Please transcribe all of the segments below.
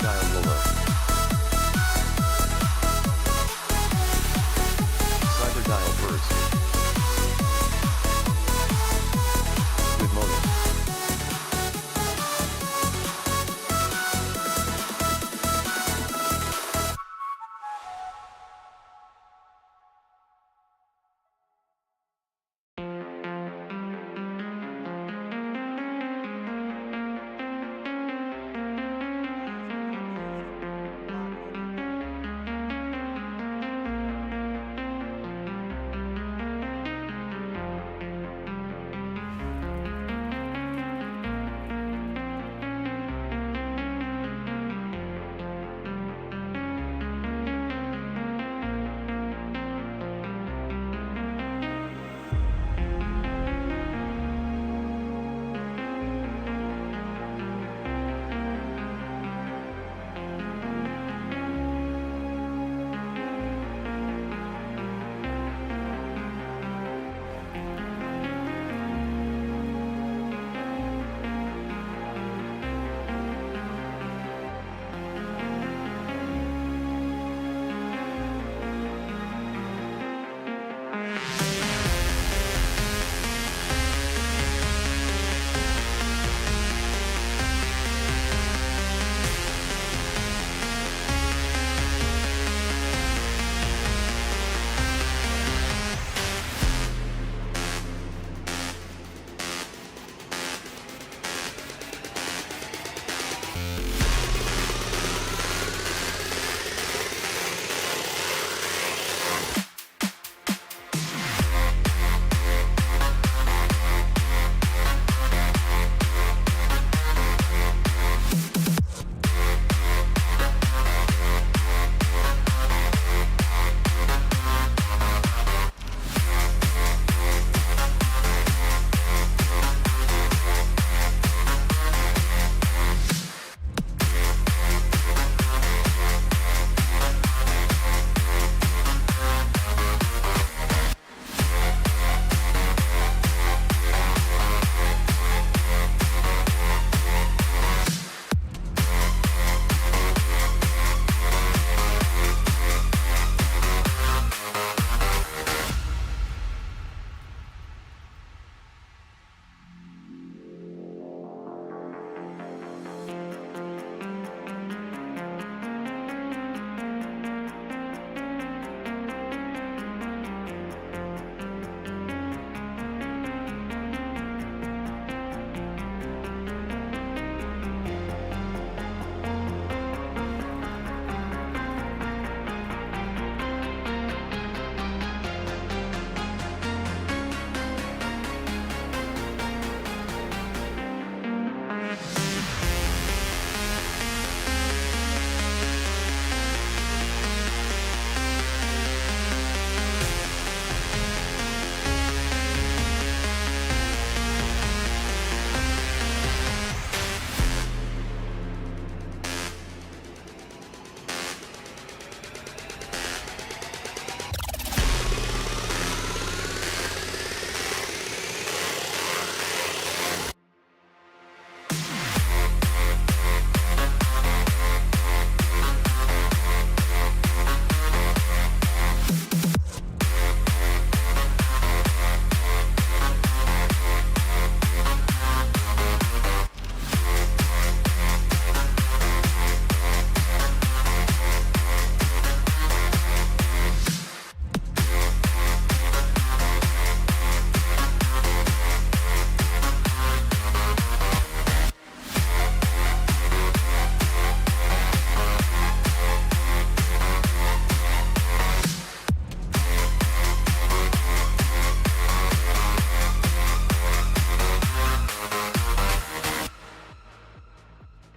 Cyberdial YOLO. Cyberdial Burst. Good moment.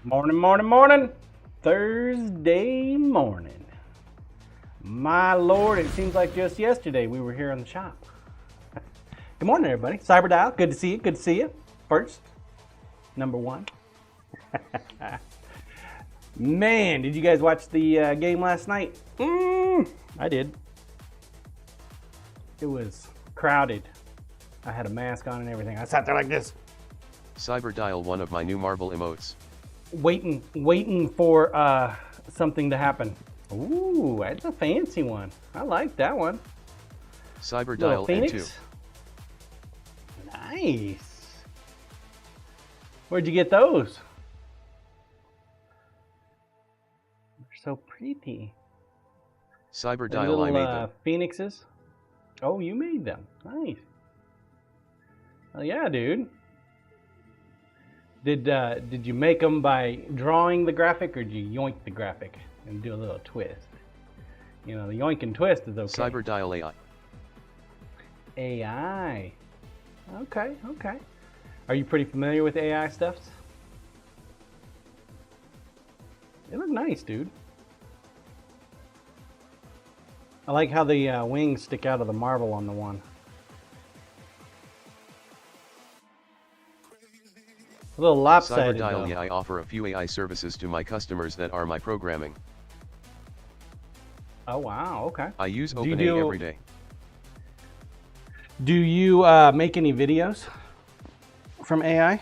Morning, morning, morning. Thursday morning. My Lord, it seems like just yesterday we were here in the shop. Good morning, everybody. Cyberdial, good to see you. Good to see you. First, number one. Man, did you guys watch the game last night? I did. It was crowded. I had a mask on and everything. I sat there like this. Cyberdial, one of my new Marvel emotes. waiting for something to happen. Ooh, that's a fancy one. I like that one. Cyber Little Dial N2. Phoenix. Nice. Where'd you get those? They're so pretty. Cyber They're Dial little I made them. phoenixes. Oh, you made them. Nice. Oh yeah, dude. Did you make them by drawing the graphic, or did you yoink the graphic and do a little twist? You know, the yoink and twist is okay. Cyber Dial AI. AI. Okay, okay. Are you pretty familiar with AI stuffs? They look nice, dude. I like how the wings stick out of the marble on the one. A little lopsided, Cyber Dial though. yeah, I offer a few AI services to my customers that are my programming. Oh, wow, okay. I use Do you OpenAI every day. Do you make any videos from AI?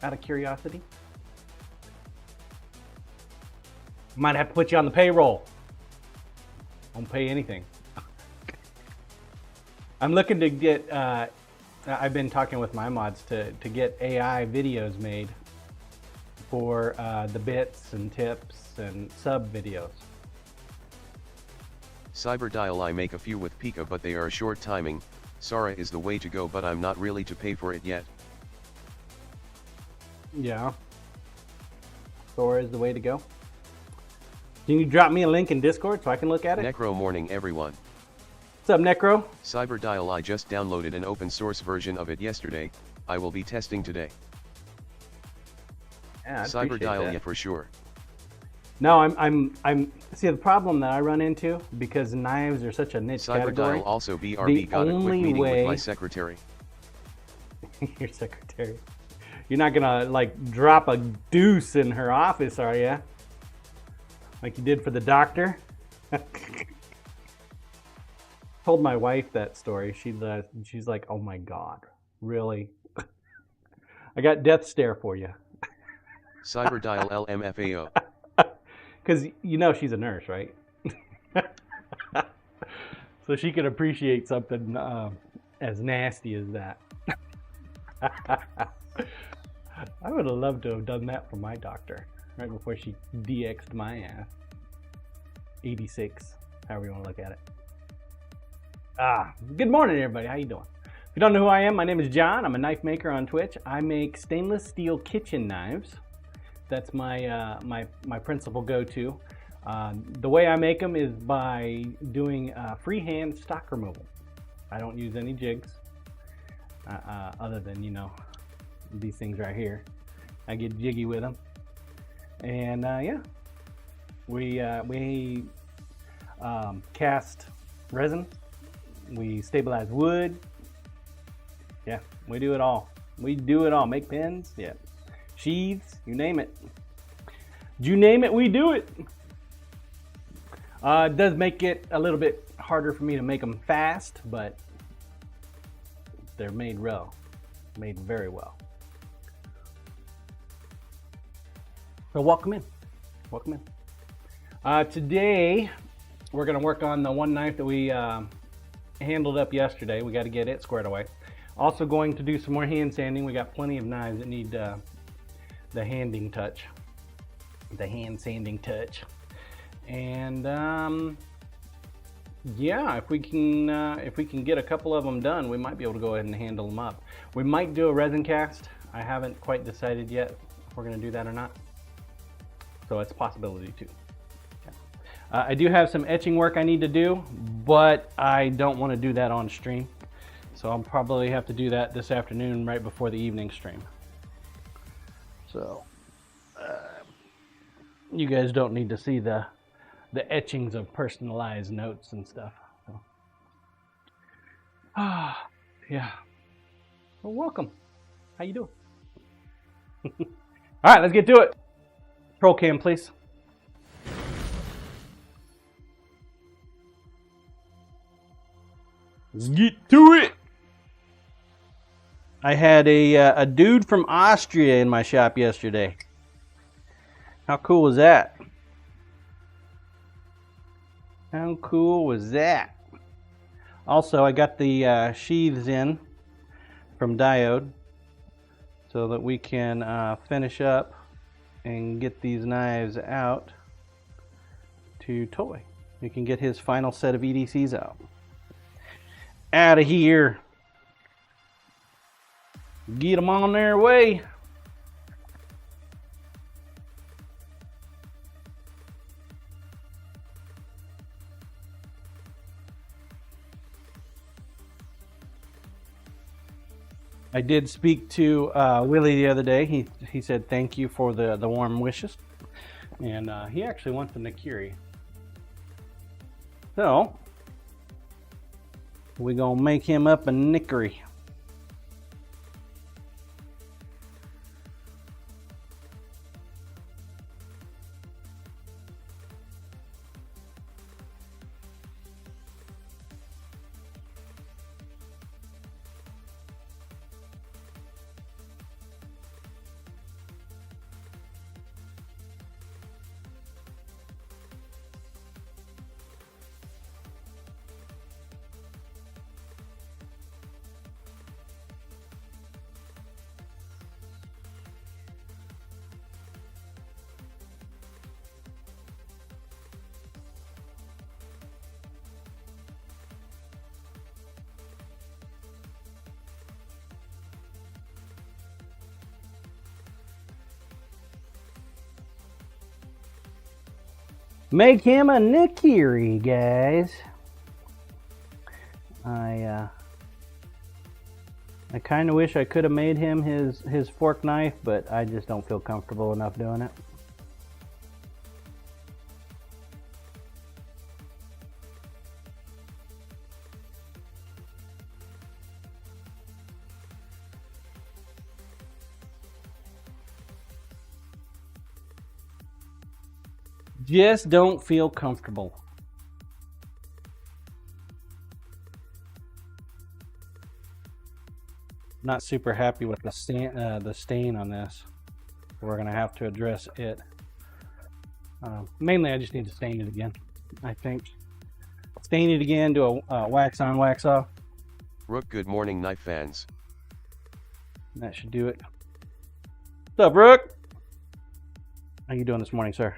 Out of curiosity? Might have to put you on the payroll. Won't pay anything. I'm looking to get, I've been talking with my mods to get AI videos made for the bits and tips and sub videos. Cyber Dial I make a few with Pika, but they are short timing. Sora is the way to go, but I'm not really to pay for it yet. Yeah. Thor is the way to go. Can you drop me a link in Discord so I can look at it? Necro morning everyone. What's up, Necro? Cyber Dial I just downloaded an open source version of it yesterday. I will be testing today. Yeah, I Cyber appreciate Dial that. yeah for sure. No, I'm see the problem that I run into, because knives are such a niche Cyber category. Dial also BRB got a quick only meeting with my way- secretary. Your secretary. You're not gonna like drop a deuce in her office, are you? Like you did for the doctor? Told my wife that story. She's like, oh my God, really? I got death stare for you. Cyber Dial LMFAO. Because you know she's a nurse, right? So she can appreciate something as nasty as that. I would have loved to have done that for my doctor right before she DX'd my ass. 86, however you want to look at it. Good morning, everybody. How you doing? If you don't know who I am, my name is John. I'm a knife maker on Twitch. I make stainless steel kitchen knives. That's my my principal go-to. The way I make them is by doing freehand stock removal. I don't use any jigs other than, you know, these things right here. I get jiggy with them, and yeah, we cast resin, we stabilize wood. Yeah, we do it all. We do it all. Make pins, yeah, sheaths, you name it. You name it, we do it. It does make it a little bit harder for me to make them fast, but they're made very well. So welcome in. Today we're gonna work on the one knife that we handled up yesterday. We got to get it squared away. Also going to do some more hand sanding. We got plenty of knives that need the hand sanding touch. And yeah, if we can get a couple of them done, we might be able to go ahead and handle them up. We might do a resin cast. I haven't quite decided yet if we're going to do that or not. So it's a possibility too. Okay. I do have some etching work I need to do, but I don't want to do that on stream. So I'll probably have to do that this afternoon right before the evening stream. So you guys don't need to see the etchings of personalized notes and stuff. So. Yeah. Well, welcome. How you doing? All right, let's get to it. Roll cam, please. Let's get to it. I had a dude from Austria in my shop yesterday. How cool was that? How cool was that? Also, I got the sheaths in from Diode so that we can finish up and get these knives out to Toy. We can get his final set of EDCs out. Out of here. Get them on their way. I did speak to Willie the other day. He said thank you for the warm wishes, and he actually wants a Nakiri. So we're gonna make him up a Nikiri. Make him a Nikiri, guys. I kind of wish I could have made him his fork knife, but I just don't feel comfortable enough doing it. Just don't feel comfortable. Not super happy with the stain on this. We're gonna have to address it. Mainly, I just need to stain it again. I think stain it again, do a wax on, wax off. Rook, good morning, knife fans. That should do it. What's up, Rook? How you doing this morning, sir?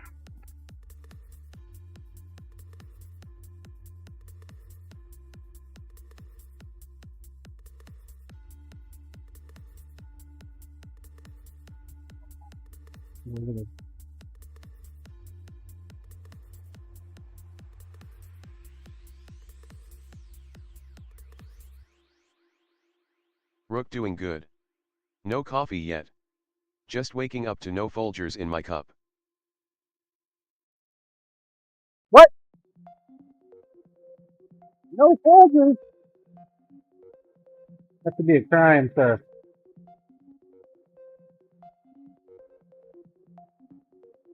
Rook doing good. No coffee yet. Just waking up to no Folgers in my cup. What? No Folgers? That could be a crime, sir.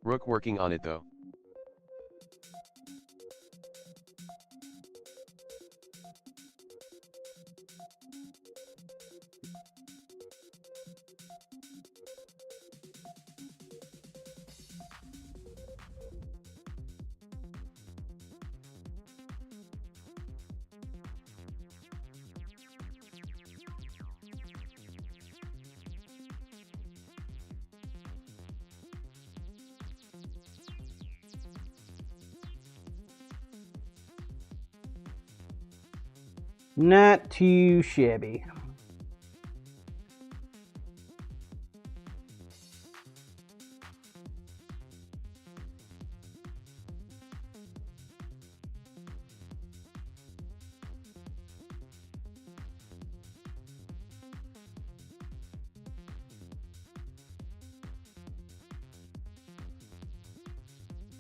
Rook working on it though. Not too shabby.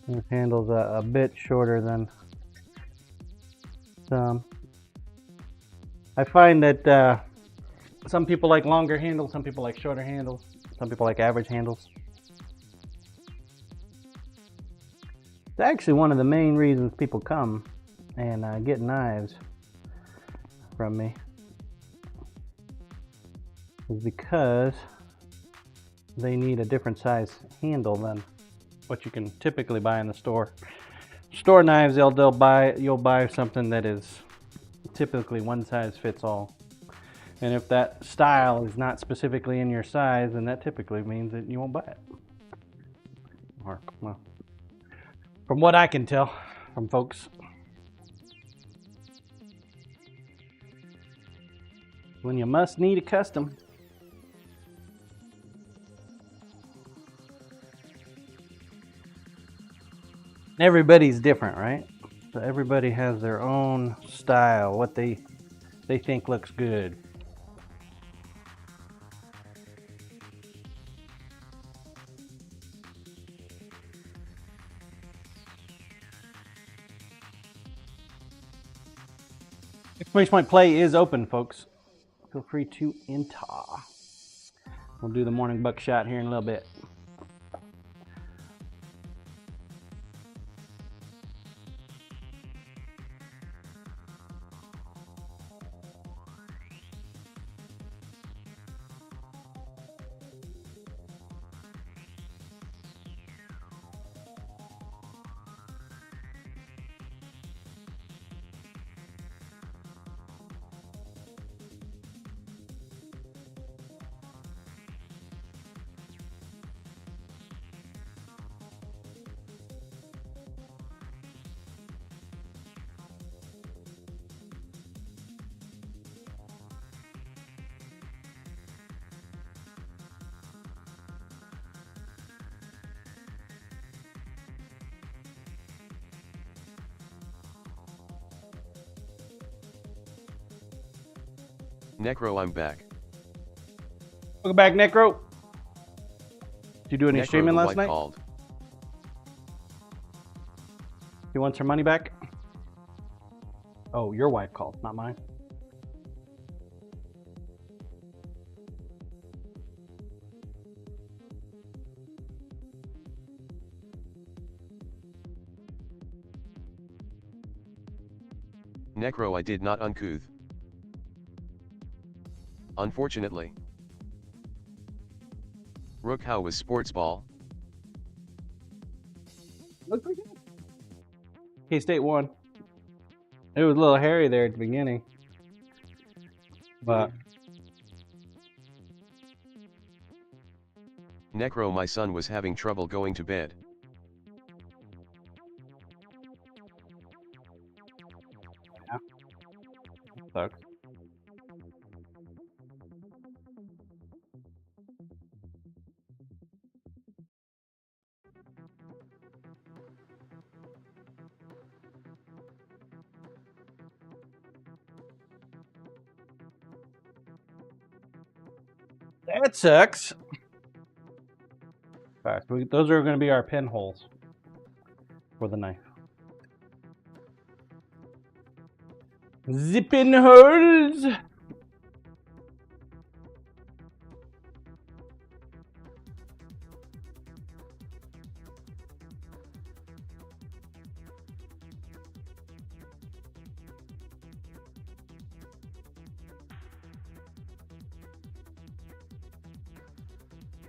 This handle's a bit shorter than some. I find that some people like longer handles, some people like shorter handles, some people like average handles. It's actually one of the main reasons people come and get knives from me. is because they need a different size handle than what you can typically buy in the store. Store knives, you'll buy something that is typically one size fits all. And if that style is not specifically in your size, then that typically means that you won't buy it. Or, well, from what I can tell from folks. When you must need a custom. Everybody's different, right? So everybody has their own style, what they think looks good. Exclamation point play is open, folks. Feel free to enter. We'll do the morning buckshot here in a little bit. Necro, I'm back. Welcome back, Necro. Did you do any Necro, streaming the last wife night? called. He wants her money back? Oh, your wife called, not mine. Necro, I did not uncouth. Unfortunately. Rook, how was sports ball? Look pretty good. K-State won. It was a little hairy there at the beginning. But Necro, my son was having trouble going to bed. yeah. Sucks. That sucks. All right, so those are going to be our pinholes for the knife. Zipping holes.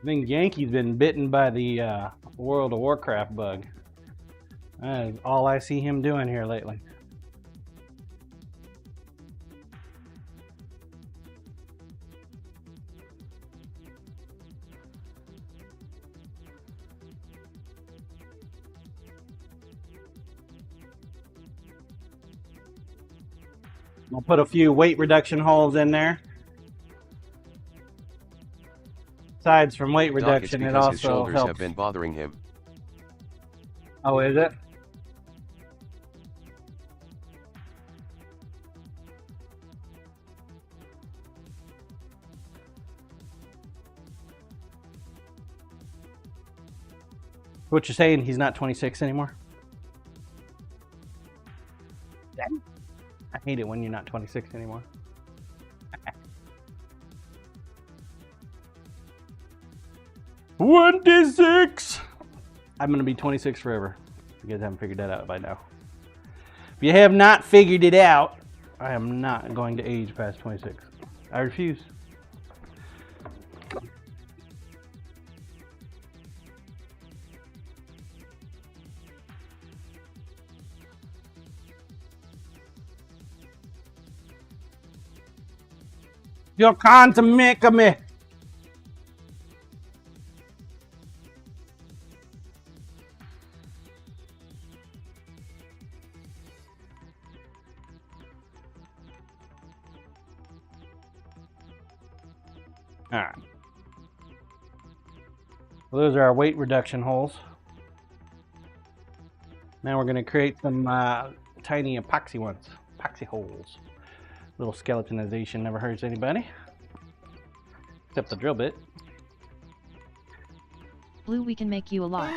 I think Yankee's been bitten by the World of Warcraft bug. That is all I see him doing here lately. I'll put a few weight reduction holes in there. Besides from weight Doc, it's reduction, it because also his shoulders helps. have been bothering him. Oh, is it? What you're saying, he's not 26 anymore? I hate it when you're not 26 anymore. 26! I'm going to be 26 forever. You guys haven't figured that out by now. If you have not figured it out, I am not going to age past 26. I refuse. You're kind to make me. All right. Well, those are our weight reduction holes. Now we're going to create some tiny epoxy ones, epoxy holes. Little skeletonization never hurts anybody, except the drill bit. Blue, we can make you a lot.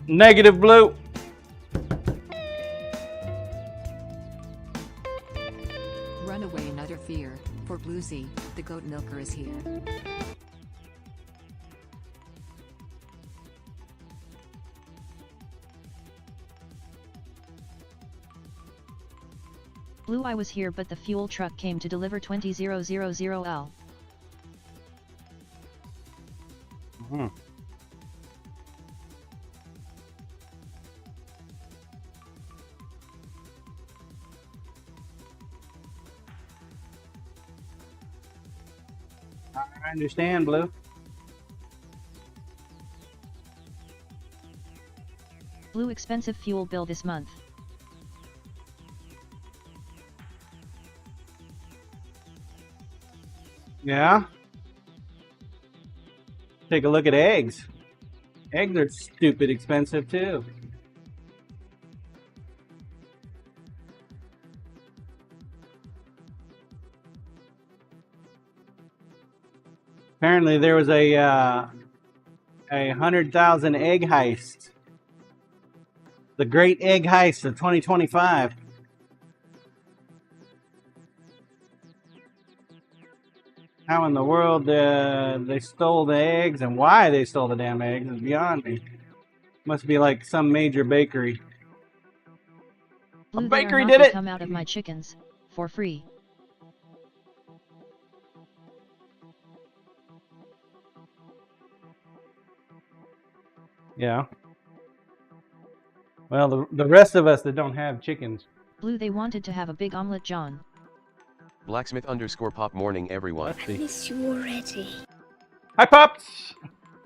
Negative, Blue. Run away in utter fear, for Bluesy, the goat milker is here. Blue, I was here, but the fuel truck came to deliver 20000L. Mm-hmm. I understand, Blue. Blue, expensive fuel bill this month. Yeah. Take a look at eggs. Eggs are stupid expensive too. Apparently there was a 100,000 egg heist. The Great Egg Heist of 2025. How in the world they stole the eggs and why they stole the damn eggs is beyond me. Must be like some major bakery. Blue, A bakery they are not did to it! come out of my chickens for free. Yeah. Well, the rest of us that don't have chickens. Blue, they wanted to have a big omelet, John. Blacksmith_pop morning everyone. Let's see. Miss you already. Hi, Pops!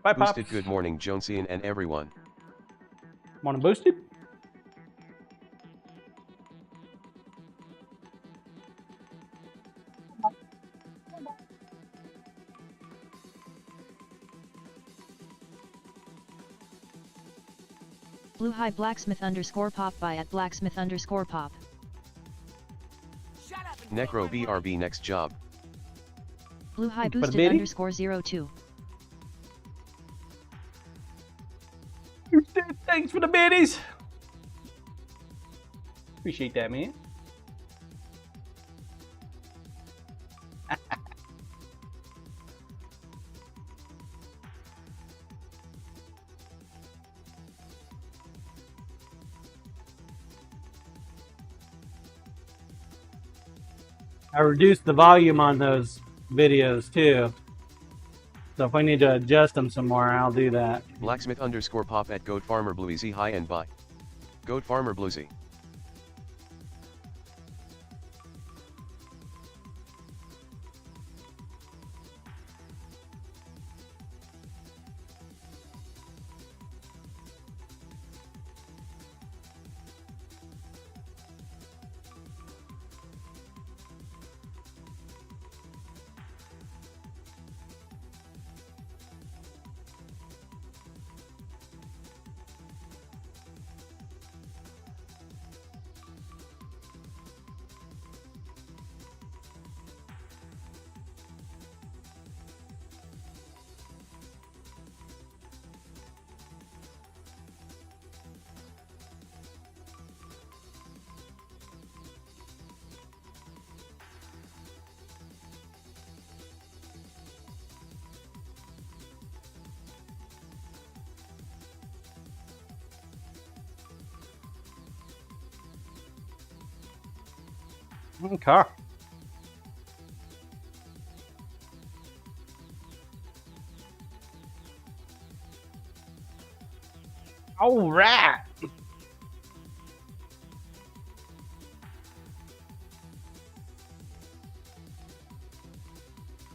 Bye, Pops. Boosted good morning Jonesian and everyone. Want to boost it? Blue, hi, blacksmith_pop by at blacksmith_pop. Necro BRB next job. Blue, hi, But boosted Biddy? _02. Thanks for the biddies. Appreciate that, man. I reduced the volume on those videos too. So if I need to adjust them some more, I'll do that. Blacksmith_pop at Goat Farmer Bluesy hi and bye. Goat Farmer Bluesy. Okay. All right.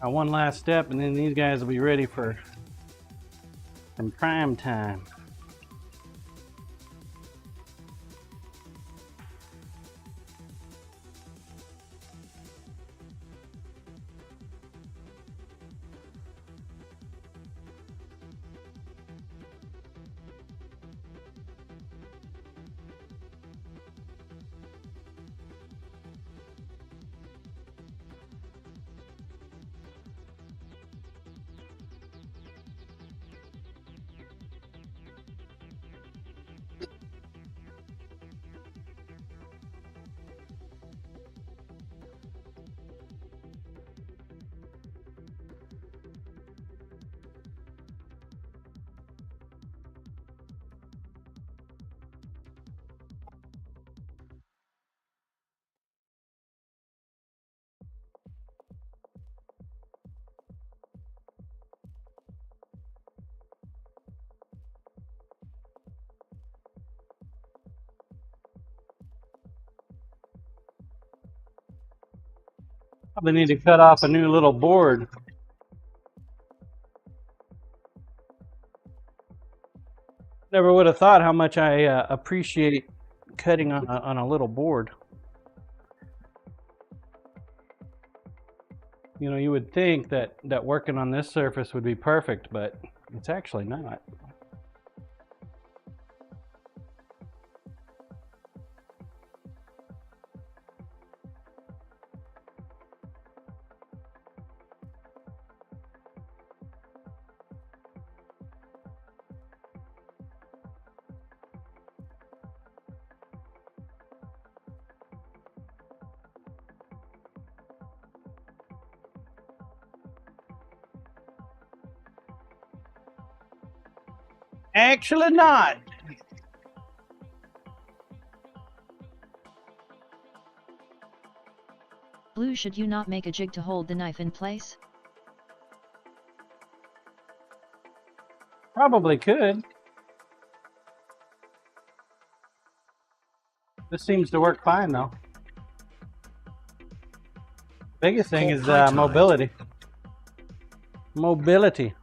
One last step, and then these guys will be ready for some prime time. Probably need to cut off a new little board. Never would have thought how much I appreciate cutting on a little board. You know, you would think that working on this surface would be perfect, but it's actually not. Actually not. Blue, should you not make a jig to hold the knife in place? Probably could. This seems to work fine though. Biggest thing is mobility. Mobility.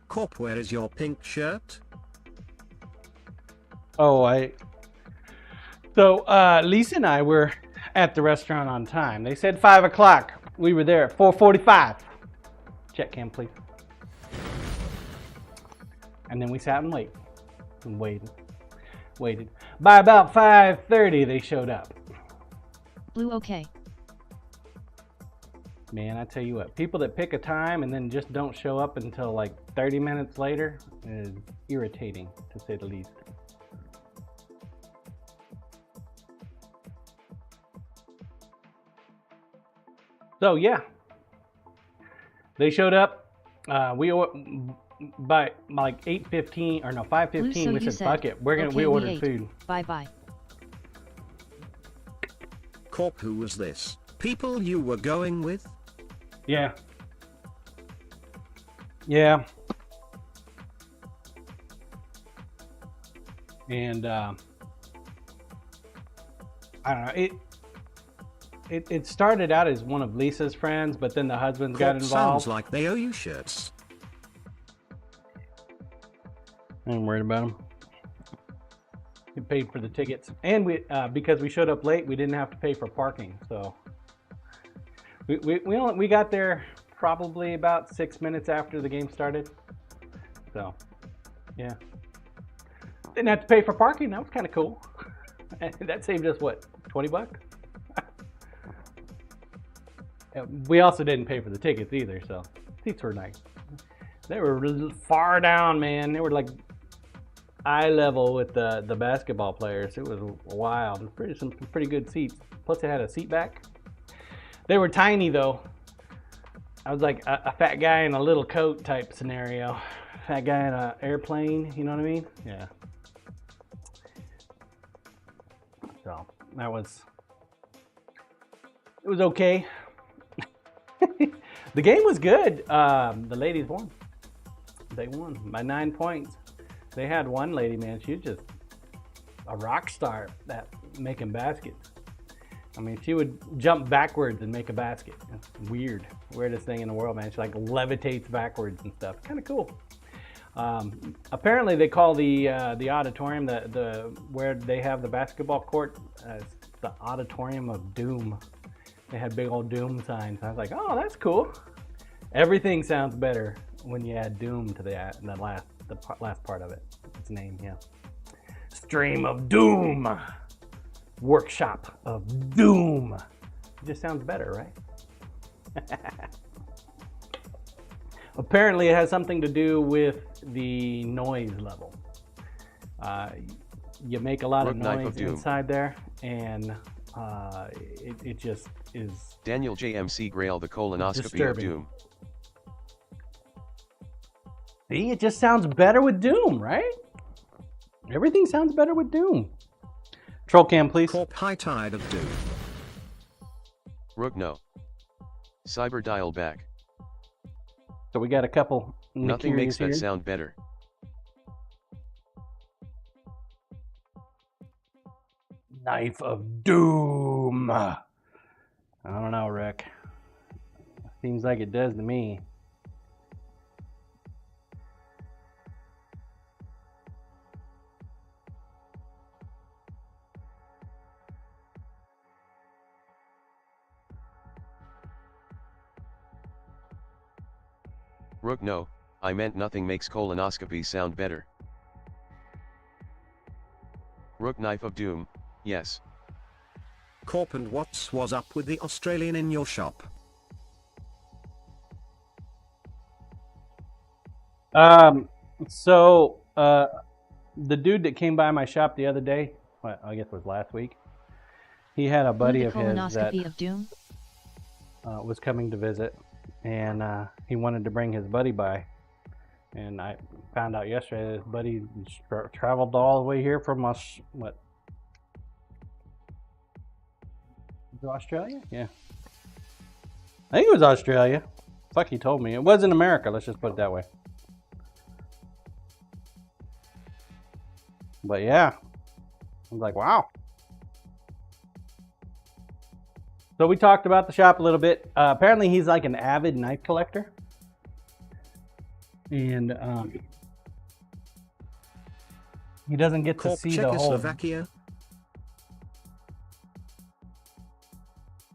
Corp, where is your pink shirt? Oh, So Lisa and I were at the restaurant on time. They said 5 o'clock. We were there at 4:45. Check cam, please. And then we sat and waited. By about 5:30, they showed up. Blue, okay. Man, I tell you what, people that pick a time and then just don't show up until like 30 minutes later is irritating, to say the least. So yeah, they showed up. By like 8:15 or no 5:15, So we you said fuck it. We "Okay, ordered ate. food. Bye. Corp, who was this? People you were going with? Yeah. And I don't know. It started out as one of Lisa's friends, but then the husbands got Corp involved. sounds like they owe you shirts. I ain't worried about them. We paid for the tickets, and we because we showed up late, we didn't have to pay for parking. So we got there probably about 6 minutes after the game started. So yeah, didn't have to pay for parking. That was kind of cool. That saved us what, $20? We also didn't pay for the tickets either, so seats were nice. They were far down, man. They were like eye level with the basketball players. It was wild. Some pretty good seats. Plus, they had a seat back. They were tiny though. I was like a fat guy in a little coat type scenario. Fat guy in an airplane. You know what I mean? Yeah. So that was. It was okay. The game was good. The ladies won. They won by 9 points. They had one lady, man, she was just a rock star at making baskets. I mean, she would jump backwards and make a basket. That's weird. Weirdest thing in the world, man. She like levitates backwards and stuff. Kind of cool. Apparently, they call the auditorium, the where they have the basketball court, the Auditorium of Doom. They had big old Doom signs. I was like, oh, that's cool. Everything sounds better when you add Doom to the last part of it. Its name, yeah. Stream of Doom. Workshop of Doom. It just sounds better, right? Apparently, it has something to do with the noise level. You make a lot of noise inside there, and it just is Daniel JMC Grail, the colonoscopy disturbing. of doom. See, it just sounds better with Doom, right? Everything sounds better with Doom. Troll cam, please. Corp high tide of doom. Rook no. Cyber dial back. So we got a couple. Nothing makes that here. sound better. Knife of Doom. I don't know, Rick. Seems like it does to me. Rook no, I meant nothing makes colonoscopy sound better. Rook knife of doom, yes. Corp and what's was up with the Australian in your shop? The dude that came by my shop the other day, well, I guess it was last week, he had a buddy of his that colonoscopy of doom. Was coming to visit, and he wanted to bring his buddy by. And I found out yesterday that his buddy traveled all the way here from us. What? Was it Australia? Yeah. I think it was Australia. Fuck, he told me. It wasn't America, let's just put it that way. But yeah. I was like, wow. So we talked about the shop a little bit. Apparently he's like an avid knife collector. And he doesn't get to see the whole... Czechoslovakia?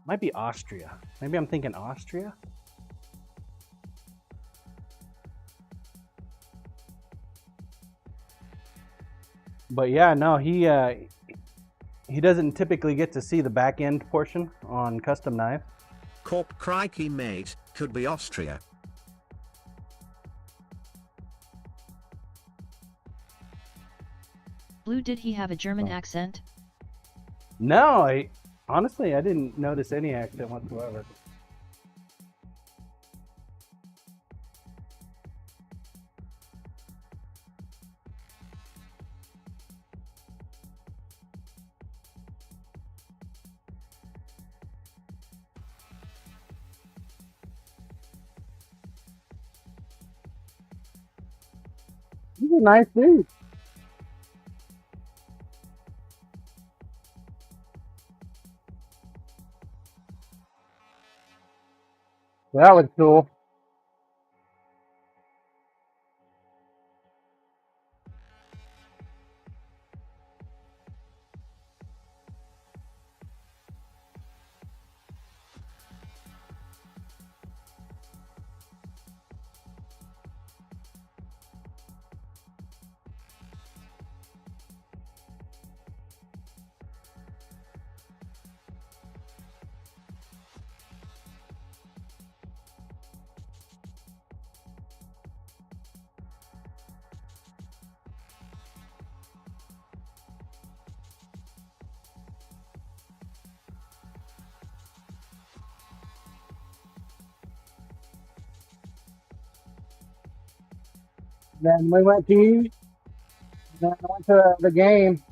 Might be Austria. Maybe I'm thinking Austria? But yeah, no, he doesn't typically get to see the back end portion on custom knives. Corp crikey mate, could be Austria. Blue, did he have a German accent? No, honestly, I didn't notice any accent whatsoever. He's a nice dude. That was cool. Then we went to eat. Then I went to the game.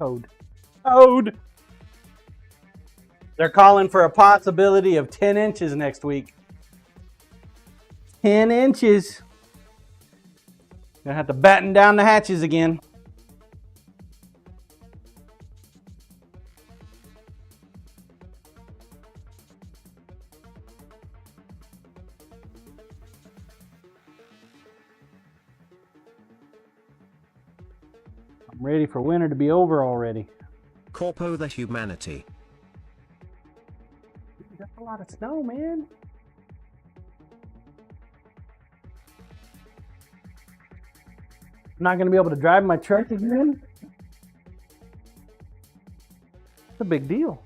Code. Code! They're calling for a possibility of 10 inches next week. 10 inches. Gonna have to batten down the hatches again. I'm ready for winter to be over already. Corpo the humanity. That's a lot of snow, man. I'm not going to be able to drive my truck again. It's a big deal.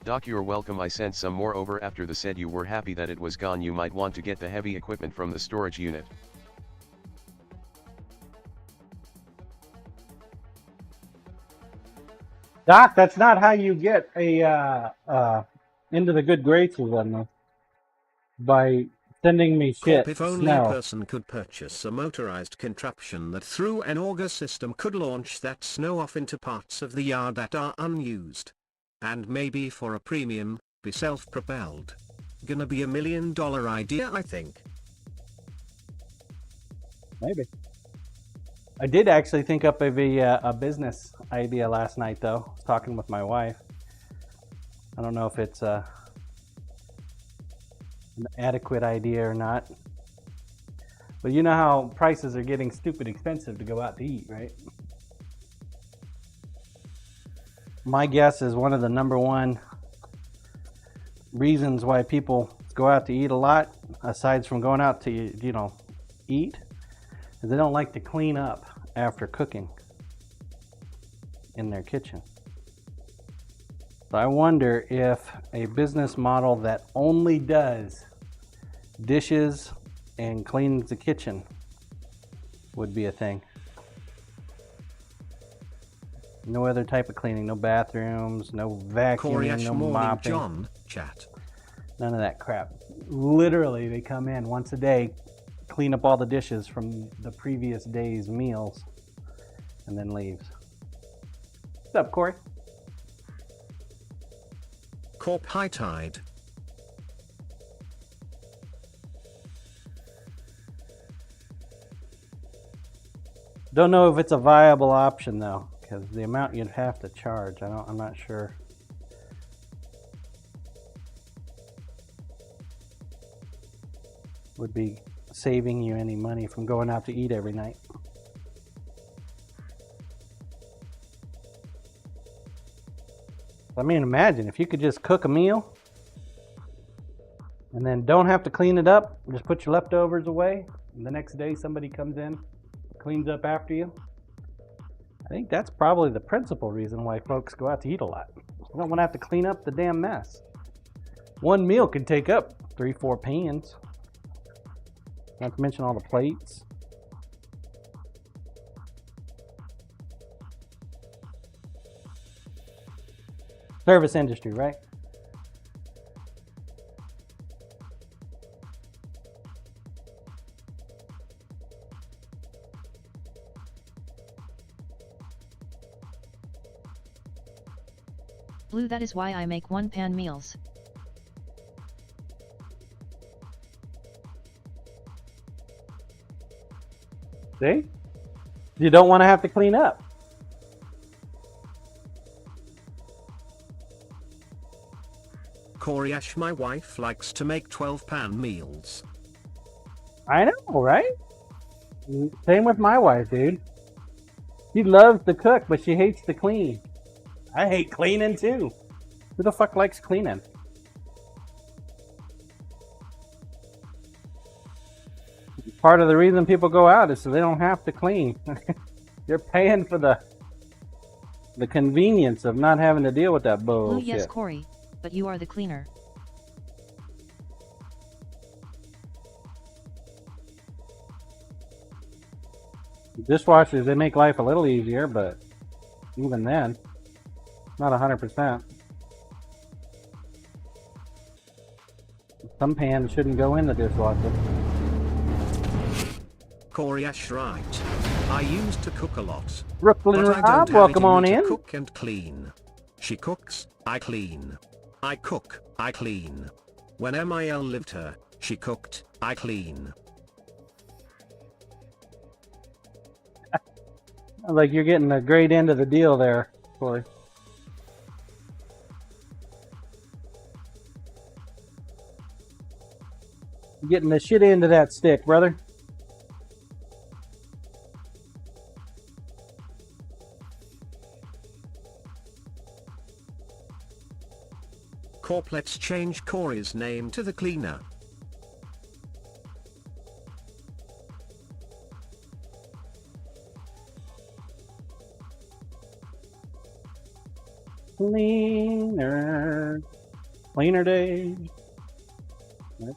Doc, you're welcome. I sent some more over after the said you were happy that it was gone. You might want to get the heavy equipment from the storage unit. Doc, that's not how you get a into the good graces on me. By sending me shit. Corp, if only a snow. person could purchase a motorized contraption that through an auger system could launch that snow off into parts of the yard that are unused. And maybe for a premium, be self-propelled. Gonna be $1 million idea, I think. Maybe. I did actually think up of a business idea last night, though. I was talking with my wife. I don't know if it's an adequate idea or not. But you know how prices are getting stupid expensive to go out to eat, right? My guess is one of the number one reasons why people go out to eat a lot, aside from going out to, eat, is they don't like to clean up after cooking in their kitchen. So I wonder if a business model that only does dishes and cleans the kitchen would be a thing. No other type of cleaning, no bathrooms, no vacuuming, no mopping. John, chat. None of that crap. Literally, they come in once a day, clean up all the dishes from the previous day's meals, and then leaves. What's up, Corey? Corp high tide. Don't know if it's a viable option though, because the amount you'd have to charge, I'm not sure. Would be saving you any money from going out to eat every night. I mean, imagine if you could just cook a meal and then don't have to clean it up, just put your leftovers away, and the next day somebody comes in, cleans up after you. I think that's probably the principal reason why folks go out to eat a lot. You don't want to have to clean up the damn mess. One meal could take up 3-4 pans. Not to mention all the plates. Service industry, right? Blue, that is why I make one-pan meals. See? You don't want to have to clean up. Corey Ash, my wife likes to make 12-pan meals. I know, right? Same with my wife, dude. She loves to cook, but she hates to clean. I hate cleaning too. Who the fuck likes cleaning? Part of the reason people go out is so they don't have to clean. You're paying for the convenience of not having to deal with that Blue, bullshit. yes, Corey, but you are the cleaner. Dishwashers, they make life a little easier, but even then, not 100%. Some pans shouldn't go in the dishwasher. Corey Ash right. I used to cook a lot. Brooklyn But I Rob, don't have welcome it on me to in. cook and clean. She cooks, I clean. I cook, I clean. When MIL lived her, she cooked, I clean. Like you're getting a great end of the deal there, Corey. You're getting the shit end of that stick, brother. Corp, let's change Corey's name to the cleaner. Cleaner. Cleaner days. Right.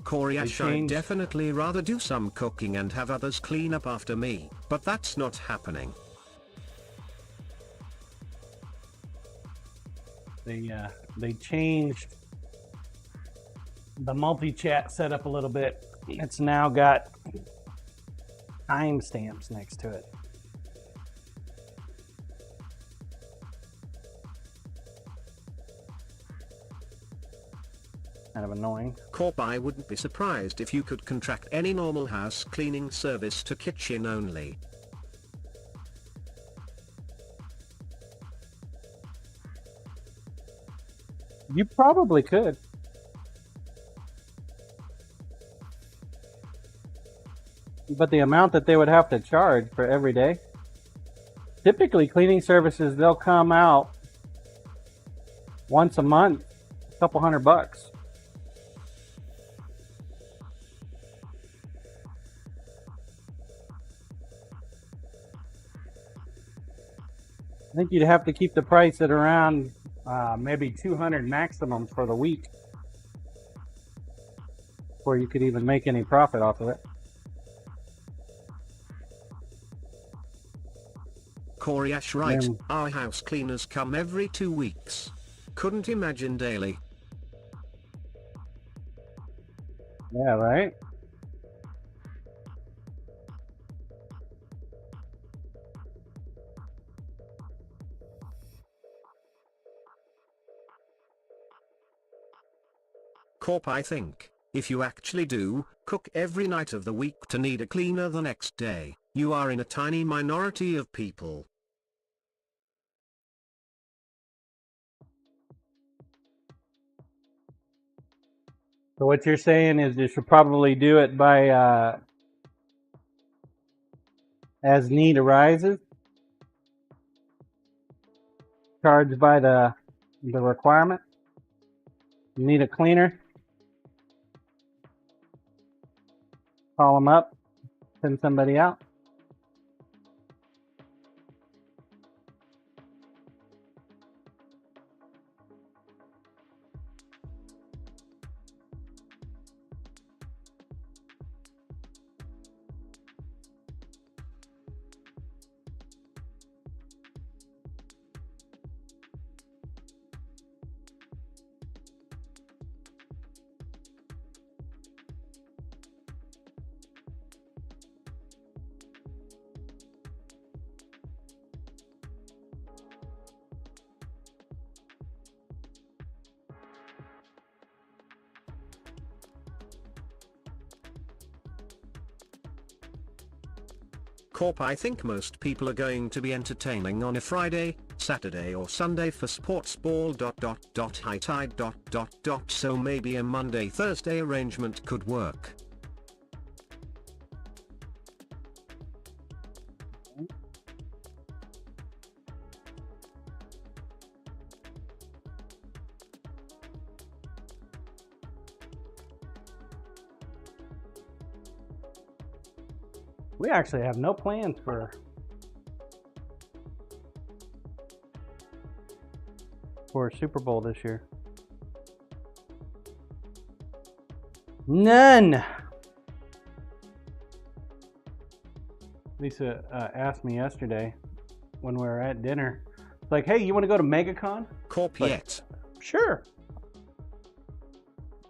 Corey Ash, I'd changed- definitely rather do some cooking and have others clean up after me, but that's not happening. They changed the multi-chat setup a little bit. It's now got timestamps next to it. Kind of annoying. Corp, I wouldn't be surprised if you could contract any normal house cleaning service to kitchen only. You probably could. But the amount that they would have to charge for every day. Typically cleaning services, they'll come out once a month, a couple $100. I think you'd have to keep the price at around maybe 200 maximum for the week before you could even make any profit off of it. Corey Ash right, Yeah. our house cleaners come every 2 weeks. Couldn't imagine daily. Yeah, right? Corp, I think, if you actually do cook every night of the week to need a cleaner the next day, you are in a tiny minority of people. So what you're saying is you should probably do it by as need arises, charged by the requirement. You need a cleaner, call them up, send somebody out. Corp, I think most people are going to be entertaining on a Friday, Saturday or Sunday for sports ball ... high tide ... so maybe a Monday Thursday arrangement could work. We actually have no plans for Super Bowl this year. None. Lisa asked me yesterday when we were at dinner, it's like, hey, you want to go to MegaCon? Corp Like, yet. sure.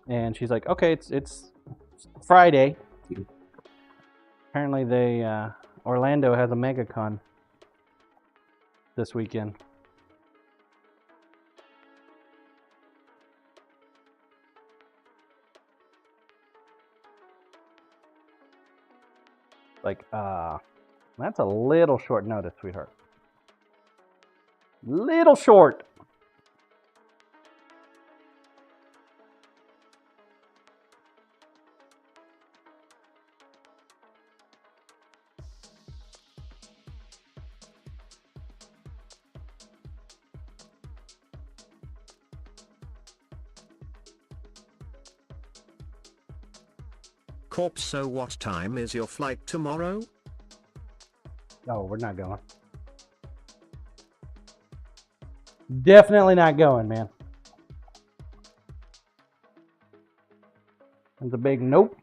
And she's like, okay, it's Friday. Apparently Orlando has a MegaCon this weekend. Like, that's a little short notice, sweetheart. Little short. Corp, so what time is your flight tomorrow? Oh, we're not going. Definitely not going, man. That's a big nope.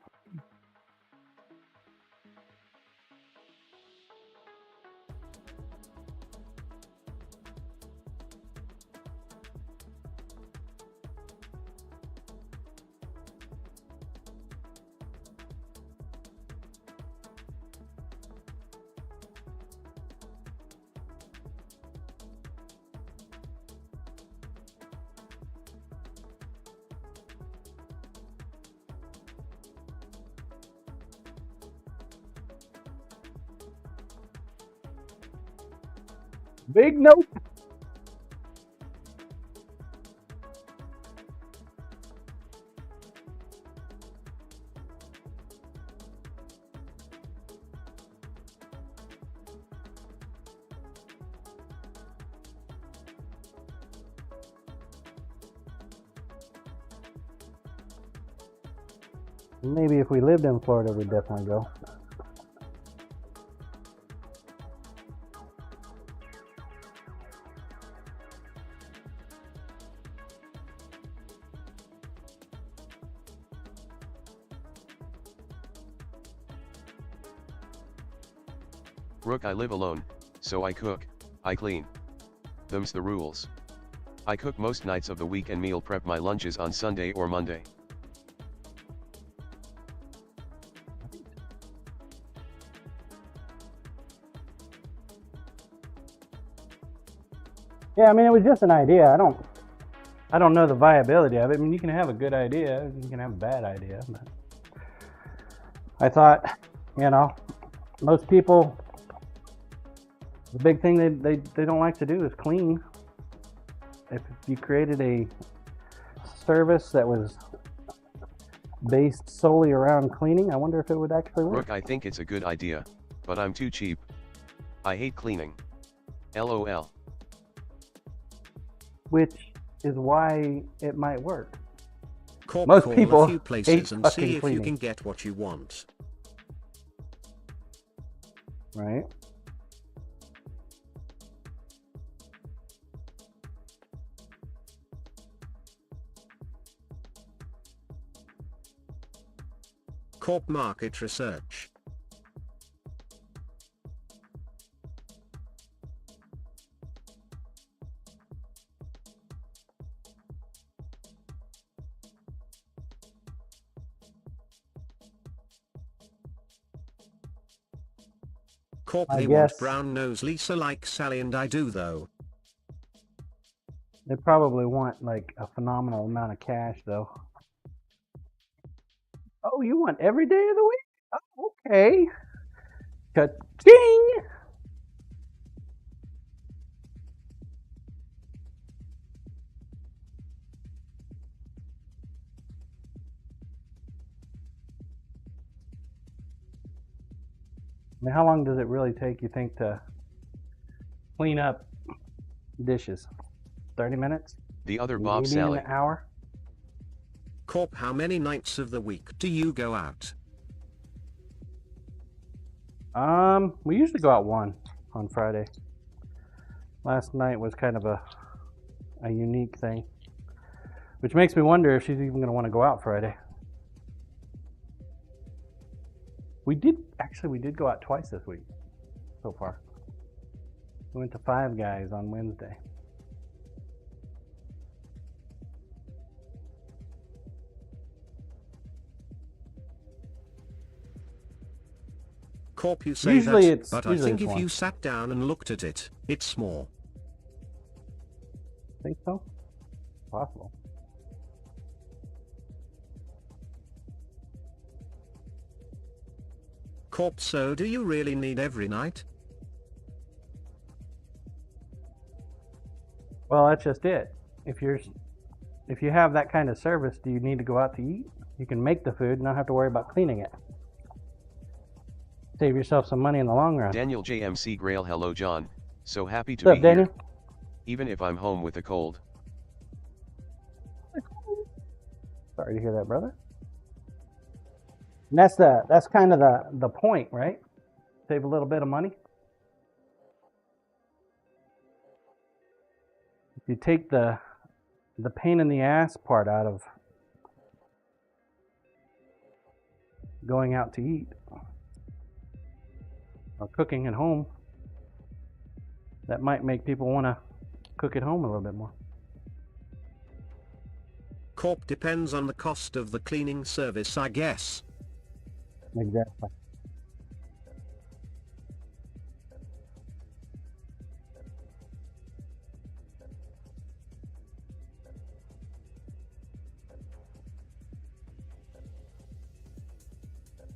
Big nope. Maybe if we lived in Florida, we'd definitely go. Rook, I live alone, so I cook, I clean. Them's the rules. I cook most nights of the week and meal prep my lunches on Sunday or Monday. Yeah, I mean, it was just an idea. I don't know the viability of it. I mean, you can have a good idea, you can have a bad idea. But I thought, most people, the big thing they don't like to do is clean. If you created a service that was based solely around cleaning, I wonder if it would actually work. Rook, I think it's a good idea, but I'm too cheap. I hate cleaning. LOL. Which is why it might work. Corp, Most call people a few places hate and fucking see if cleaning. you can get what you want. Right? Corp market research. Corp, I they want guess- brown nose Lisa like Sally and I do though. They probably want like a phenomenal amount of cash though. Oh, you want every day of the week? Oh, okay. Ka-ching! I mean, how long does it really take, you think, to clean up dishes? 30 minutes? The other Bob Maybe Sally. an hour? Corp, how many nights of the week do you go out? We usually go out one on Friday. Last night was kind of a unique thing, which makes me wonder if she's even going to want to go out Friday. We did go out twice this week so far. We went to Five Guys on Wednesday. Corp, you say Usually that, but I think if you sat down and looked at it, it's small. Think so? Possible. Corp, so do you really need every night? Well, that's just it. If you have that kind of service, do you need to go out to eat? You can make the food and not have to worry about cleaning it. Save yourself some money in the long run. Daniel JMC Grail, hello John. So happy to What's be up, Daniel? here. Even if I'm home with a cold. Sorry to hear that, brother. And that's kind of the point, right? Save a little bit of money. If you take the pain in the ass part out of going out to eat or cooking at home, that might make people want to cook at home a little bit more. Corp, depends on the cost of the cleaning service, I guess. Exactly.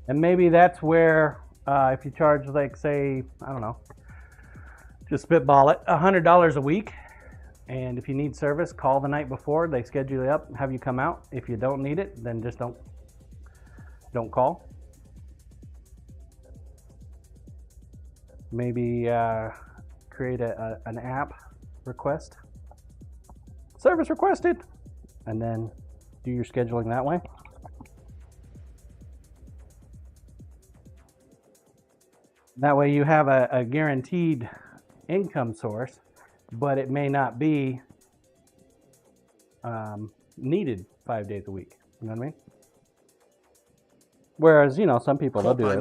And maybe that's where, if you charge, like, say, I don't know, just spitball it, $100 a week, and if you need service, call the night before. They schedule you up, have you come out. If you don't need it, then just don't call. Maybe create an app request, service requested, and then do your scheduling that way. That way you have a guaranteed income source, but it may not be needed 5 days a week. You know what I mean? Whereas, some people, they'll do it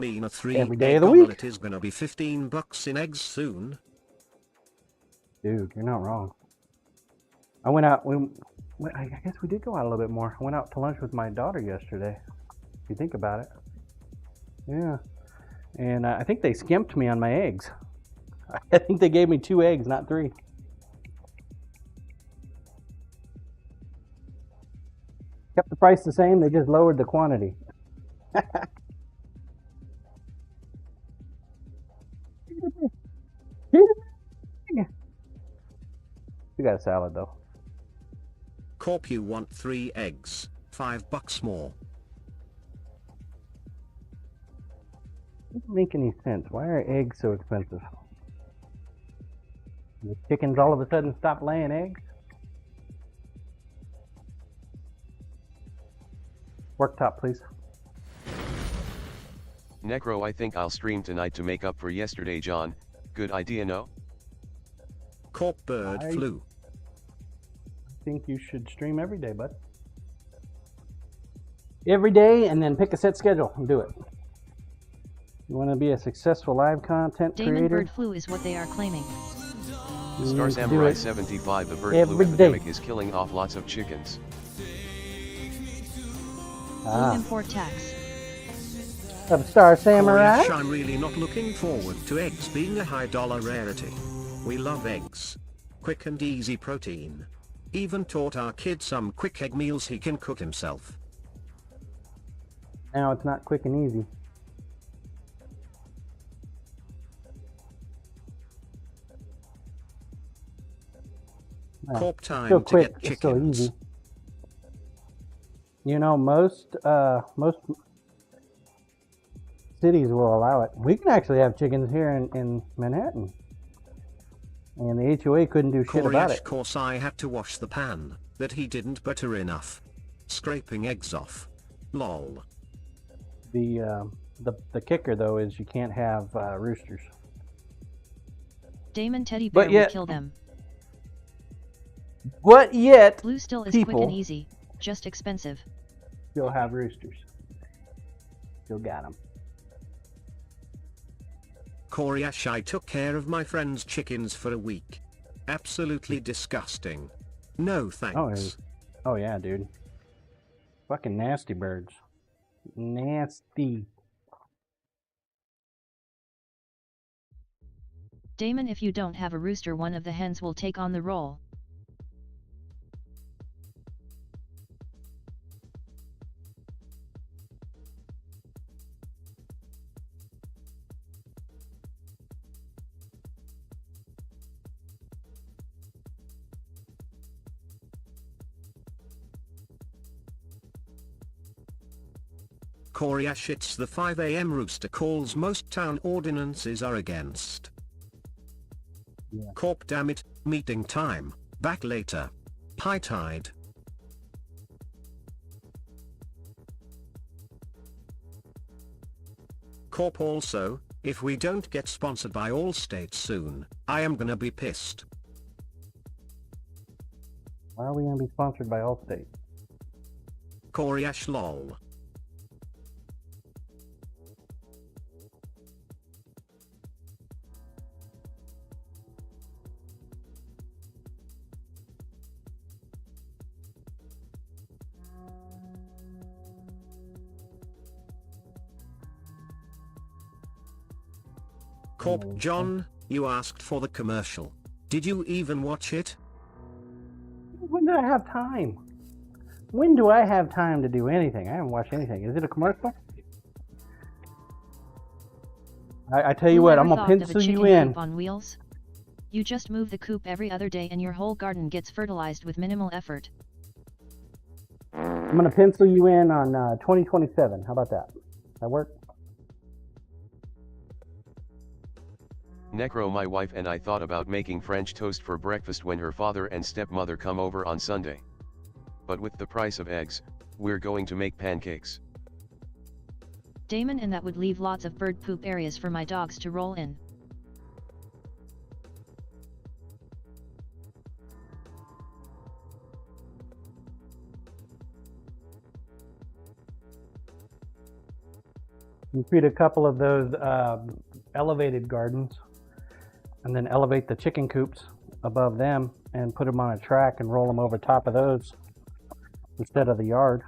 every day of the week. It is going to be $15 in eggs soon. Dude, you're not wrong. I went out, I guess we did go out a little bit more. I went out to lunch with my daughter yesterday, if you think about it. Yeah. And I think they skimped me on my eggs. I think they gave me 2 eggs, not 3. Kept the price the same, they just lowered the quantity. We got a salad though. Corp, you want 3 eggs, $5 more. Doesn't make any sense. Why are eggs so expensive? The chickens all of a sudden stop laying eggs? Worktop, please. Necro, I think I'll stream tonight to make up for yesterday, John. Good idea, no? Corp, bird flu. I think you should stream every day, bud. Every day, and then pick a set schedule and do it. You want to be a successful live content Damon creator? bird flu is what they are claiming. Star Samurai 75, the bird flu epidemic is killing off lots of chickens. Blue import tax. Of Star Samurai? I'm really not looking forward to eggs being a high dollar rarity. We love eggs. Quick and easy protein. Even taught our kid some quick egg meals he can cook himself. Now it's not quick and easy. Corp, time Still to quick, get still chickens. easy. Most cities will allow it. We can actually have chickens here in Manhattan. And the HOA couldn't do shit about it. Of course I had to wash the pan, that he didn't butter enough. Scraping eggs off. Lol. The The kicker though is you can't have roosters. Damon Teddy But Bear yet- would kill them. What yet? Blue still is quick people- and easy, just expensive. Still have roosters. Still got them. Coriash, I took care of my friend's chickens for a week. Absolutely disgusting. No thanks. Oh yeah, dude. Fucking nasty birds. Nasty. Damon, if you don't have a rooster, one of the hens will take on the role. Coriash, it's the 5 a.m. rooster calls most town ordinances are against. Yeah. Corp, damn it, meeting time, back later. High tide. Corp, also, if we don't get sponsored by Allstate soon, I am gonna be pissed. Why are we gonna be sponsored by Allstate? Coriash, lol. Corp, John, you asked for the commercial. Did you even watch it? When do I have time? When do I have time to do anything? I haven't watched anything. Is it a commercial? I tell you Who what, ever I'm gonna thought of a pencil you chicken in. coop on wheels? You just move the coop every other day and your whole garden gets fertilized with minimal effort. I'm gonna pencil you in on 2027. How about that? That work? Necro, my wife and I thought about making French toast for breakfast when her father and stepmother come over on Sunday. But with the price of eggs, we're going to make pancakes. Damon, and that would leave lots of bird poop areas for my dogs to roll in. You create a couple of those elevated gardens, and then elevate the chicken coops above them and put them on a track and roll them over top of those instead of the yard.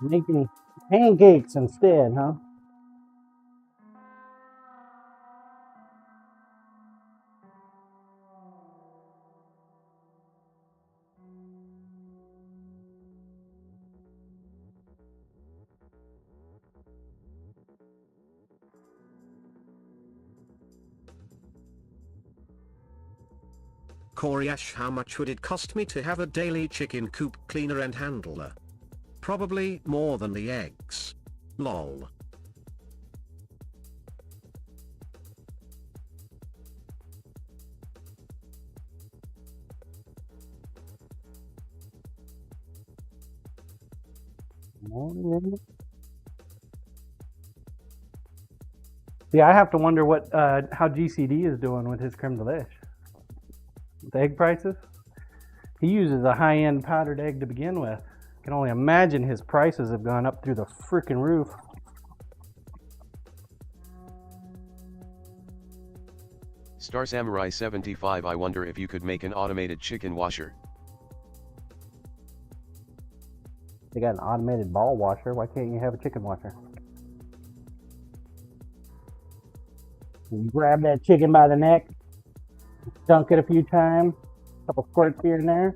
Making pancakes instead, huh? Coriash, how much would it cost me to have a daily chicken coop cleaner and handler? Probably more than the eggs. Lol. Yeah, I have to wonder what how GCD is doing with his creme delish. The egg prices. He uses a high-end powdered egg to begin with. I can only imagine his prices have gone up through the freaking roof. Star Samurai 75, I wonder if you could make an automated chicken washer. They got an automated ball washer. Why can't you have a chicken washer? You grab that chicken by the neck, dunk it a few times, a couple squirts here and there.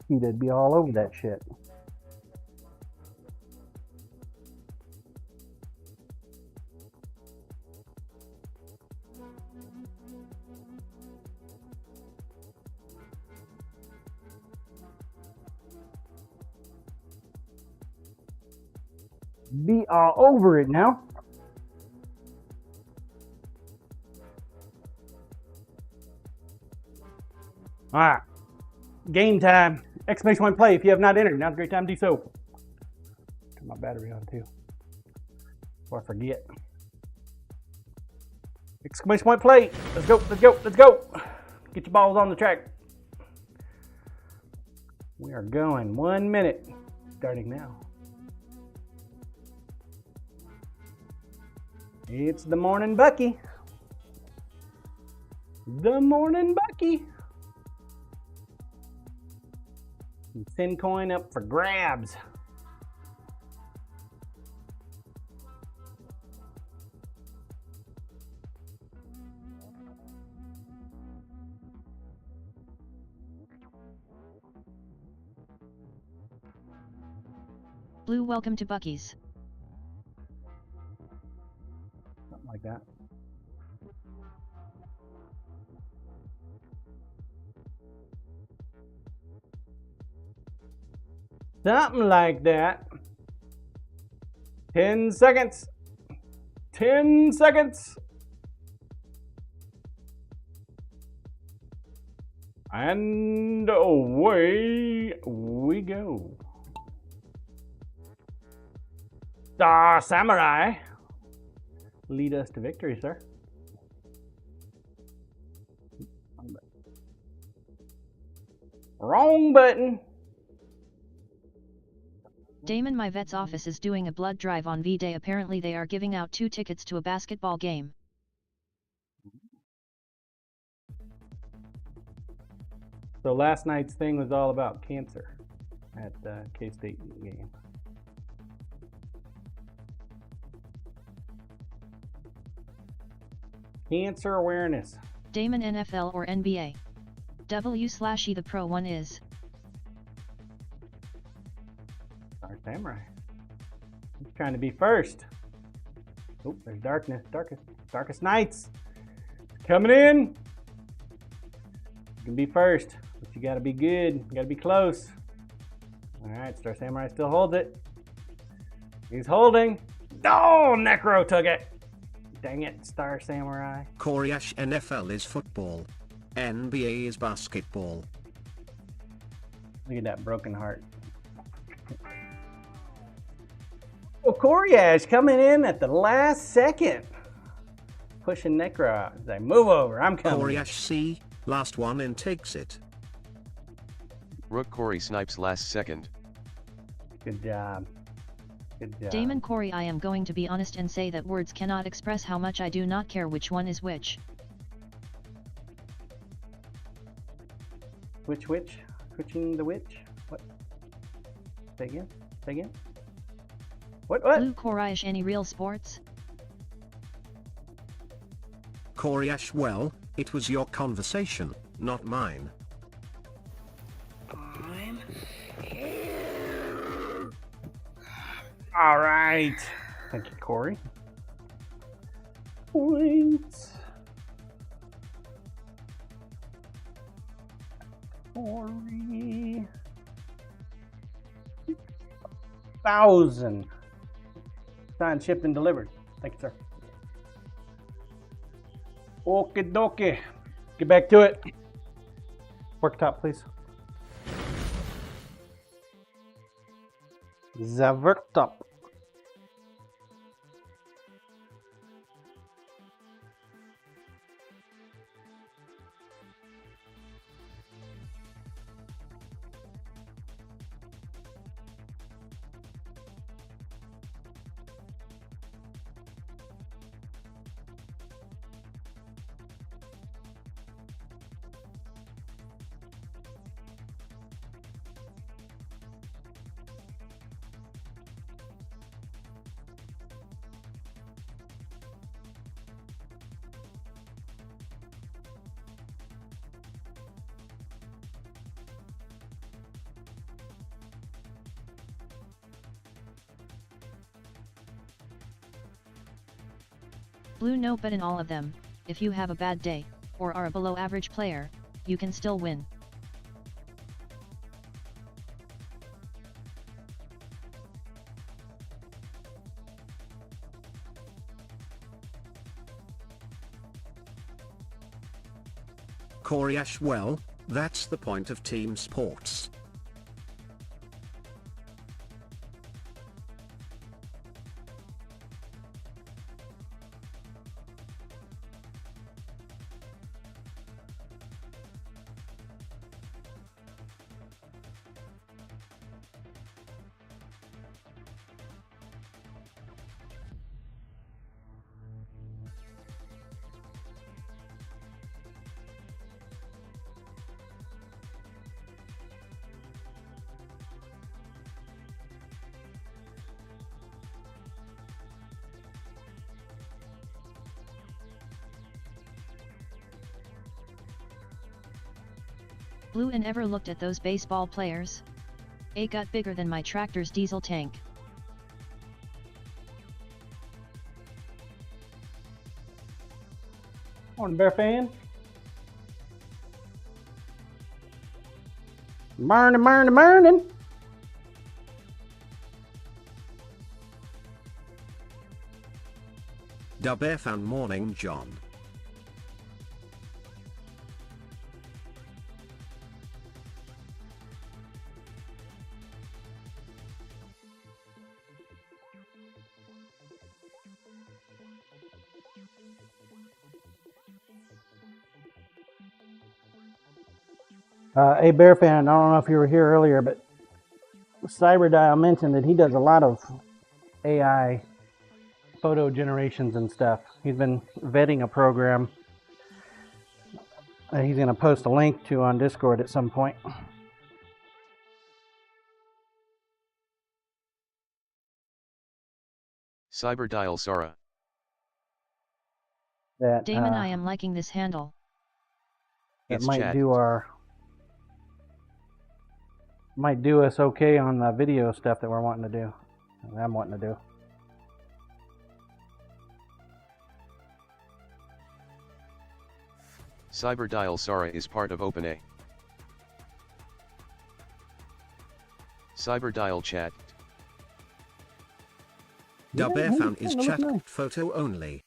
He'd be all over that shit. Be all over it now. All right. Game time. Exclamation point play. If you have not entered, now's a great time to do so. Turn my battery on too, before I forget. Exclamation point play. Let's go, let's go, let's go. Get your balls on the track. We are going 1 minute, starting now. It's the morning Bucky. The morning Bucky. Sin coin up for grabs. Blue, welcome to Bucky's. Something like that. Something like that. 10 seconds. 10 seconds. And away we go. Star Samurai. Lead us to victory, sir. Wrong button. Damon, my vet's office is doing a blood drive on V-Day. Apparently they are giving out 2 tickets to a basketball game. So last night's thing was all about cancer at the K-State game. Cancer awareness. Damon, NFL or NBA? W/E the pro one is. Star Samurai. He's trying to be first. Oh, there's darkness. Darkest nights. Coming in. You can be first, but you gotta be good. You gotta be close. Alright, Star Samurai still holds it. He's holding. Oh, Necro took it. Dang it, Star Samurai. Koryash, NFL is football. NBA is basketball. Look at that broken heart. Well, Koryash coming in at the last second. Pushing Necro out. He's like, move over, I'm coming. Koryash C, last one in takes it. Rook Corey snipes last second. Good job. Good job. Damon Corey, I am going to be honest and say that words cannot express how much I do not care which one is which. Which? Twitching the witch? What? Say again? Say again? What? Blue Koryish, any real sports? Koryash, well, it was your conversation, not mine. All right. Thank you, Corey. Points. Corey. 1,000. Signed, shipped, and delivered. Thank you, sir. Okie dokie. Get back to it. Work top, please. The work top. Blue, no bet in all of them. If you have a bad day, or are a below average player, you can still win. Coriash, well, that's the point of team sports. Blue and ever looked at those baseball players? A got bigger than my tractor's diesel tank. Morning, Bear fan. Morning. Da Bear Fan morning, John. Hey, Bear fan, I don't know if you were here earlier, but Cyberdial mentioned that he does a lot of AI photo generations and stuff. He's been vetting a program that he's going to post a link to on Discord at some point. Cyberdial Sara. That Damon, I am liking this handle. that It's might chat. might do us okay on the video stuff that we're wanting to do. I'm wanting to do. Cyberdial Sara is part of OpenA. Cyberdial chat. Da Yeah, Bear hey, Fan is kinda look chat nice. photo only.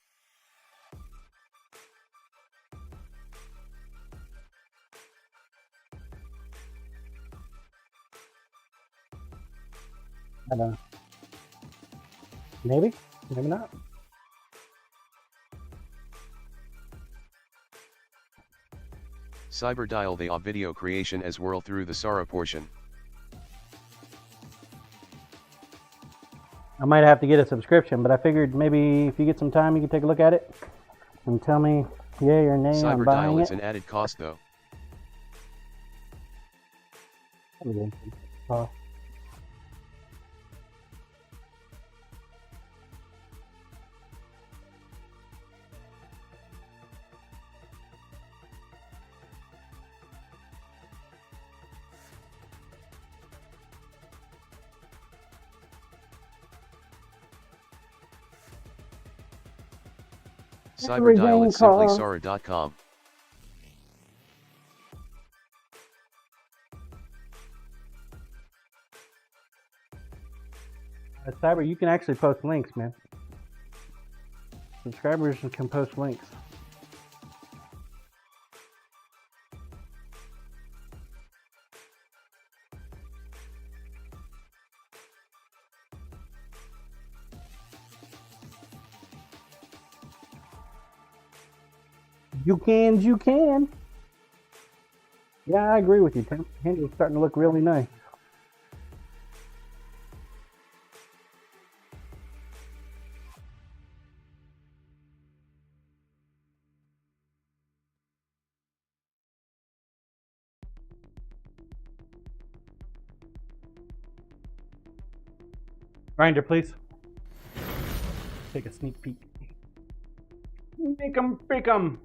I don't know. Maybe not. Cyberdial the video creation as whirl through the Sara portion. I might have to get a subscription, but I figured maybe if you get some time, you could take a look at it and tell me yay or nay on buying Cyberdial it. is an added cost though. Oh. Cyberdial is simply cost. Sara.com. Cyber, you can actually post links, man. Subscribers can post links. You can. Yeah, I agree with you, Tim. Handle's starting to look really nice. Grinder, please. Take a sneak peek. Make 'em pick 'em.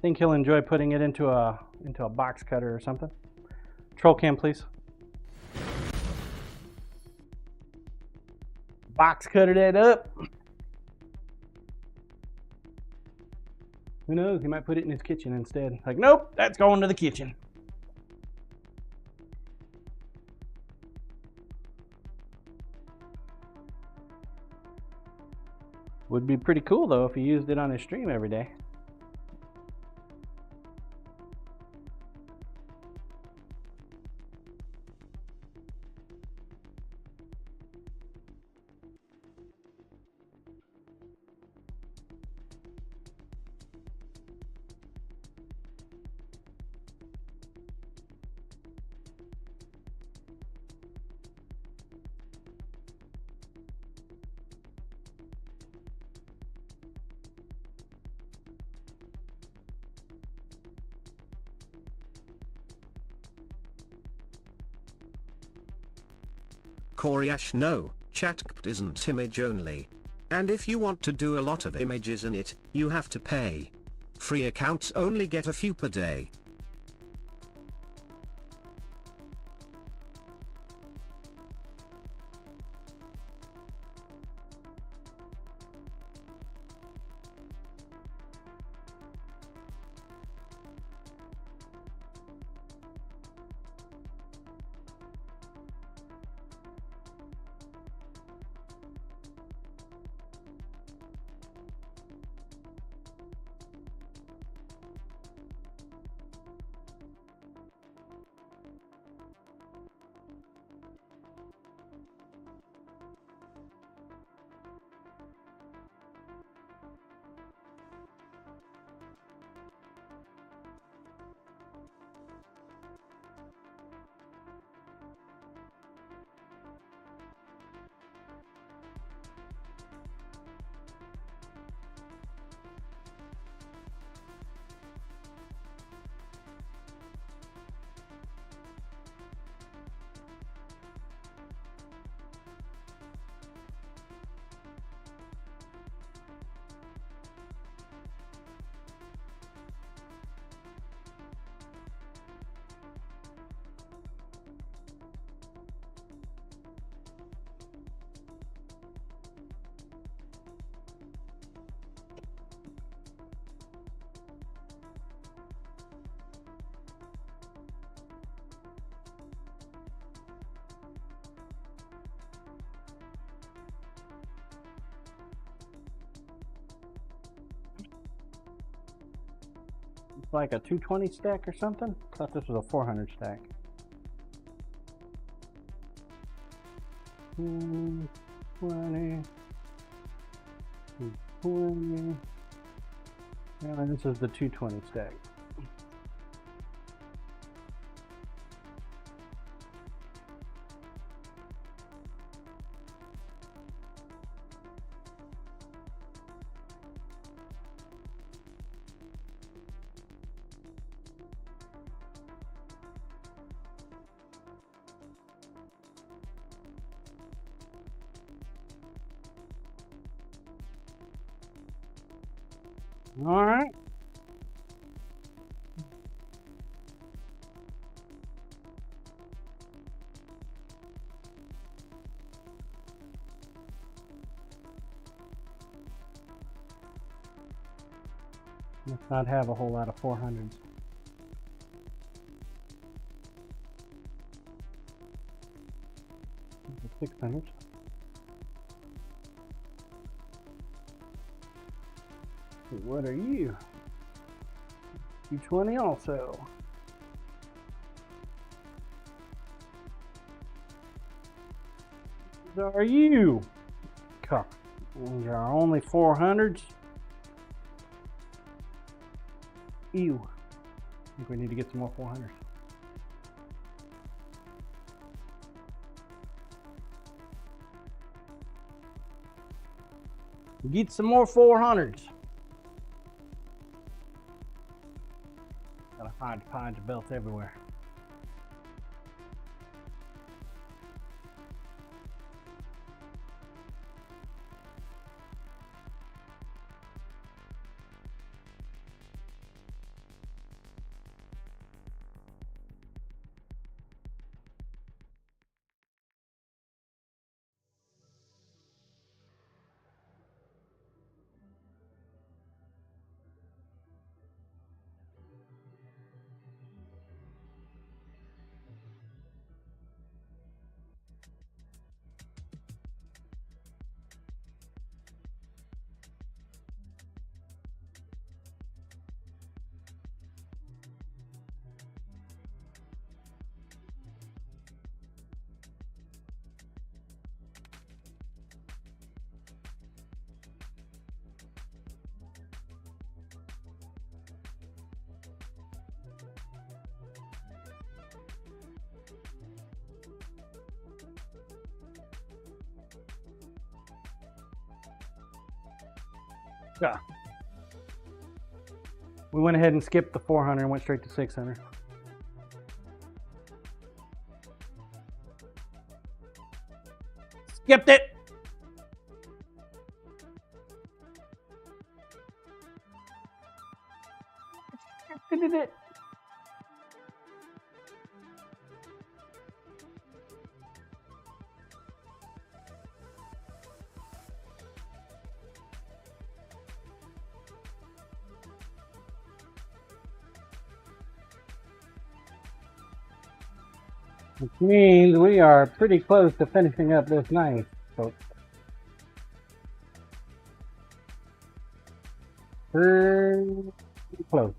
think he'll enjoy putting it into a box cutter or something. Troll cam, please. Box cutter that up. Who knows? He might put it in his kitchen instead. Like, nope, that's going to the kitchen. Would be pretty cool though if he used it on his stream every day. Coriash, no, ChatGPT isn't image only. And if you want to do a lot of images in it, you have to pay. Free accounts only get a few per day. It's like a 220 stack or something. I thought this was a 400 stack. 20, 220. Yeah, this is the 220 stack. All right. Let's not have a whole lot of 400s. The 600s. What are you? 220 also. What are you? Come. These are only 400s. Ew. I think we need to get some more 400s. Get some more 400s. Got a hodgepodge of belts everywhere. Yeah. We went ahead and skipped the 400 and went straight to 600. Skipped it. Did it. Which means we are pretty close to finishing up this night, folks. Pretty close.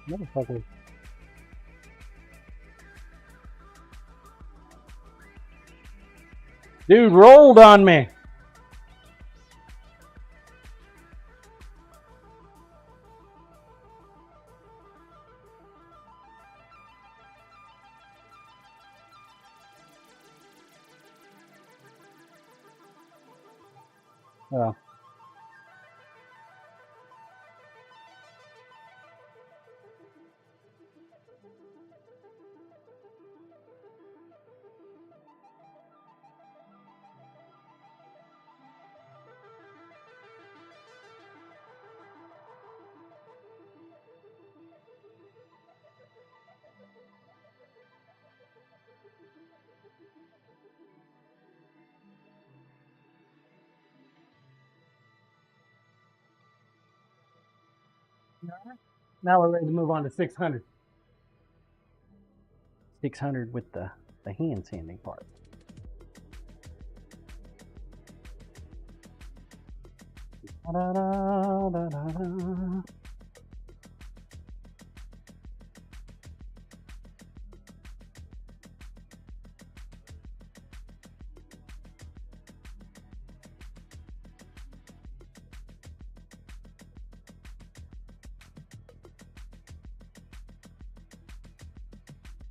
Motherfucker. Dude rolled on me. Oh. Now we're ready to move on to 600. 600 with the hand sanding part. Da-da-da-da-da-da.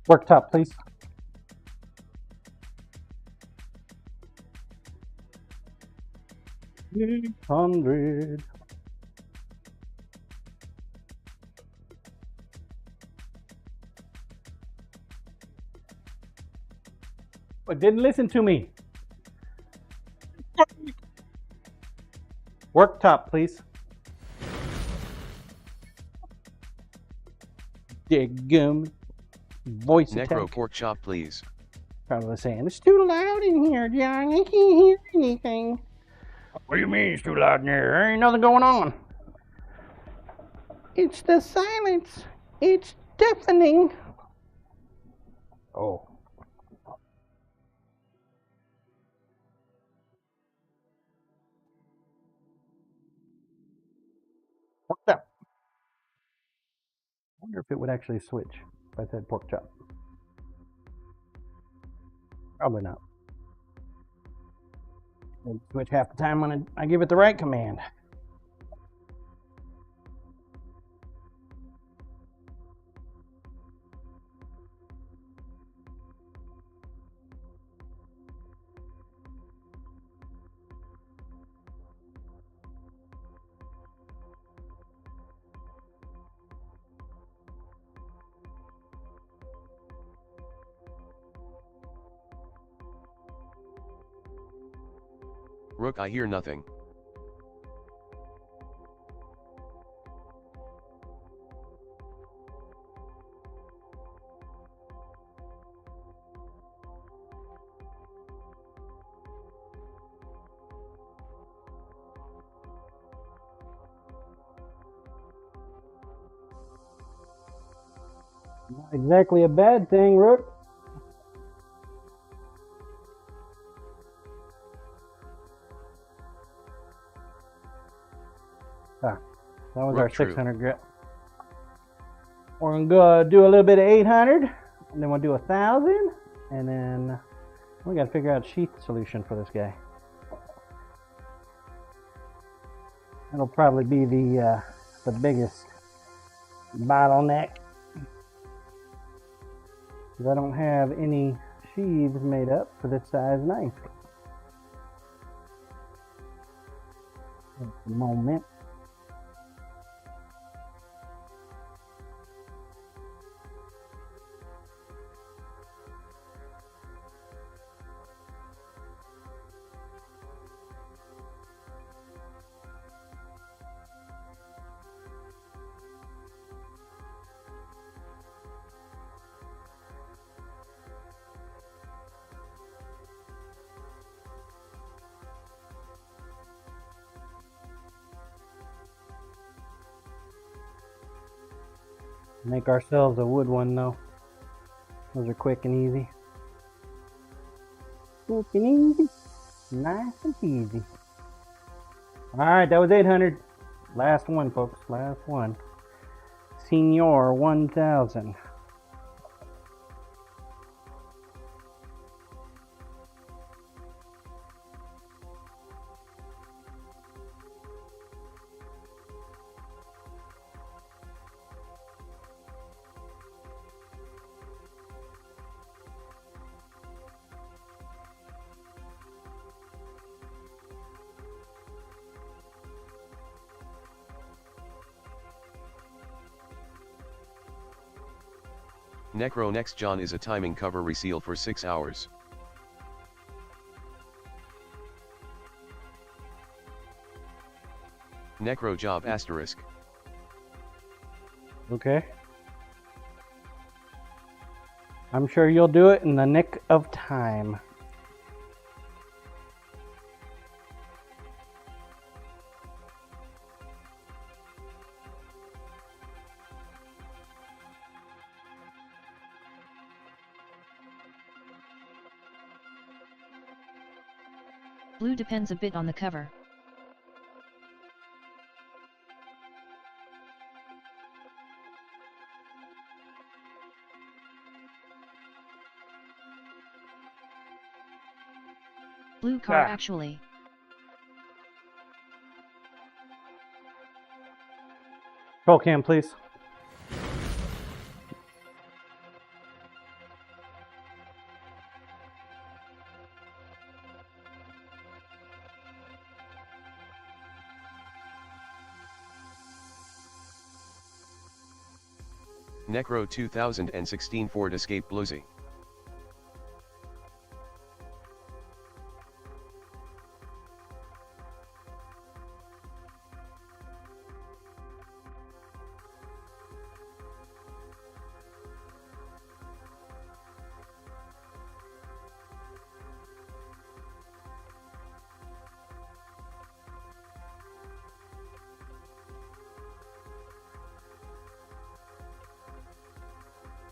Work top, please. $800. But didn't listen to me. Work top, please. Diggum. Voice Necro attack. pork chop, please. Probably saying, it's too loud in here, John. I can't hear anything. What do you mean it's too loud in here? There ain't nothing going on. It's the silence. It's deafening. Oh. wonder if it would actually switch if I said pork chop. Probably not. It'll switch half the time when I give it the right command. Rook, I hear nothing. Not exactly a bad thing, Rook. Ah, that was Rook our true. 600 grit. We're gonna go do a little bit of 800, and then we'll do 1,000, and then we gotta figure out a sheath solution for this guy. That'll probably be the biggest bottleneck, because I don't have any sheaths made up for this size knife at the moment. Make ourselves a wood one though. Those are quick and easy. Quick and easy. Nice and easy. Alright, that was 800. Last one, folks. Last one. Senior 1000. Necro Next John is a timing cover reseal for 6 hours. Necro job asterisk. Okay. I'm sure you'll do it in the nick of time. Blue depends a bit on the cover. Blue car actually. Roll cam, please. Necro 2016 Ford Escape Bluesy.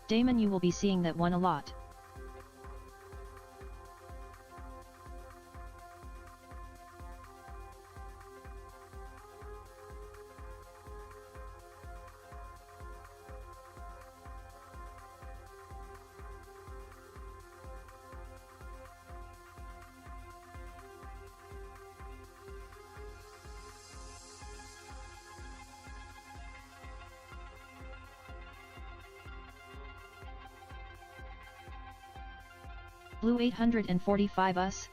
Damon, you will be seeing that one a lot. Blue 845 us.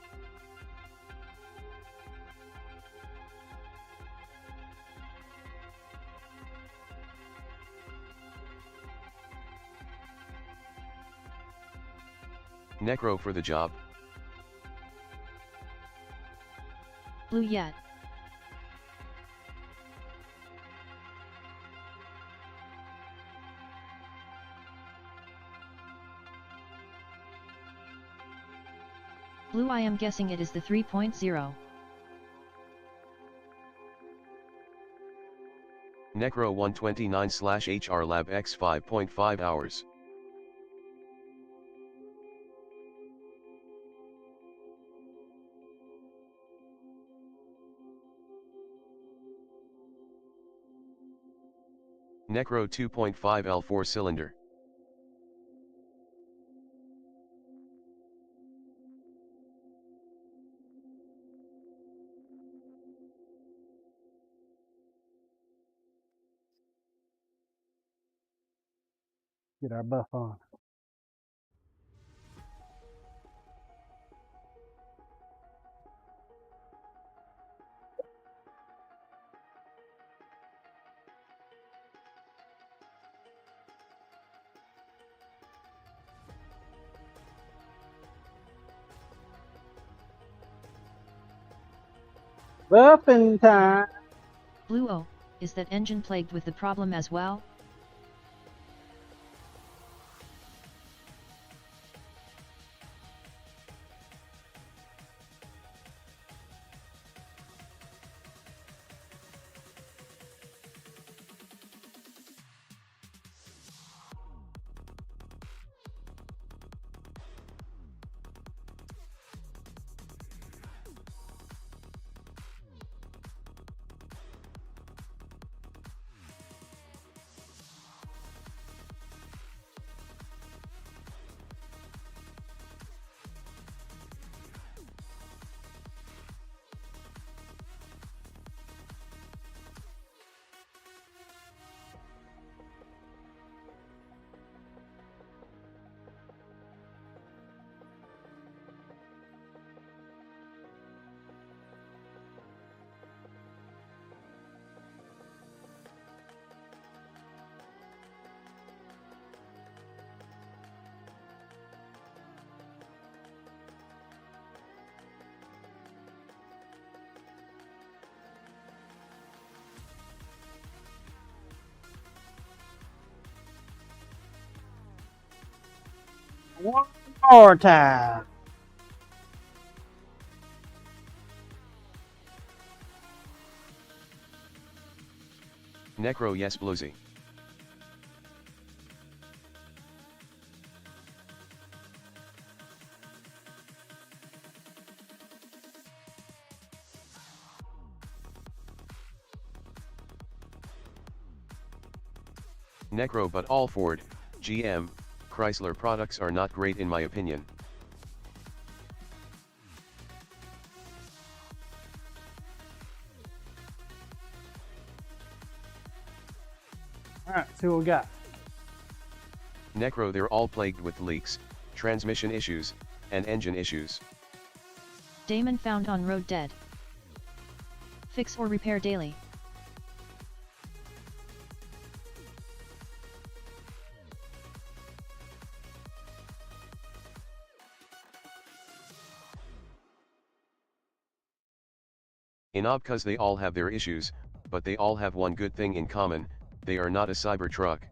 Necro for the job. Blue yet. Blue I am guessing it is the 3.0. Necro 129/HR Lab X 5.5 hours. Necro 2.5 L4 cylinder. Get our buff on. Buffing time. Blue oh, is that engine plagued with the problem as well? One more time. Necro yes Bluesy. Necro but all Ford, GM, Chrysler products are not great in my opinion. Alright, see what we got. Necro they're all plagued with leaks, transmission issues, and engine issues. Damon found on road dead. Fix or repair daily. Enob cause they all have their issues, but they all have one good thing in common, they are not a cyber truck.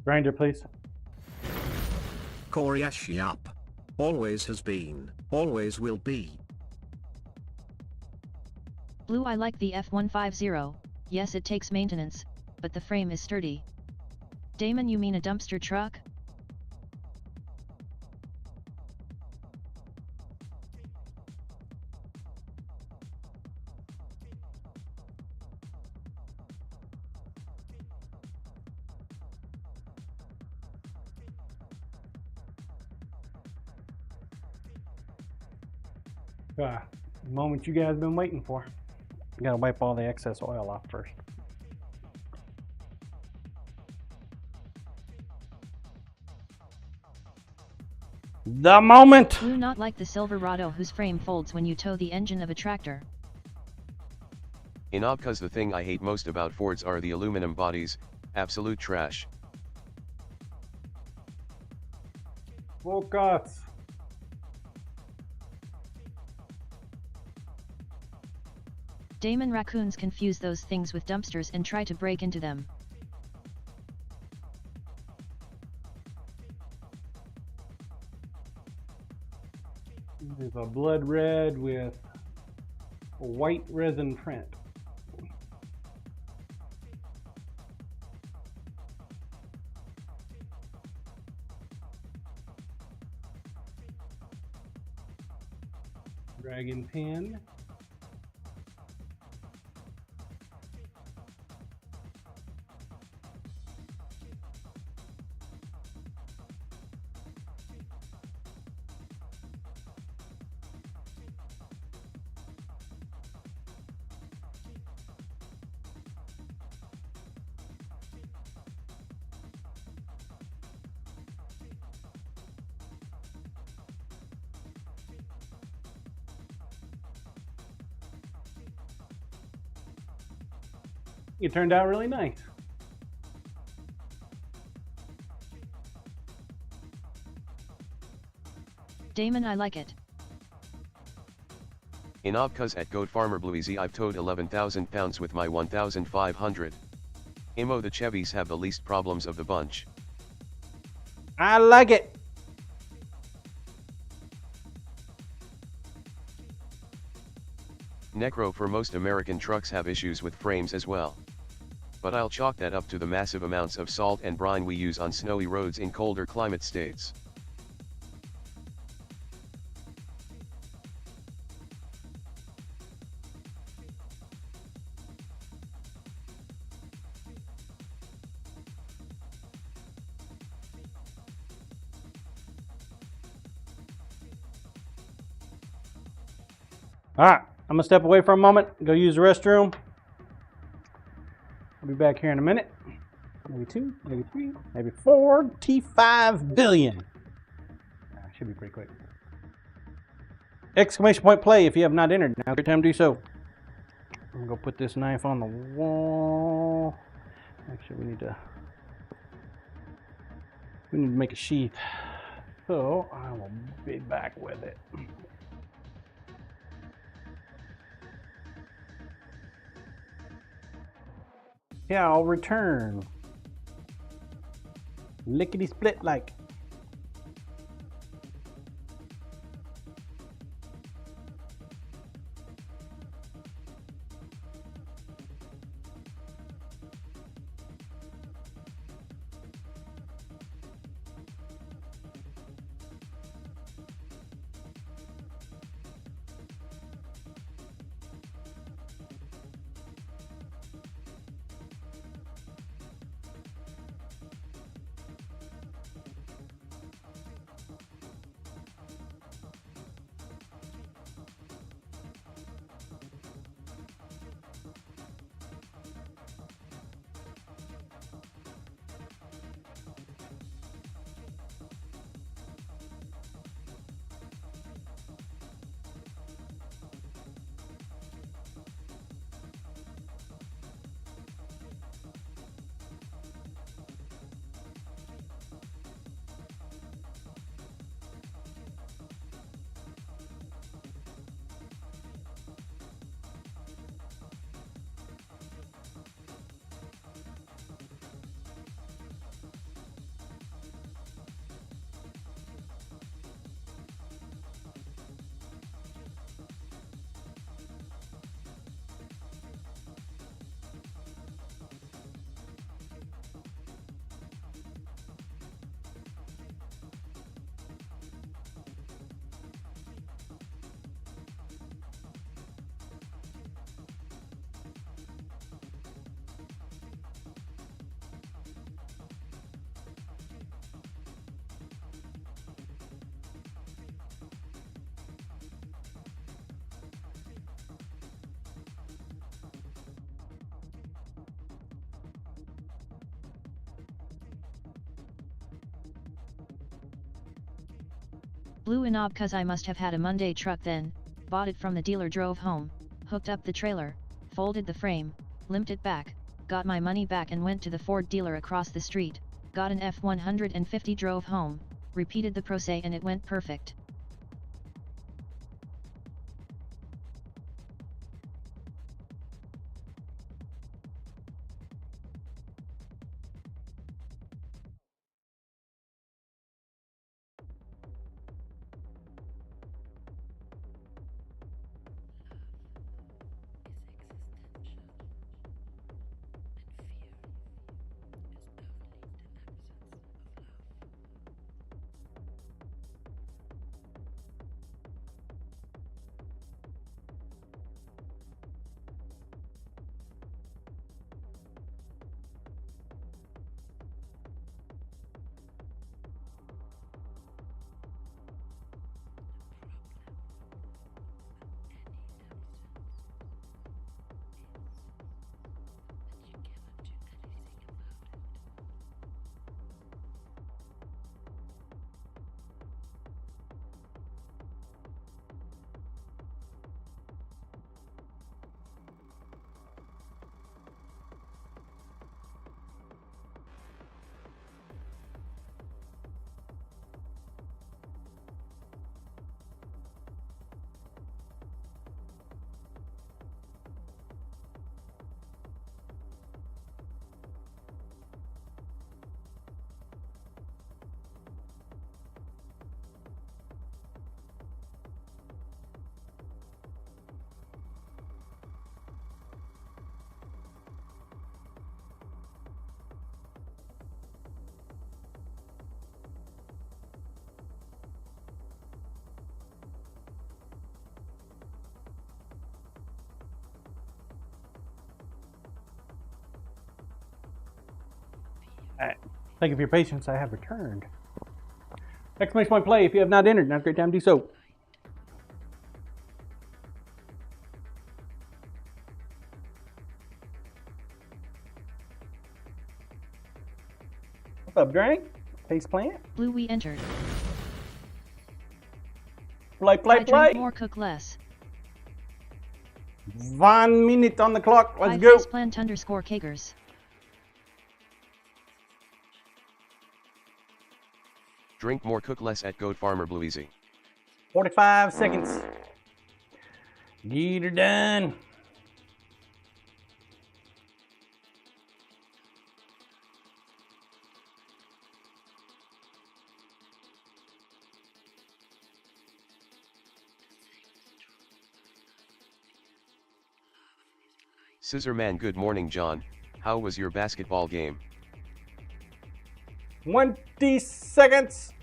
Grinder, please. Koreash yup. Always has been, always will be. Blue I like the F150, yes it takes maintenance, but the frame is sturdy. Damon you mean a dumpster truck? Moment you guys been waiting for. You gotta wipe all the excess oil off first. The moment. Blue not like the Silverado whose frame folds when you tow the engine of a tractor. Cause the thing I hate most about Fords are the aluminum bodies, absolute trash. Focus. Damon raccoons confuse those things with dumpsters and try to break into them. There's a blood red with a white resin print. Dragon pin. It turned out really nice. Damon, I like it. Cause at Goat Farmer Bluezy I've towed 11,000 pounds with my 1,500. The Chevys have the least problems of the bunch. I like it. Necro for most American trucks have issues with frames as well. But I'll chalk that up to the massive amounts of salt and brine we use on snowy roads in colder climate states. All right, I'm gonna step away for a moment, go use the restroom. I'll be back here in a minute. Maybe 2, maybe 3, maybe 4, T5 billion. Should be pretty quick. Exclamation point play if you have not entered. Now's your time to do so. I'm gonna go put this knife on the wall. Actually, we need to make a sheath. So I will be back with it. Yeah, I'll return. Lickety split like. Blew a knob cause I must have had a Monday truck then, bought it from the dealer, drove home, hooked up the trailer, folded the frame, limped it back, got my money back and went to the Ford dealer across the street, got an F-150, drove home, repeated the process and it went perfect. Alright. Thank you for your patience. I have returned. Exclamation point play if you have not entered. Now's a great time to do so. What's up, Drang? Face plant? Blue, we entered. Play, I drink more, cook less. 1 minute on the clock. Let's I go. faceplant _ Kagers. Drink more, cook less at Goat Farmer Blue Easy. 45 seconds. Get her done. Scissor Man, good morning, John. How was your basketball game? 20 seconds.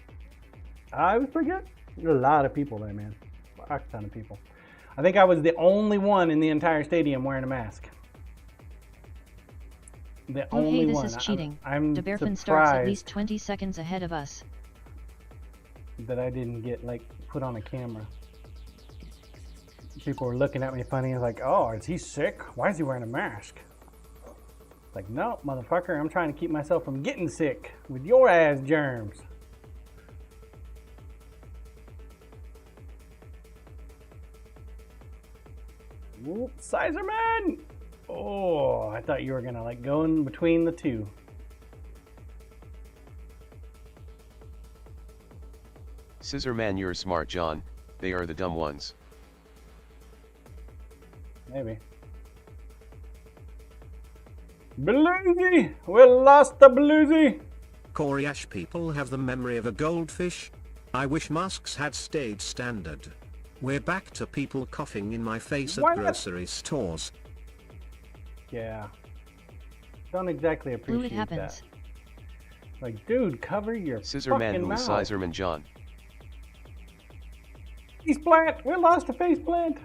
I was pretty good. There's a lot of people there, man. A ton of people. I think I was the only one in the entire stadium wearing a mask. The Blue, only hey, this one. is cheating. I'm DeBerfin starts at least surprised 20 seconds ahead of us. that I didn't get like put on a camera. People were looking at me funny and like, oh, is he sick? Why is he wearing a mask? Like, no, motherfucker, I'm trying to keep myself from getting sick with your ass germs. Whoop, Sizer Man! Oh, I thought you were gonna like go in between the two. Scissor Man, you're smart, John. They are the dumb ones. Maybe. Bluesy! We lost the Bluesy! Koreash people have the memory of a goldfish. I wish masks had stayed standard. We're back to people coughing in my face at What? grocery stores. Yeah. Don't exactly Blue, appreciate it happens. that. Like, dude, cover your Scissor Man, fucking who's mouth. Sizerman John? Face plant! We lost a face plant!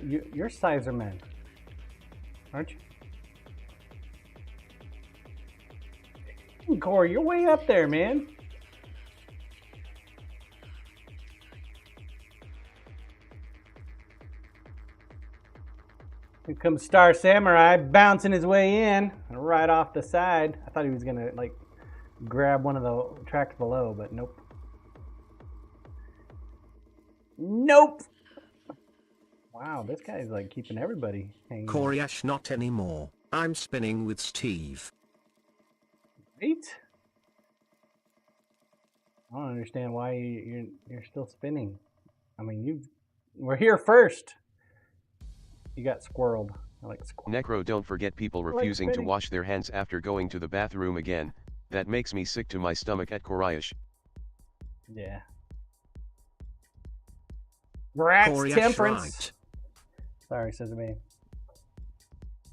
You're Sizer Man, aren't you? Corey, you're way up there, man. Here comes Star Samurai bouncing his way in right off the side. I thought he was gonna like grab one of the tracks below, but nope. Nope. Wow, this guy's like keeping everybody hanging out. Koryash, not anymore. I'm spinning with Steve. Right? I don't understand why you're still spinning. I mean, we're here first. You got squirreled. I like squirrel. Necro, don't forget people like refusing to spinning. wash their hands after going to the bathroom again. That makes me sick to my stomach at Koryash. Yeah. Rats Koryash, temperance. right. Sorry, says me.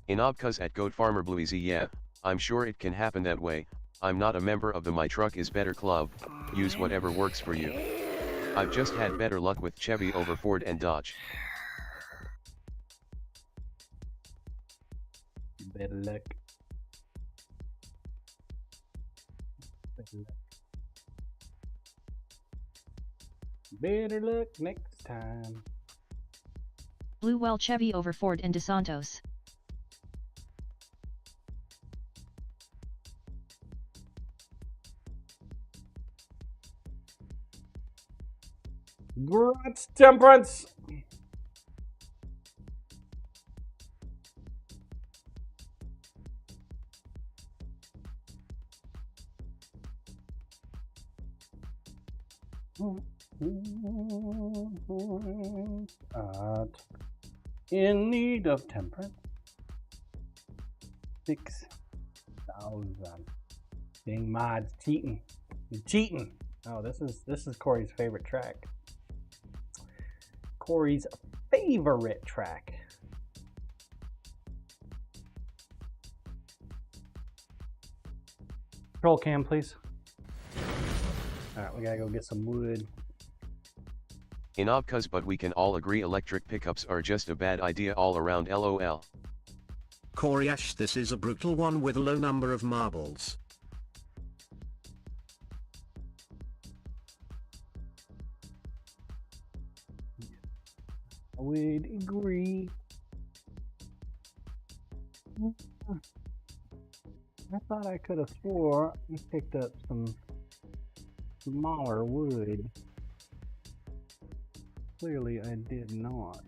In Obcuz at Goat Farmer Bluesy, yeah, I'm sure it can happen that way. I'm not a member of the My Truck is Better club. Use whatever works for you. I've just had better luck with Chevy over Ford and Dodge. Better luck. Better luck. Better luck next time. Blue well Chevy over Ford and DeSantos. Grats temperance. In need of temperance. 6,000. Dang mods cheating. You're cheating. Oh, this is Corey's favorite track. Corey's favorite track. Control cam, please. Alright, we gotta go get some wood. In Obcuz, but we can all agree electric pickups are just a bad idea all around, lol. Koryash, this is a brutal one with a low number of marbles. I would agree. I thought I could have swore I picked up some smaller wood. Clearly I did not.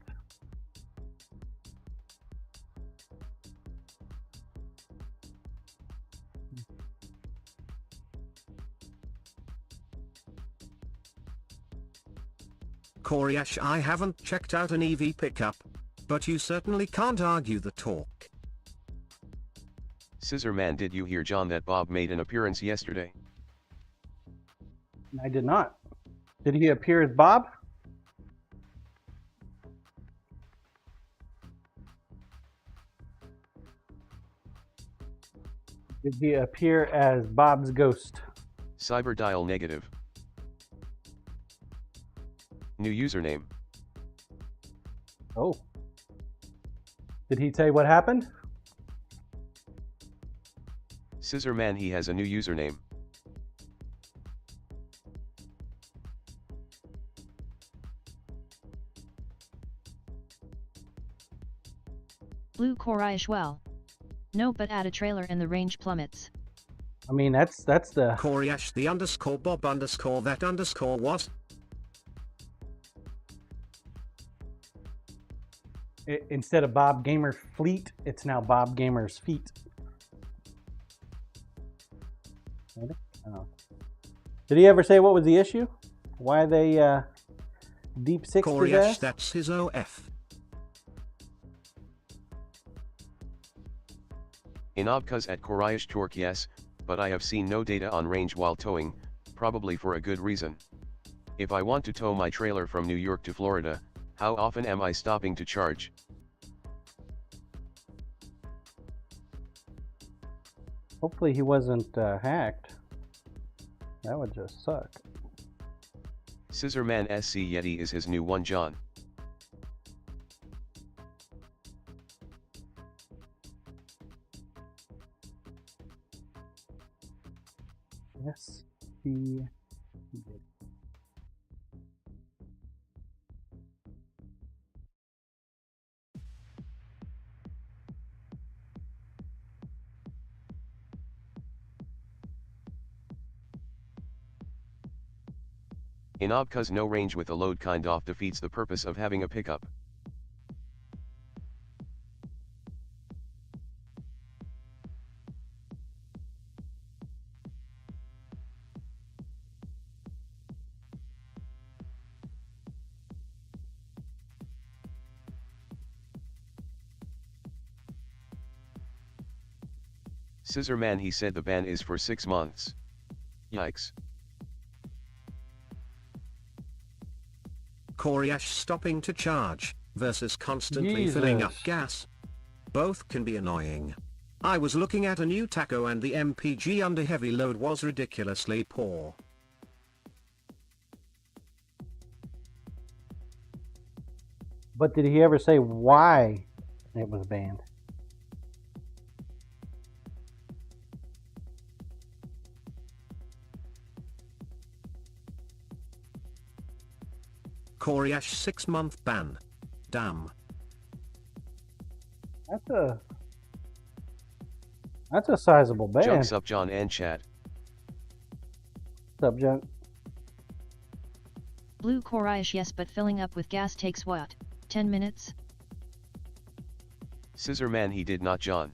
Koryash, I haven't checked out an EV pickup, but you certainly can't argue the talk. Scissor Man, did you hear, John, that Bob made an appearance yesterday? I did not. Did he appear as Bob? Did he appear as Bob's ghost? Cyber dial negative. New username. Oh. Did he say what happened? Scissor Man, he has a new username. Blue Koryash well. No, but add a trailer and the range plummets. I mean, that's the... Koryash, the underscore Bob underscore that underscore what? Instead of Bob Gamer Fleet, it's now Bob Gamer's Feet. Oh. Did he ever say what was the issue? Why they deep sixed his Koryash, ass? that's his OF. In Obcuz at Koryash torque, yes, but I have seen no data on range while towing, probably for a good reason. If I want to tow my trailer from New York to Florida, how often am I stopping to charge? Hopefully he wasn't hacked. That would just suck. Scissorman SC Yeti is his new one, John. Yes, he did. Enob cause no range with a load kind off defeats the purpose of having a pickup. Scissor Man, he said the ban is for 6 months. Yikes. Coriash stopping to charge, versus constantly filling up Jesus. gas. Both can be annoying. I was looking at a new taco and the MPG under heavy load was ridiculously poor. But did he ever say why it was banned? Coriash 6-month ban. Damn. That's a sizable ban. Junks up John and chat. What's up, Junk? Blue Coriash, yes, but filling up with gas takes what? 10 minutes? Scissor Man, he did not John.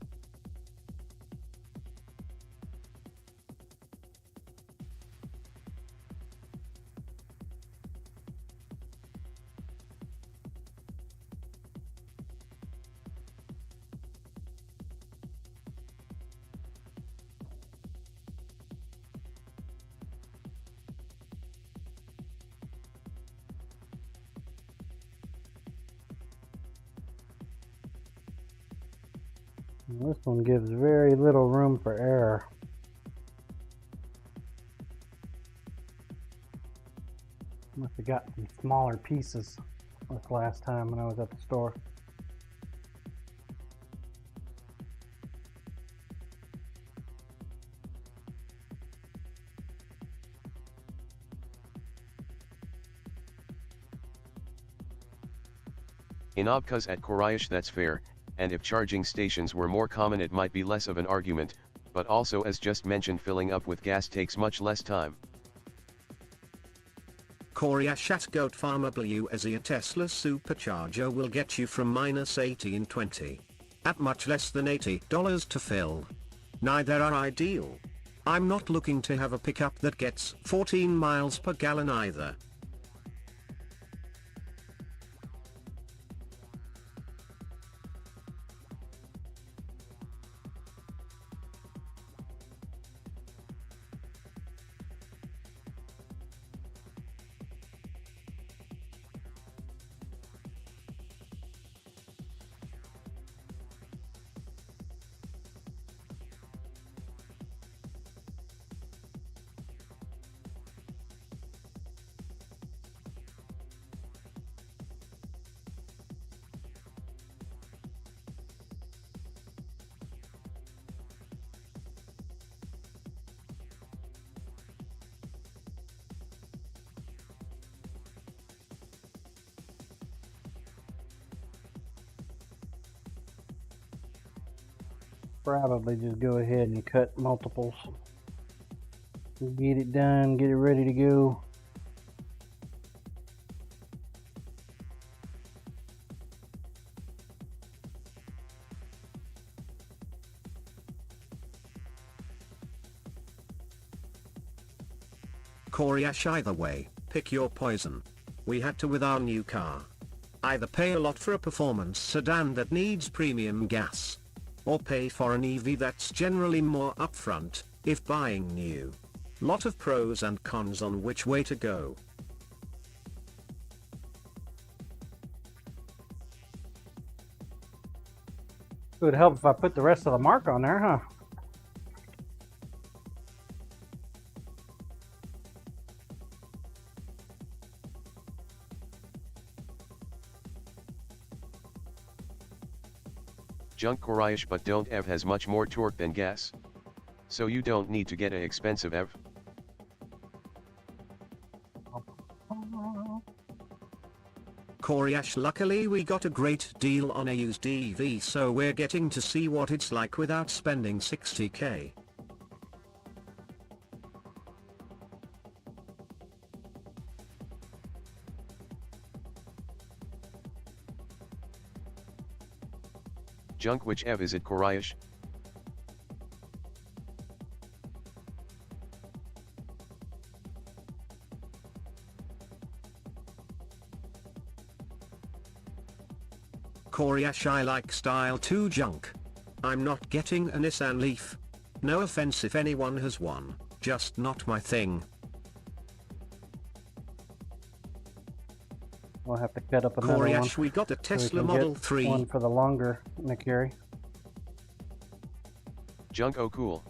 This one gives very little room for error. Must have got some smaller pieces this last time when I was at the store. Enob cause at Coriash, that's fair, and if charging stations were more common it might be less of an argument, but also as just mentioned filling up with gas takes much less time. Coriash at Goat Farmer Blue as a Tesla supercharger will get you from -80 in 20. At much less than $80 to fill. Neither are ideal. I'm not looking to have a pickup that gets 14 miles per gallon either. Probably just go ahead and cut multiples. Get it done, get it ready to go. Coriash, either way, pick your poison. We had to with our new car. Either pay a lot for a performance sedan that needs premium gas, or pay for an EV that's generally more upfront, if buying new. Lot of pros and cons on which way to go. It would help if I put the rest of the mark on there, huh? Junk Coriash, but don't EV has much more torque than gas. So you don't need to get a expensive EV. Coriash, luckily we got a great deal on a used EV, so we're getting to see what it's like without spending 60k. Junk, which Ev is it, Korayash? Koryash, I like style too, Junk. I'm not getting a Nissan Leaf. No offense if anyone has one, just not my thing. We'll have to cut up another one. Koryash, we got a Tesla Model 3. One for the longer Mercury. Junk, oh cool.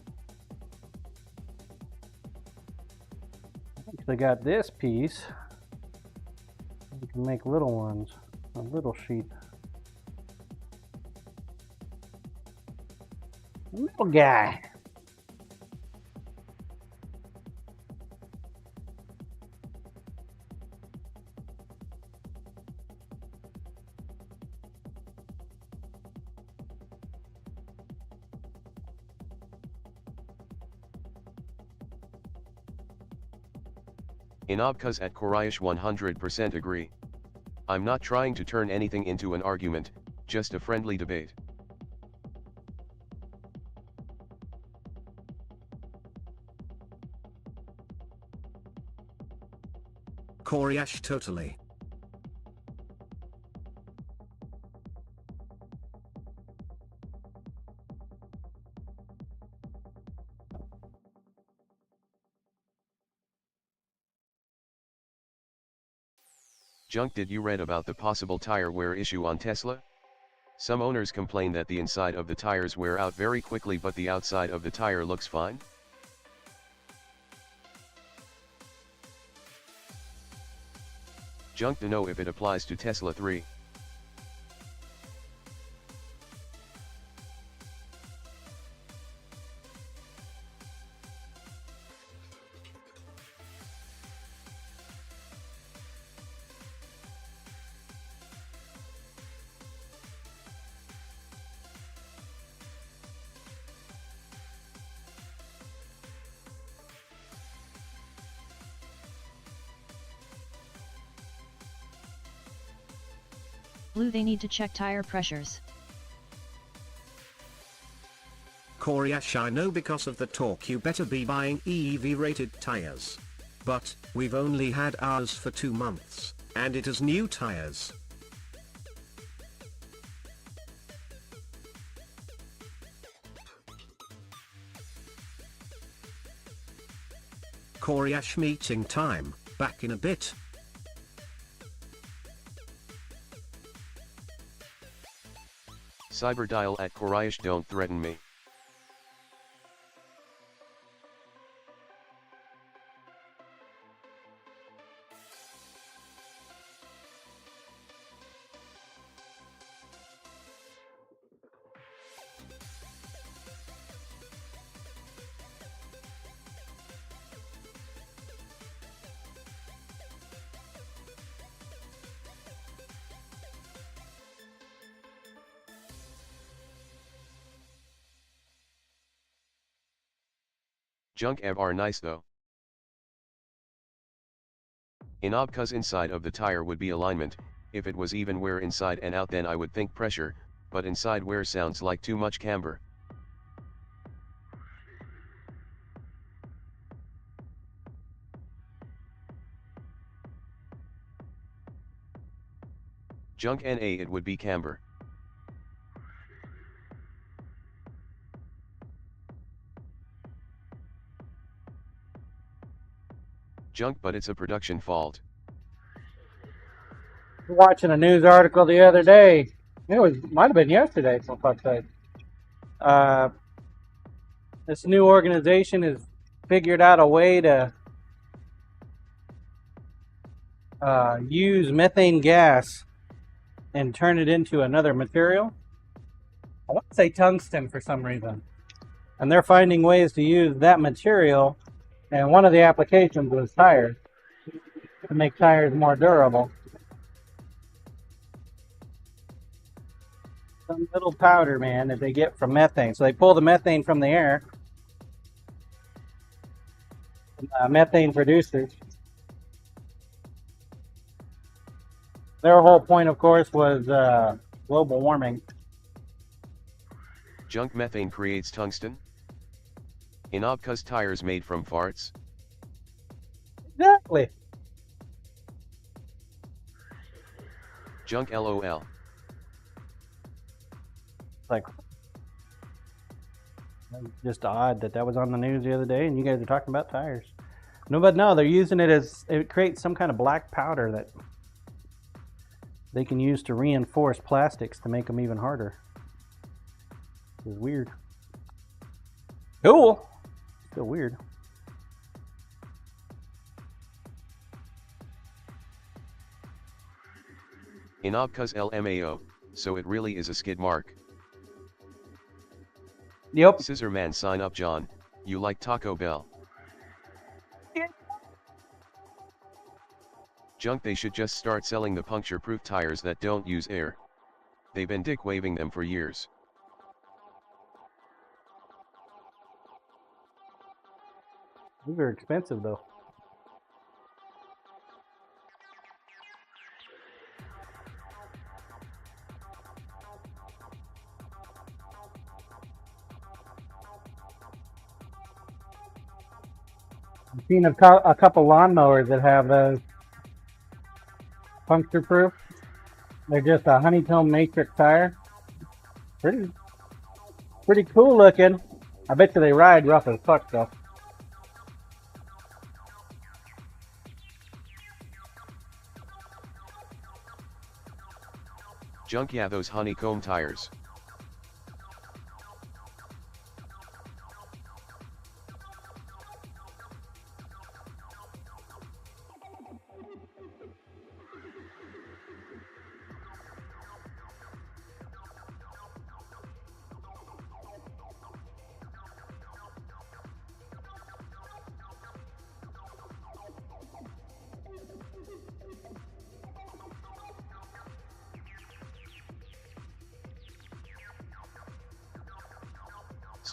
Actually got this piece. You can make little ones, a little sheet. Little guy. Inobkaz at Korayash 100% agree. I'm not trying to turn anything into an argument, just a friendly debate. Koryash, totally. Junk, did you read about the possible tire wear issue on Tesla? Some owners complain that the inside of the tires wear out very quickly but the outside of the tire looks fine. Junk, to know if it applies to Tesla 3. Blue, they need to check tire pressures. Koryash, I know because of the talk you better be buying EV rated tires. But, we've only had ours for 2 months, and it is new tires. Koryash, meeting time, back in a bit. Cyberdial at Korayash, don't threaten me. Junk, Ev are nice though. Inobkaz, inside of the tire would be alignment. If it was even wear inside and out then I would think pressure, but inside wear sounds like too much camber. Junk, NA, it would be camber. Junk, but it's a production fault. Watching a news article the other day. Might have been yesterday, for fuck's sake. This new organization has figured out a way to use methane gas and turn it into another material. I want to say tungsten for some reason. And they're finding ways to use that material, and one of the applications was tires, to make tires more durable. Some little powder, man, that they get from methane. So they pull the methane from the air. Methane producers. Their whole point, of course, was global warming. Junk methane creates tungsten? Inobcause tires made from farts? Exactly. Junk LOL. Like, just odd that was on the news the other day, and you guys are talking about tires. No, but no, they're using it as it creates some kind of black powder that they can use to reinforce plastics to make them even harder. It's weird. Cool. Still weird. Inobcause LMAO, so it really is a skid mark. Yep. Scissor Man sign up John, you like Taco Bell. Junk they should just start selling the puncture-proof tires that don't use air. They've been dick waving them for years. These are expensive though. I've seen a couple lawnmowers that have those puncture proof. They're just a honeycomb matrix tire. Pretty cool looking. I bet you they ride rough as fuck though. Junk yeah those honeycomb tires.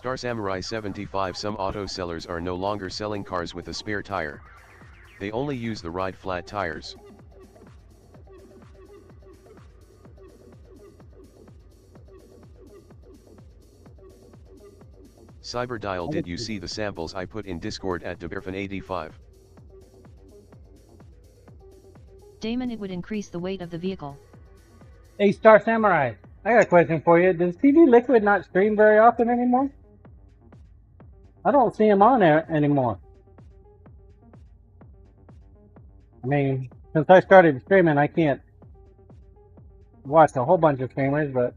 Star Samurai 75 Some auto sellers are no longer selling cars with a spare tire. They only use the ride flat tires. Cyberdial did you see the samples I put in Discord at Deberfan85? Damon, it would increase the weight of the vehicle. Hey, Star Samurai, I got a question for you. Does TV Liquid not stream very often anymore? I don't see him on there anymore. I mean, since I started streaming, I can't watch a whole bunch of streamers, but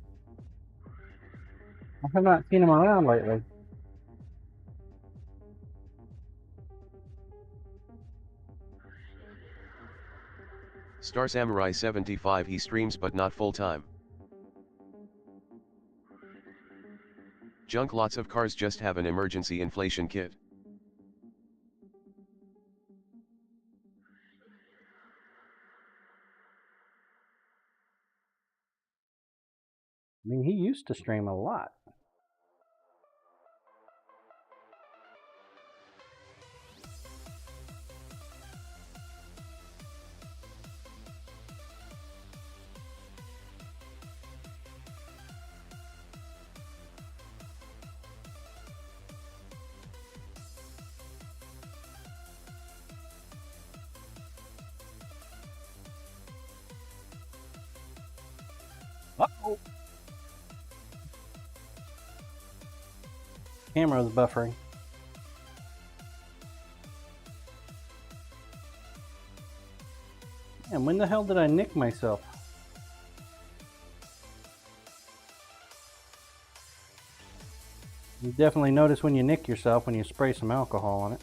I have not seen him around lately. Star Samurai 75 he streams but not full time. Junk lots of cars just have an emergency inflation kit. I mean, he used to stream a lot. Uh-oh. Camera's buffering. And when the hell did I nick myself? You definitely notice when you nick yourself when you spray some alcohol on it.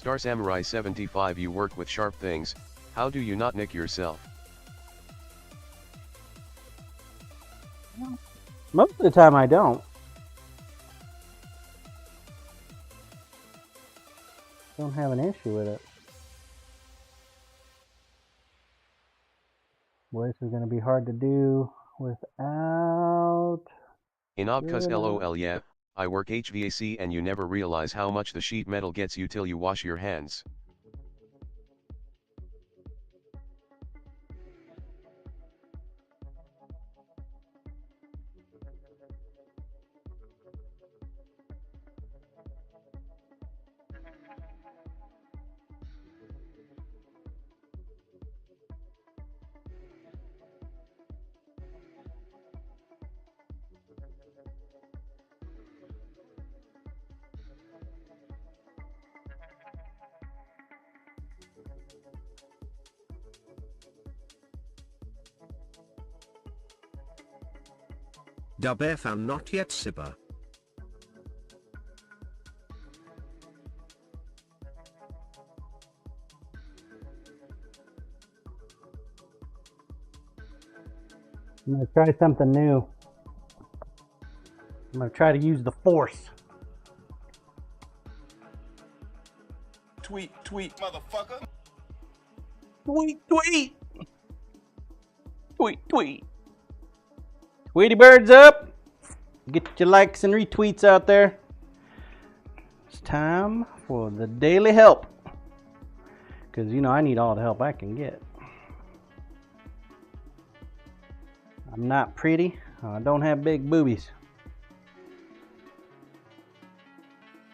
Star Samurai 75 you work with sharp things, how do you not nick yourself? Most of the time I don't. Don't have an issue with it. Boy, this is going to be hard to do without... Inobcuz lol yeah, I work HVAC and you never realize how much the sheet metal gets you till you wash your hands. Dub FM not yet Sibber. I'm going to try something new. I'm going to try to use the force. Tweet, motherfucker. Tweet, tweet. Tweet, tweet. Tweety birds up. Get your likes and retweets out there. It's time for the daily help. Because, you know, I need all the help I can get. I'm not pretty. I don't have big boobies.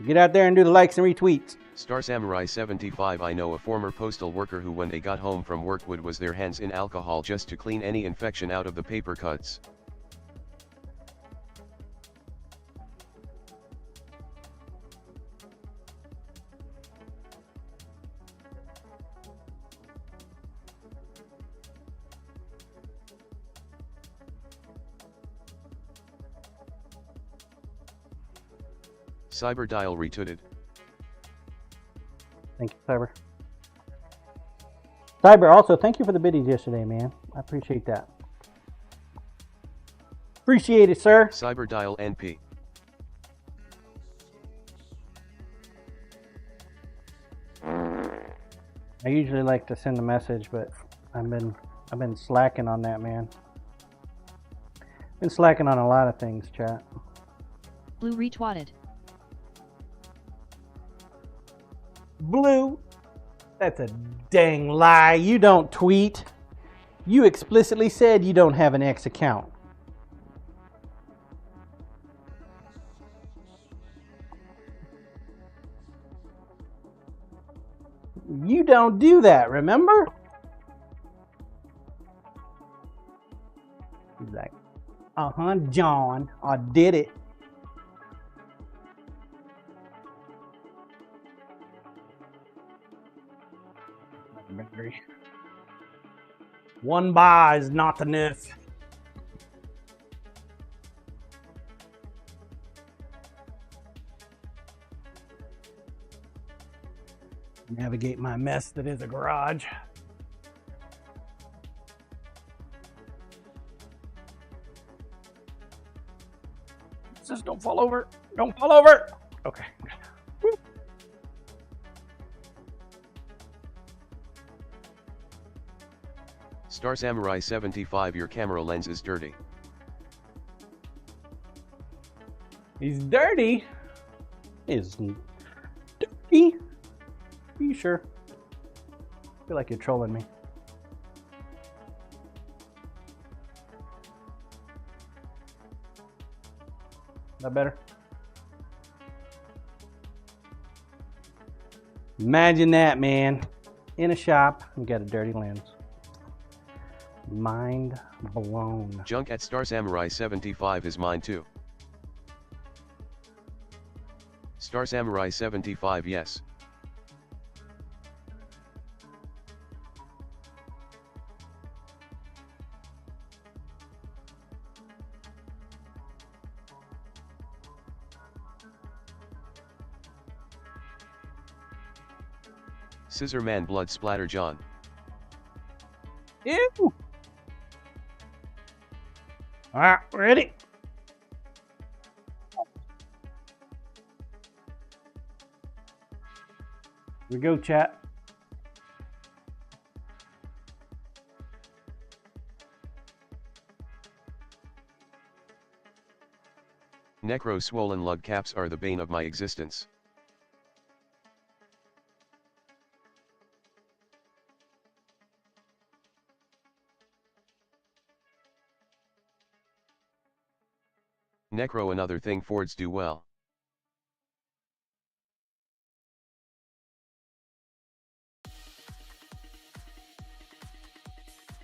Get out there and do the likes and retweets. Star Samurai 75 I know a former postal worker who when they got home from work would was their hands in alcohol just to clean any infection out of the paper cuts. Cyberdial retweeted. Thank you, Cyber. Cyber, also, thank you for the biddies yesterday, man. I appreciate that. Appreciate it, sir. Cyberdial NP. I usually like to send a message, but I've been slacking on that, man. Been slacking on a lot of things, chat. Blue retweeted. Blue, that's a dang lie. You don't tweet. You explicitly said you don't have an X account. You don't do that, remember? He's like, John, I did it. One bar is not enough. Navigate my mess that is a garage. Just don't fall over. Don't fall over. Okay. Woo. Star Samurai 75 your camera lens is dirty. He's dirty. Is dirty? Are you sure? I feel like you're trolling me. That better? Imagine that, man. In a shop, you got a dirty lens. Mind blown. Junk at Star Samurai 75 is mine too. Star Samurai 75 yes. Scissor Man blood splatter John. Ew! All right, ready? Here we go, chat. Necro swollen lug caps are the bane of my existence. Necro another thing Fords do well.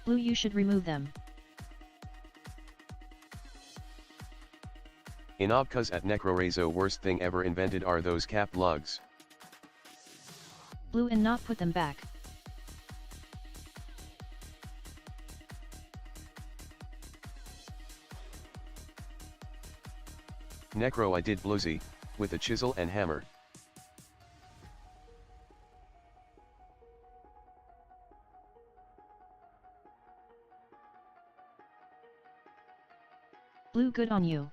Blue, you should remove them. In obcause at Necrorezo worst thing ever invented are those cap lugs. Blue, and not put them back. Necro I did bluesy, with a chisel and hammer. Blue, good on you.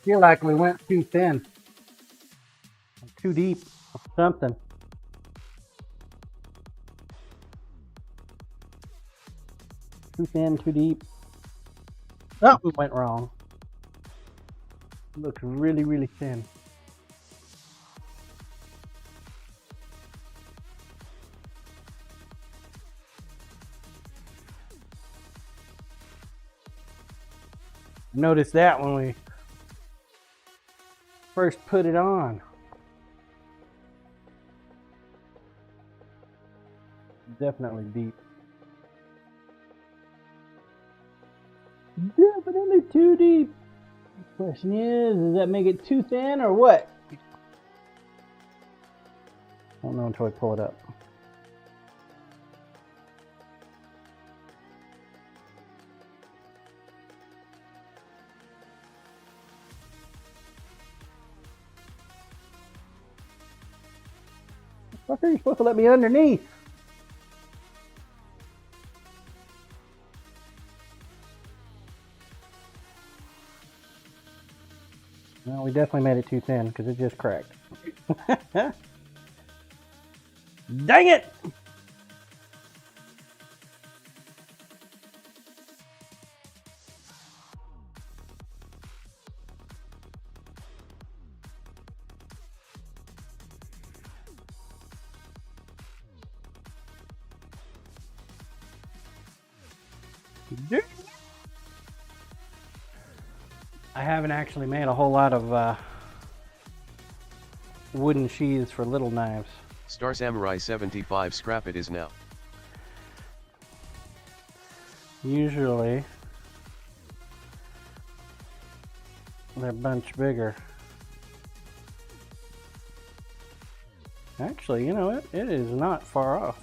Feel like we went too thin, too deep, or something. Too thin, too deep. Something went wrong. Looks really, really thin. Noticed that when we first put it on. Definitely deep. Definitely too deep. The question is, does that make it too thin or what? I don't know until I pull it up. What are you supposed to let me underneath? Well, we definitely made it too thin because it just cracked. Dang it! I haven't actually made a whole lot of wooden sheaths for little knives. Star Samurai 75 scrap it is now. Usually they're a bunch bigger. Actually, you know what? It is not far off.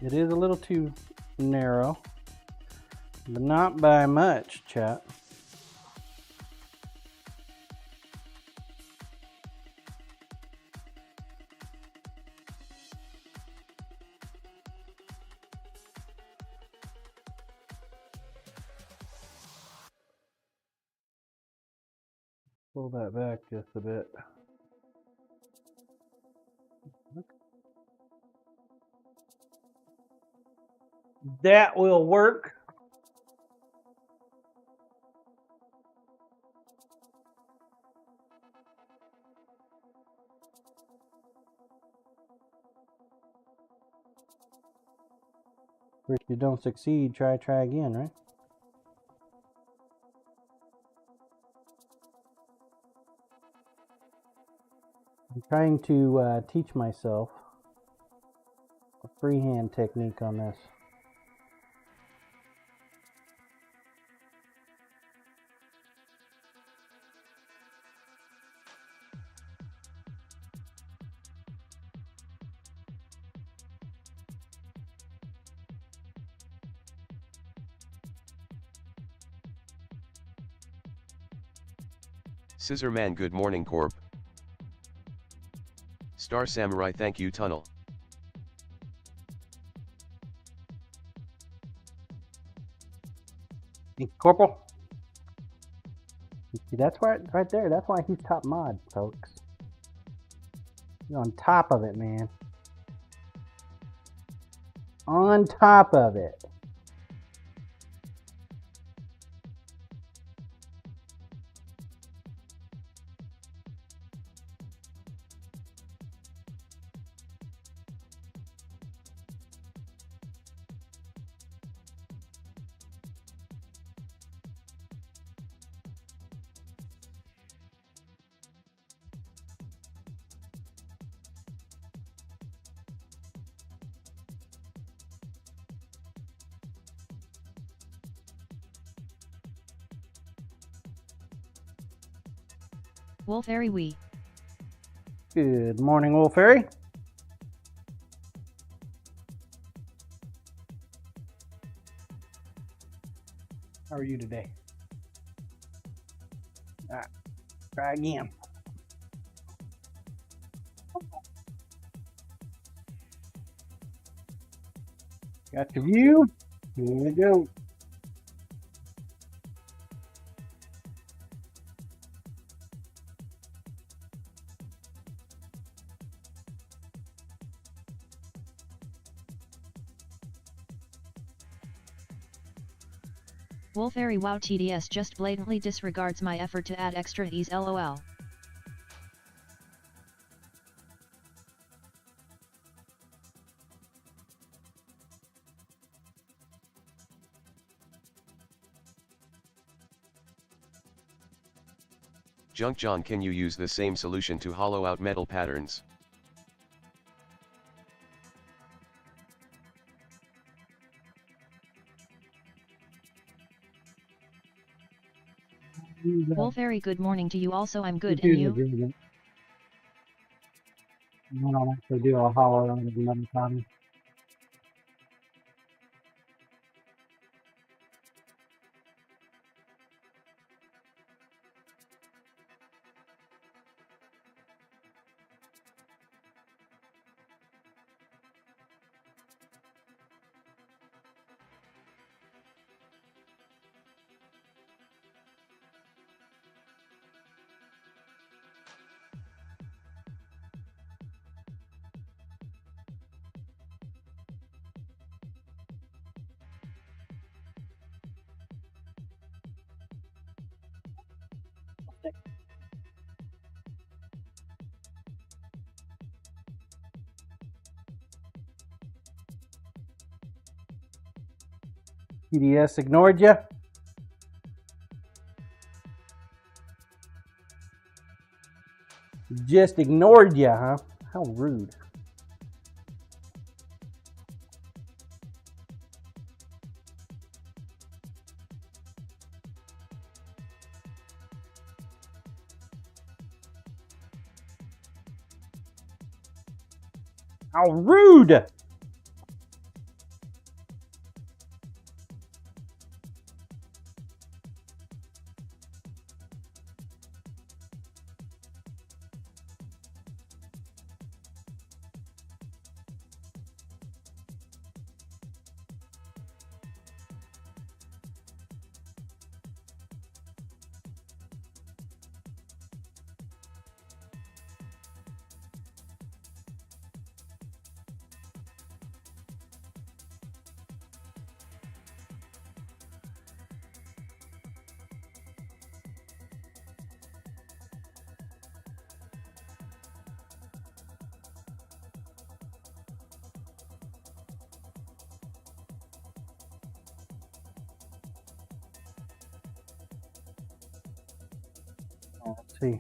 It is a little too narrow, but not by much, chat. Pull that back just a bit. That will work. If you don't succeed, try again, right? I'm trying to teach myself freehand technique on this. Scissor Man good morning Corp. Star Samurai thank you Tunnel. Corporal. See, that's right there. That's why he's top mod, folks. He's on top of it, man. On top of it. Wolf Airy Wee. Good morning, Wolf Fairy. How are you today? All right, try again. Got your view? Here we go. Wolf Airy Wow TDS just blatantly disregards my effort to add extra ease lol. Junk John, can you use the same solution to hollow out metal patterns? Wolf Airy good morning to you also I'm good and you? I don't actually do a hollow on the metal pattern. TDS ignored you. Just ignored you, huh? How rude. How rude! Let's see.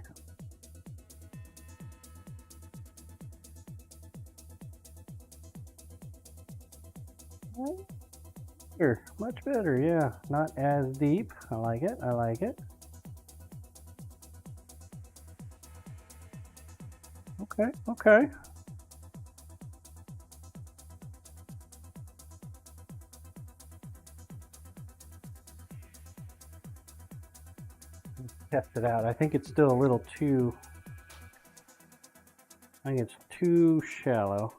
Here, much better, yeah. Not as deep. I like it. I like it. Okay, okay. Let's test it out. I think it's still a little too. I think it's too shallow.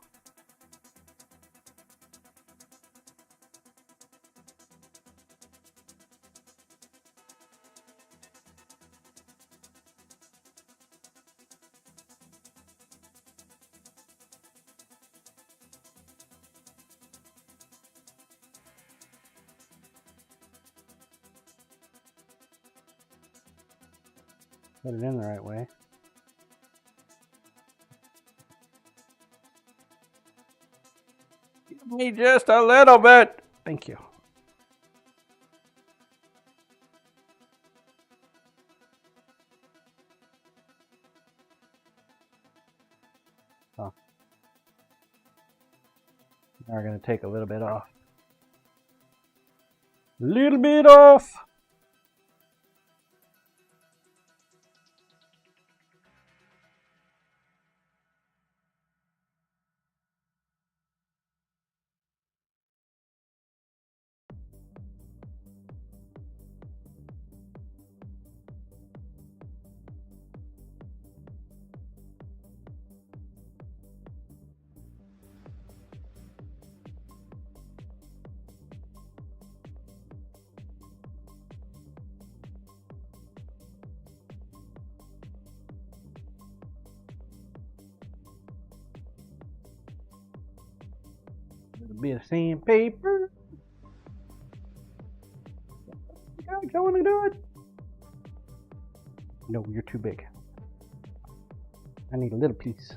Put it in the right way. Give me just a little bit. Thank you. Oh. Now we're going to take a little bit off. Little bit off. A bit of sandpaper. I want to do it. No, you're too big. I need a little piece.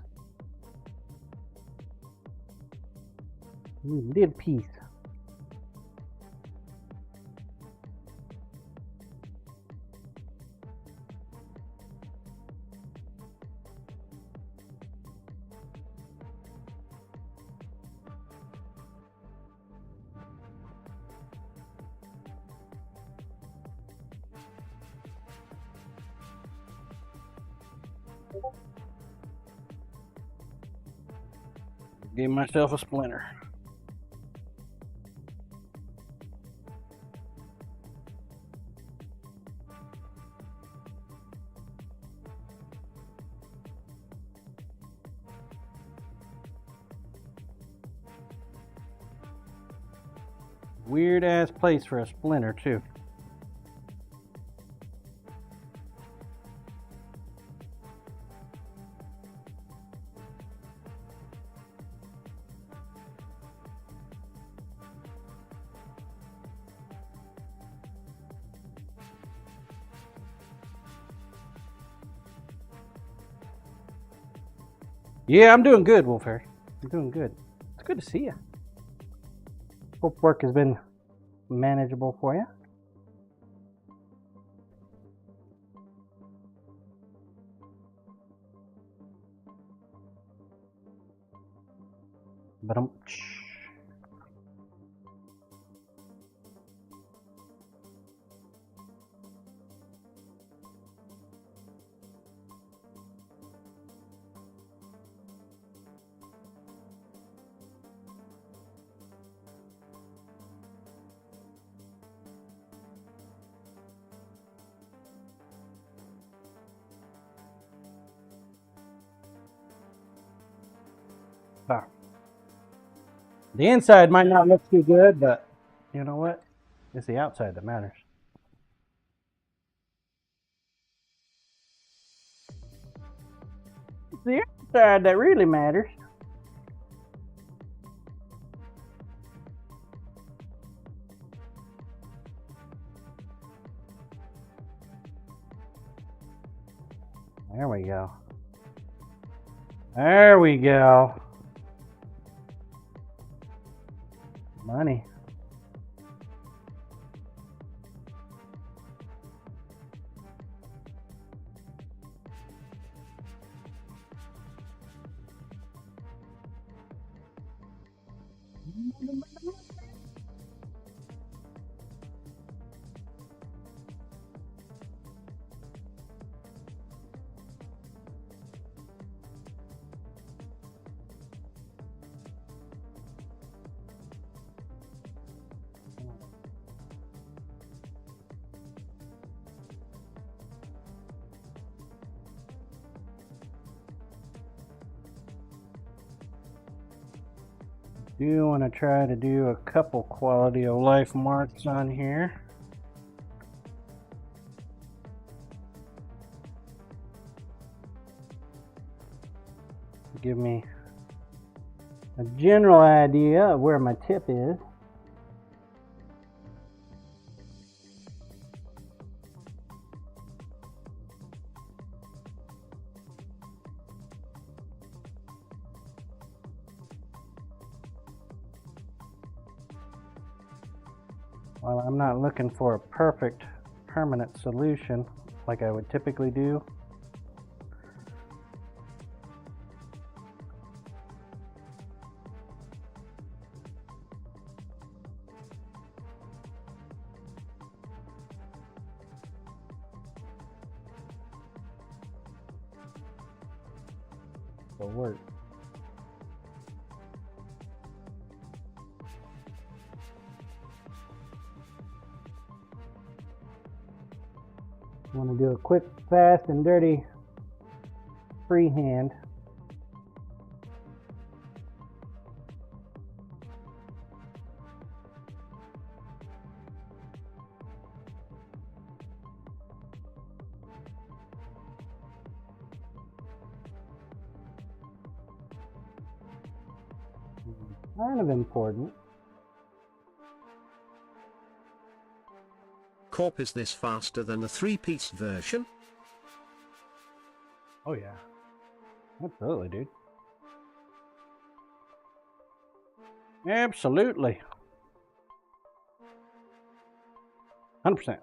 I need a little piece. Gave myself a splinter. Weird ass place for a splinter too. Yeah, I'm doing good, Wolf Harry. I'm doing good. It's good to see you. Hope work has been manageable for you. But the inside might not look too good, but you know what? It's the outside that matters. It's the outside that really matters. There we go. There we go. Money. Do want to try to do a couple quality of life marks on here. Give me a general idea of where my tip is. While I'm not looking for a perfect permanent solution like I would typically do, it'll work. I want to do a quick, fast, and dirty freehand. Kind of important. Corp, is this faster than the 3-piece version? Oh yeah. Absolutely, dude. Absolutely. 100%.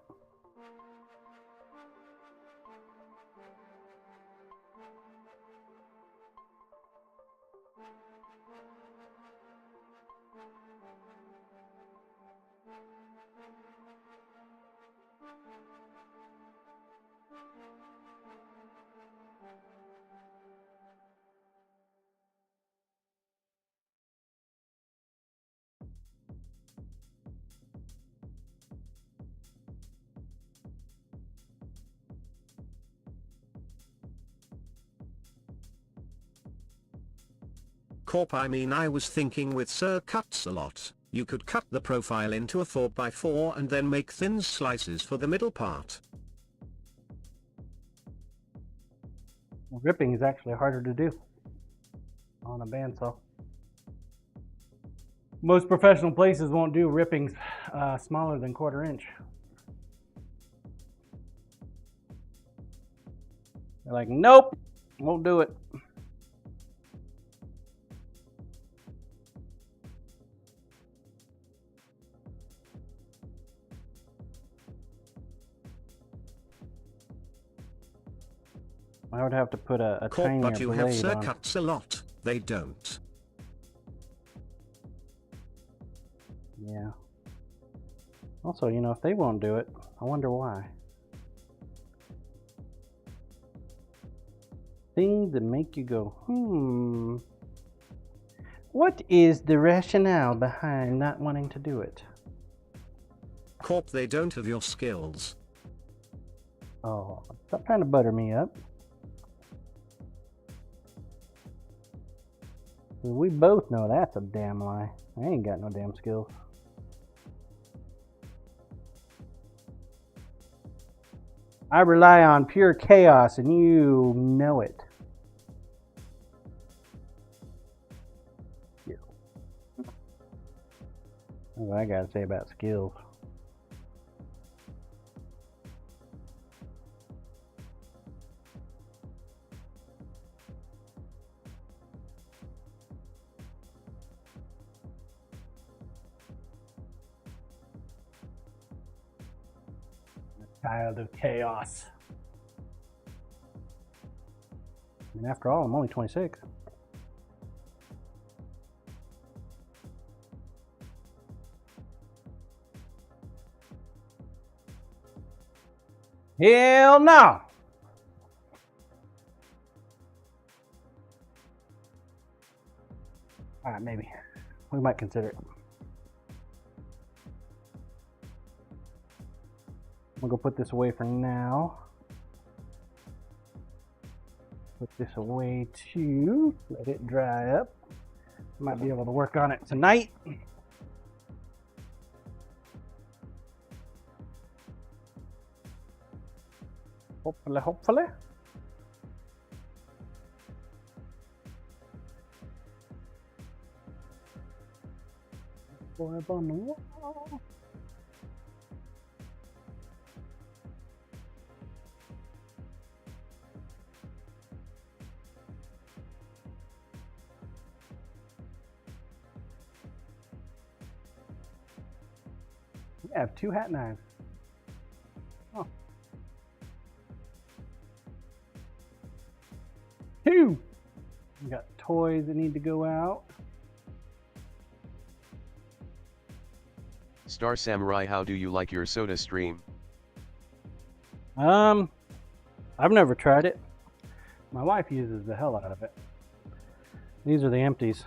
Corp, I mean, I was thinking with Sir Cuts a lot, you could cut the profile into a 4x4 and then make thin slices for the middle part. Ripping is actually harder to do on a bandsaw. Most professional places won't do rippings smaller than 1/4 inch. They're like, nope, won't do it. I would have to put a Corp, tinier but you have blade Sir on. Cuts a lot, they don't. Yeah. Also, you know, if they won't do it, I wonder why. Things that make you go, what is the rationale behind not wanting to do it? Corp, they don't have your skills. Oh, stop trying to butter me up. We both know that's a damn lie. I ain't got no damn skills. I rely on pure chaos, and you know it. Yeah. That's what I gotta say about skills. Child of chaos. And after all, I'm only 26. Hell no! Alright, maybe. We might consider it. I'm gonna go put this away for now. Put this away too. Let it dry up. Might be able to work on it tonight. Hopefully. Boy up on the wall. We have 2 hat knives. Oh. 2! We got toys that need to go out. Star Samurai, how do you like your soda stream? I've never tried it. My wife uses the hell out of it. These are the empties.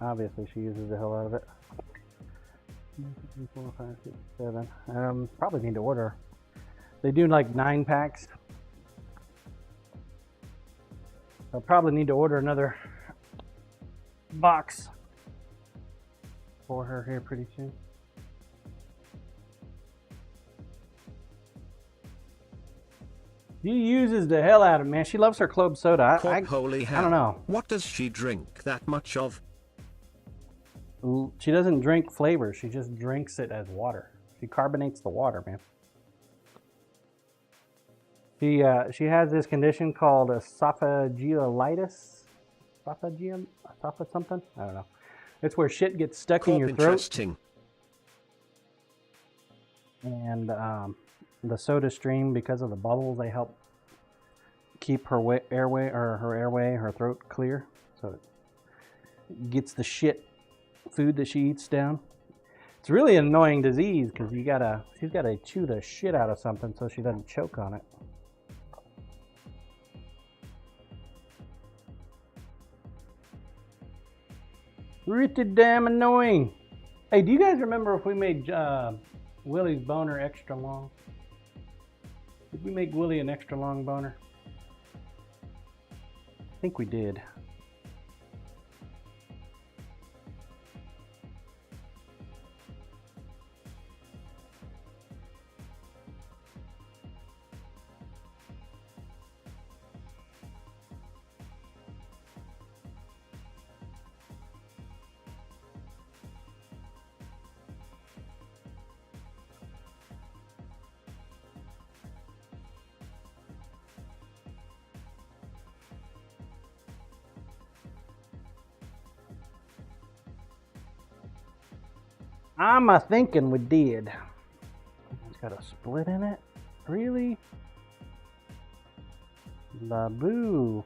Obviously she uses the hell out of it. 4, 5, 6, 7. Probably need to order. They do like 9 packs. I'll probably need to order another box for her here pretty soon. She uses the hell out of it, man. She loves her club soda. Holy hell. I don't know. What does she drink that much of? She doesn't drink flavor. She just drinks it as water. She carbonates the water, man. She has this condition called esophagealitis. Esopha something? I don't know. It's where shit gets stuck in your throat. Interesting. And the soda stream, because of the bubbles, they help keep her airway, her throat clear, so it gets the shit food that she eats down. It's really an annoying disease because she's gotta chew the shit out of something so she doesn't choke on it. Pretty damn annoying. Hey, do you guys remember if we made Willie's boner extra long? Did we make Willie an extra long boner? I think we did. I'm a thinking we did. It's got a split in it? Really? Babu.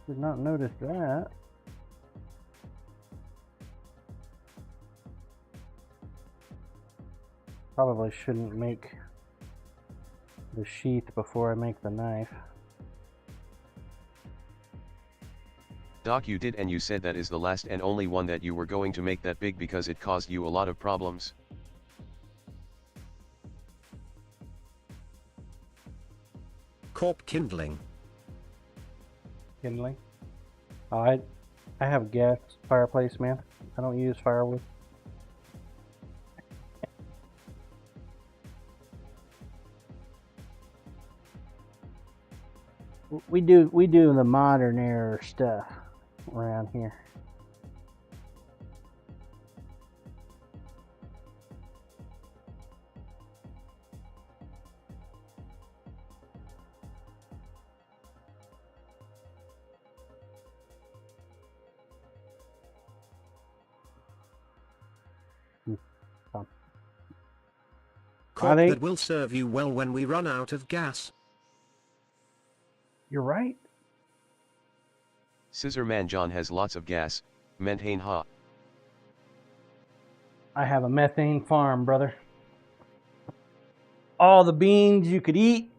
Did not notice that. Probably shouldn't make the sheath before I make the knife. Doc, you did, and you said that is the last and only one that you were going to make that big because it caused you a lot of problems. Corp kindling. Kindling. I have gas fireplace, man. I don't use firewood. We do the modern era stuff around here. Corp that will serve you well when we run out of gas. You're right. Scissor Man John has lots of gas. Methane ha. I have a methane farm, brother. All the beans you could eat.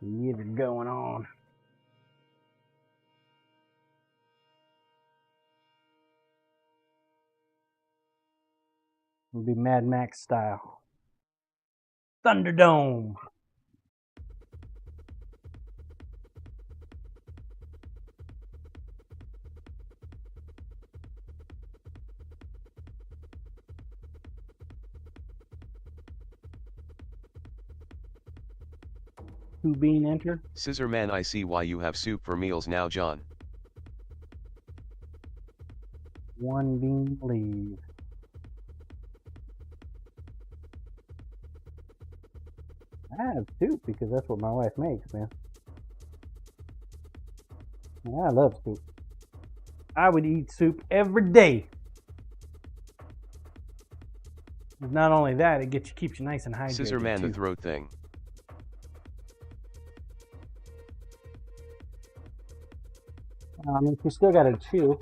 Get it going on. It'll be Mad Max style. Thunderdome. Who bean enter? Scissor Man, I see why you have soup for meals now, John. One bean leave. I have soup because that's what my wife makes, man. I love soup. I would eat soup every day. Not only that, it keeps you nice and hydrated. Scissor Man, too. the throat thing. If you still got to chew,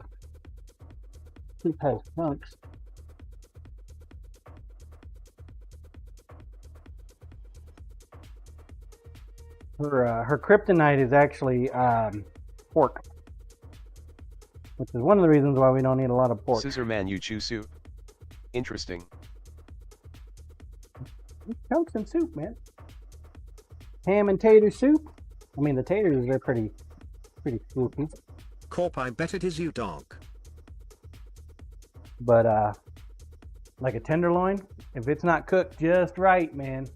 soup has chunks. Her kryptonite is actually pork, which is one of the reasons why we don't eat a lot of pork. Scissor Man, you chew soup? Interesting. Chunks in soup, man. Ham and tater soup. I mean, the taters are pretty spooky. Corp, I bet it is you, dog. But like a tenderloin, if it's not cooked just right, man.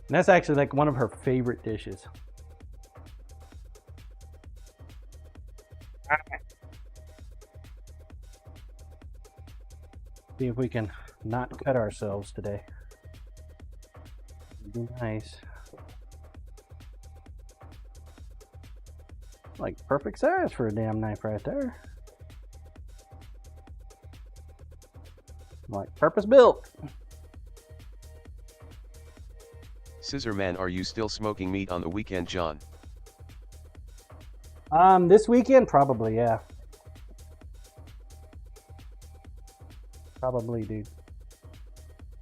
And that's actually like one of her favorite dishes. See if we can not cut ourselves today. It'd be nice. Like perfect size for a damn knife right there. Like purpose built. Scissor Man, are you still smoking meat on the weekend, John? This weekend, probably, yeah. Probably, dude.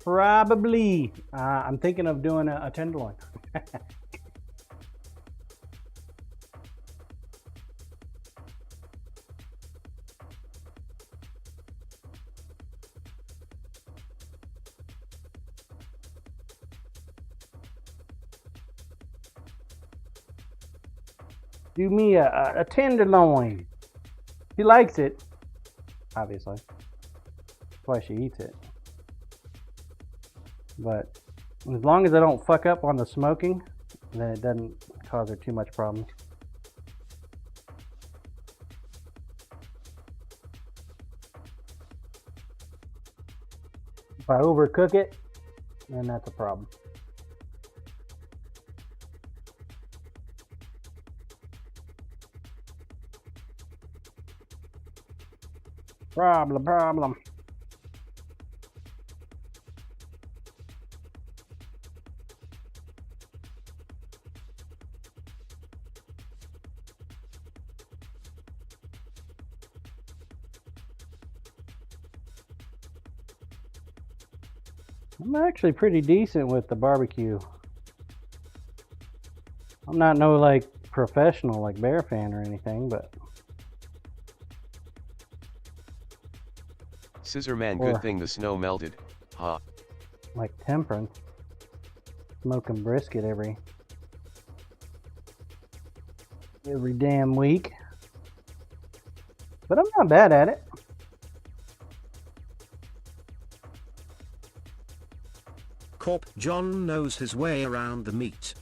Probably. I'm thinking of doing a tenderloin. Do me a tenderloin. She likes it, obviously. That's why she eats it. But as long as I don't fuck up on the smoking, then it doesn't cause her too much problems. If I overcook it, then that's a problem. Problem. I'm actually pretty decent with the barbecue. I'm not no like professional like bear fan or anything, but Scissor Man, Or- good thing the snow melted. Ha. like temperance. Smoking brisket every damn week. But I'm not bad at it. Corp, John knows his way around the meat.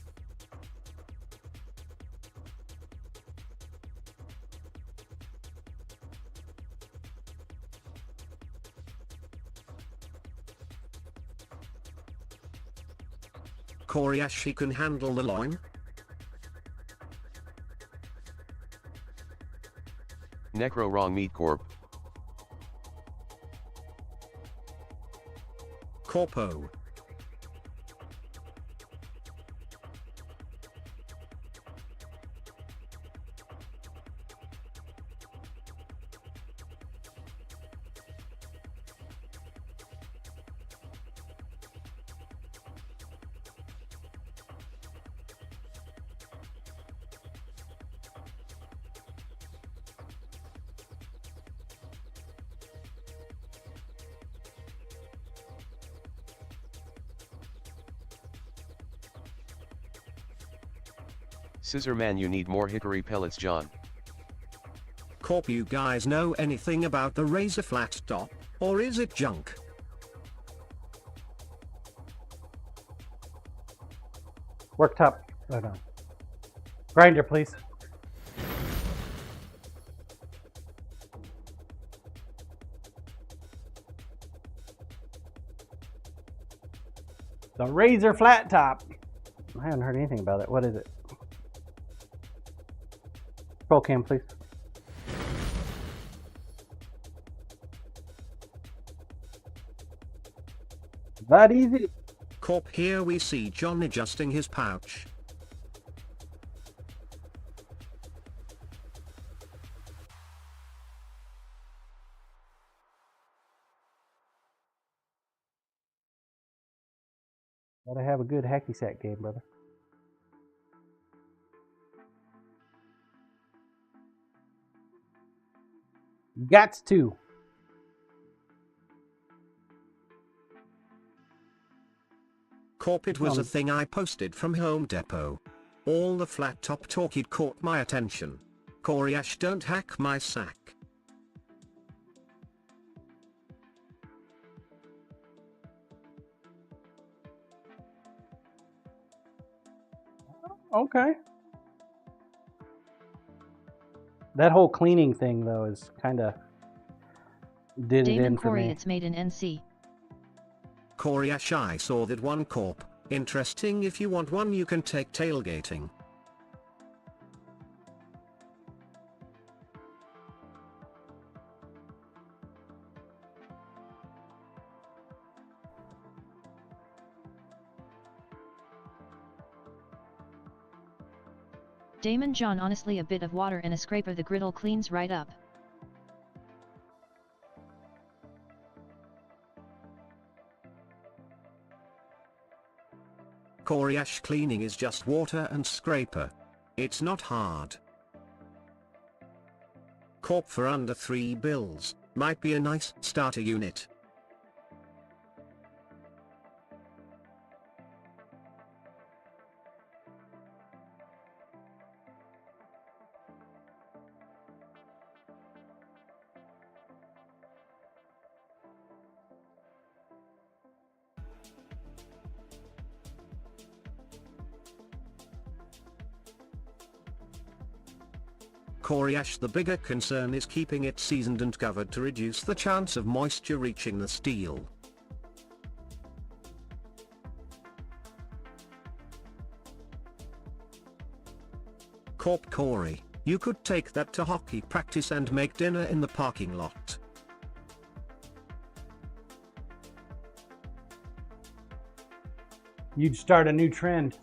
Corey, as she can handle the loin. Necro wrong meat corp. Corpo. Scissor Man, you need more hickory pellets, John. Corp, you guys know anything about the razor flat top, or is it junk? Work top. Oh no. Grinder, please. The Razor flat top. I haven't heard anything about it. What is it? Roll cam, please. That easy. Corp, here we see John adjusting his pouch. Gotta have a good hacky sack game, brother. Gots to. Corp, it was a thing I posted from Home Depot. All the flat top talk, it caught my attention. Corey Ash, don't hack my sack. Okay. That whole cleaning thing, though, is kind of did it Damon in for Corey, me. it's made in NC. Corey Ash, I saw that one, Corp. Interesting. If you want one, you can take tailgating. Damon John, honestly, a bit of water and a scraper the griddle cleans right up. Corey Ash, cleaning is just water and scraper. It's not hard. Corp, for under $3 might be a nice starter unit. Corey Ash, the bigger concern is keeping it seasoned and covered to reduce the chance of moisture reaching the steel. Corp, Corey, you could take that to hockey practice and make dinner in the parking lot. You'd start a new trend.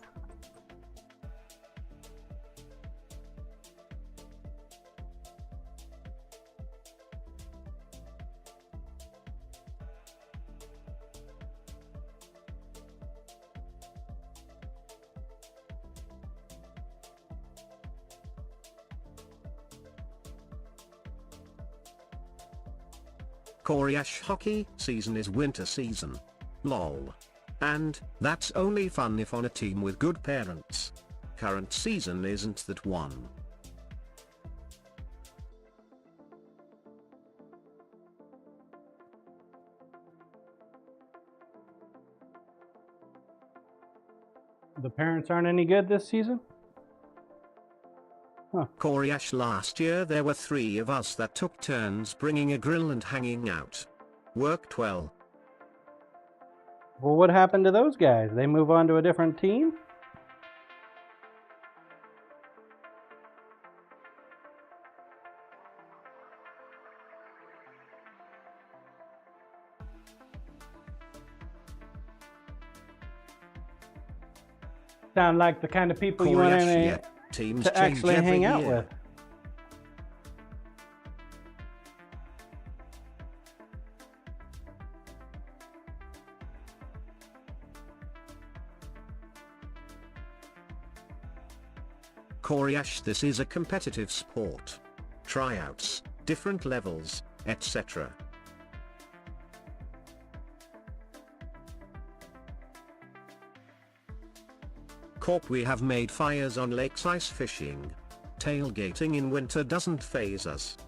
Corey Ash, hockey season is winter season. Lol. And that's only fun if on a team with good parents. Current season isn't that one. The parents aren't any good this season? Corey Ash, last year there were 3 of us that took turns bringing a grill and hanging out. Worked well. Well, what happened to those guys? They move on to a different team? Sound like the kind of people you Corey want Ash, to yeah. Teams to change actually every hang out year. with. Corey Ash, this is a competitive sport. Tryouts, different levels, etc. Corp, we have made fires on lakes ice fishing. Tailgating in winter doesn't faze us.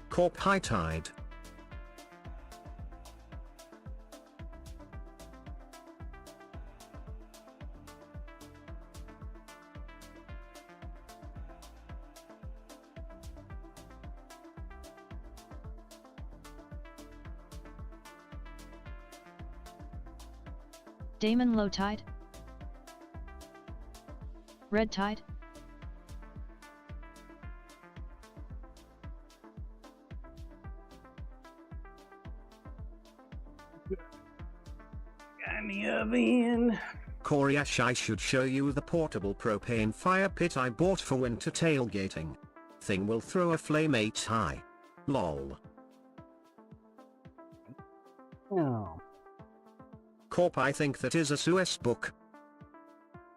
Corp, high tide. Damon low tide? Red tide? Got in the oven. Coriash, I should show you the portable propane fire pit I bought for winter tailgating. Thing will throw a flame 8 high. Lol. Oh. Corp, I think that is a Suez book.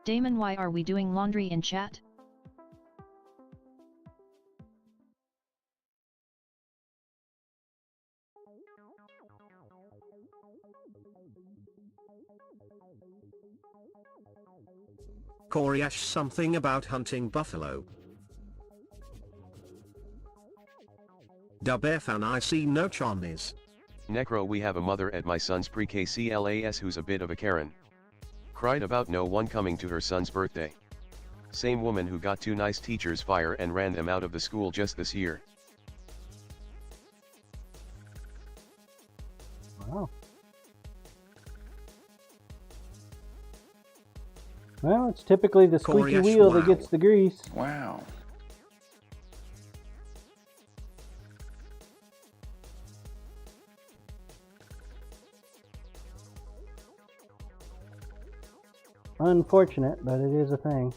Damon, why are we doing laundry in chat? Coriash, something about hunting buffalo. Dub F and I see no chonnies. Necro, we have a mother at my son's pre-K class who's a bit of a Karen. Cried about no one coming to her son's birthday. Same woman who got 2 nice teachers fired and ran them out of the school just this year. Wow. Well, it's typically the squeaky Coriash, wheel that wow. gets the grease. Wow. Unfortunate, but it is a thing.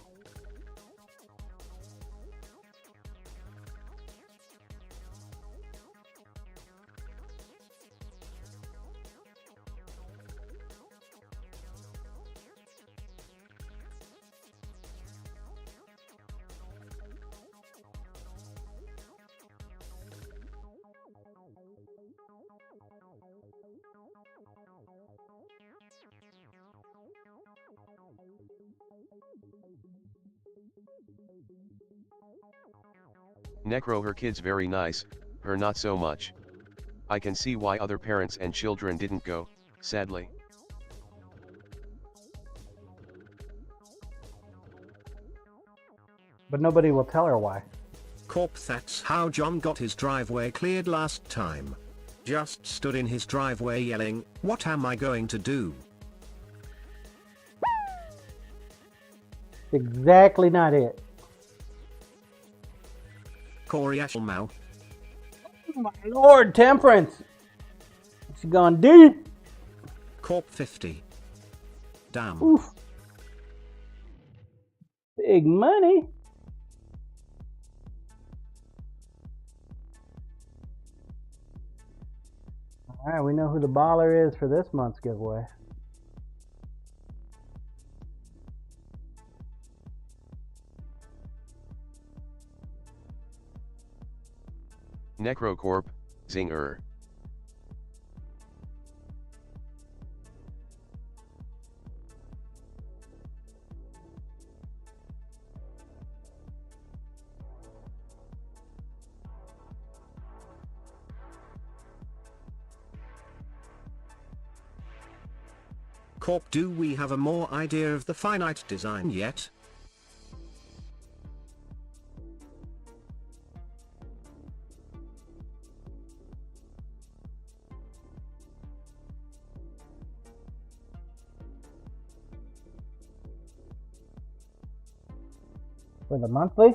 Necro, her kid's very nice, her not so much. I can see why other parents and children didn't go, sadly. But nobody will tell her why. Corp, that's how John got his driveway cleared last time. Just stood in his driveway yelling, "What am I going to do?" Exactly not it. Coriash Mau. Oh my Lord, Temperance! She's gone deep! Corp 50. Damn. Oof. Big money. Alright, we know who the baller is for this month's giveaway. Necrocorp, zinger. Corp, do we have a more idea of the finite design yet? For the monthly?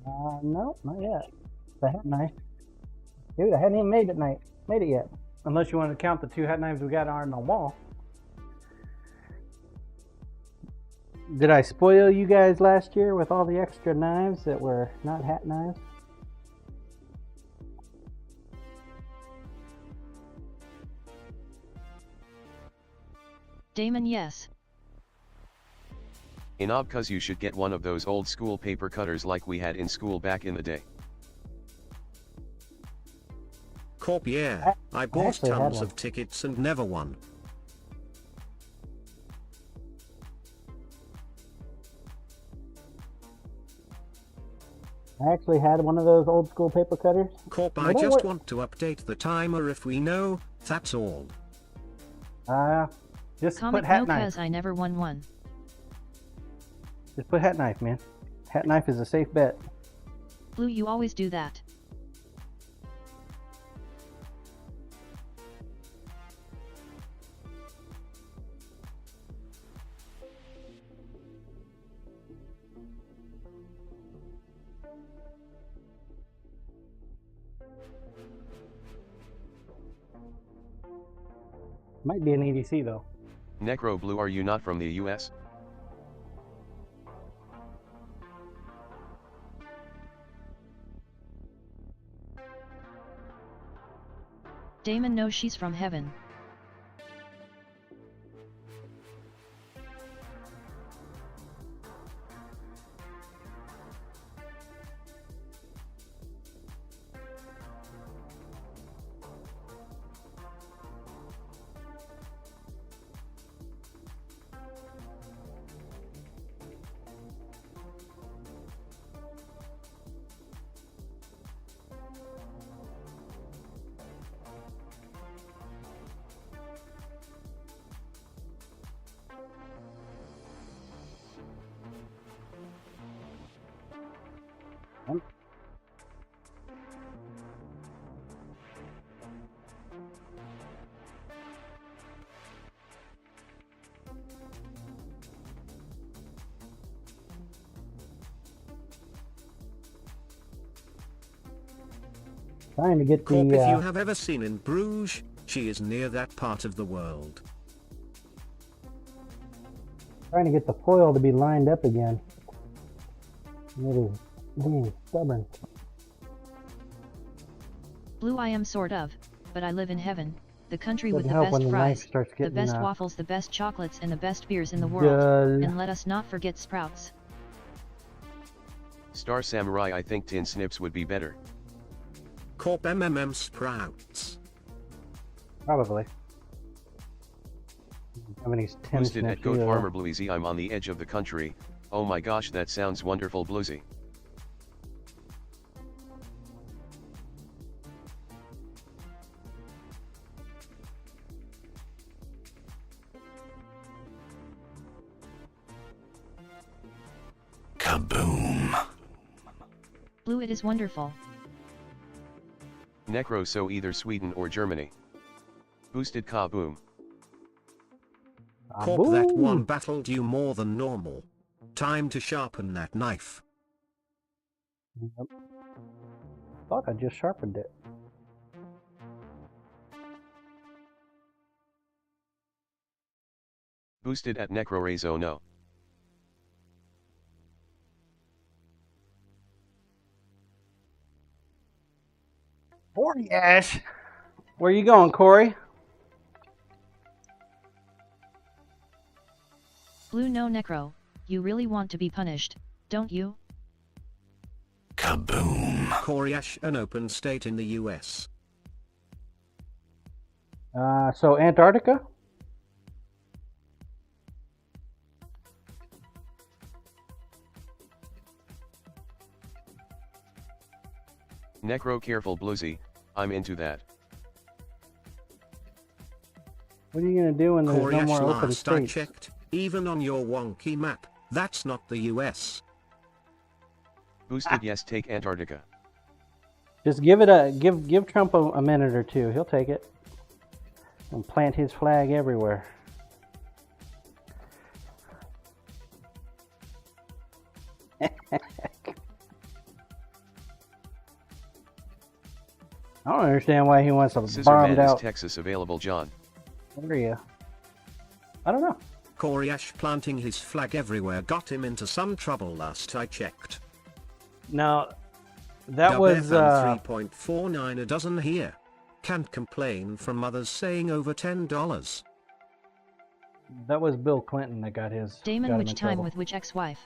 No, not yet. The hat knife. Dude, I hadn't even made it yet. Unless you want to count the 2 hat knives we got on the wall. Did I spoil you guys last year with all the extra knives that were not hat knives? Damon, yes. Cuz you should get one of those old school paper cutters like we had in school back in the day. Corp, yeah. I bought actually had tons one. of tickets and never won. I actually had one of those old school paper cutters. Corp, I They don't just work. want to update the timer if we know, that's all. Just Comic put hat no knife. cuz I never won one. Just put hat knife, man. Hat knife is a safe bet. Blue, you always do that. Might be an EDC though. Necro Blue, are you not from the US? Damon knows she's from heaven. Trying to get Corp, if you the have ever seen in Bruges, she is near that part of the world. foil to be lined up again. It is being stubborn. Blue, I am sort of, but I live in heaven, the country with Doesn't the help best when the knife fries, starts the getting, best waffles, the best chocolates, and the best beers in the world. dull. And let us not forget Sprouts. Star Samurai, I think Tin Snips would be better. Corp MMM Sprouts. Probably. How many tin Boosted at snips Goat either. Farmer Bluesy, I'm on the edge of the country. Oh my gosh, that sounds wonderful, Bluesy. Kaboom. Blue, it is wonderful. Necro, so either Sweden or Germany. Boosted kaboom. Corp, that Kaboom! one battled you more than normal. Time to sharpen that knife. Yep. Thought I just sharpened it. Boosted at Necrorazo, no. Corey Ash! Where you going, Corey? Blue, no Necro, you really want to be punished, don't you? Kaboom. Koreash, an open state in the US. So Antarctica? Necro, careful, Bluesy, I'm into that. What are you gonna do when there's no Koreash, more open last I states? checked, even on your wonky map, that's not the US. Boosted, yes, take Antarctica. Just give it a give Trump a minute or two. He'll take it and plant his flag everywhere. I don't understand why he wants a Scissorman, bombed is out Texas available, John? area. I don't know. Koreash planting his flag everywhere got him into some trouble last I checked. Now, that Dub was FM 3.49 a dozen here. Can't complain from others saying over $10. that was Bill Clinton that got his. Damon, got him which in time trouble. with which ex-wife?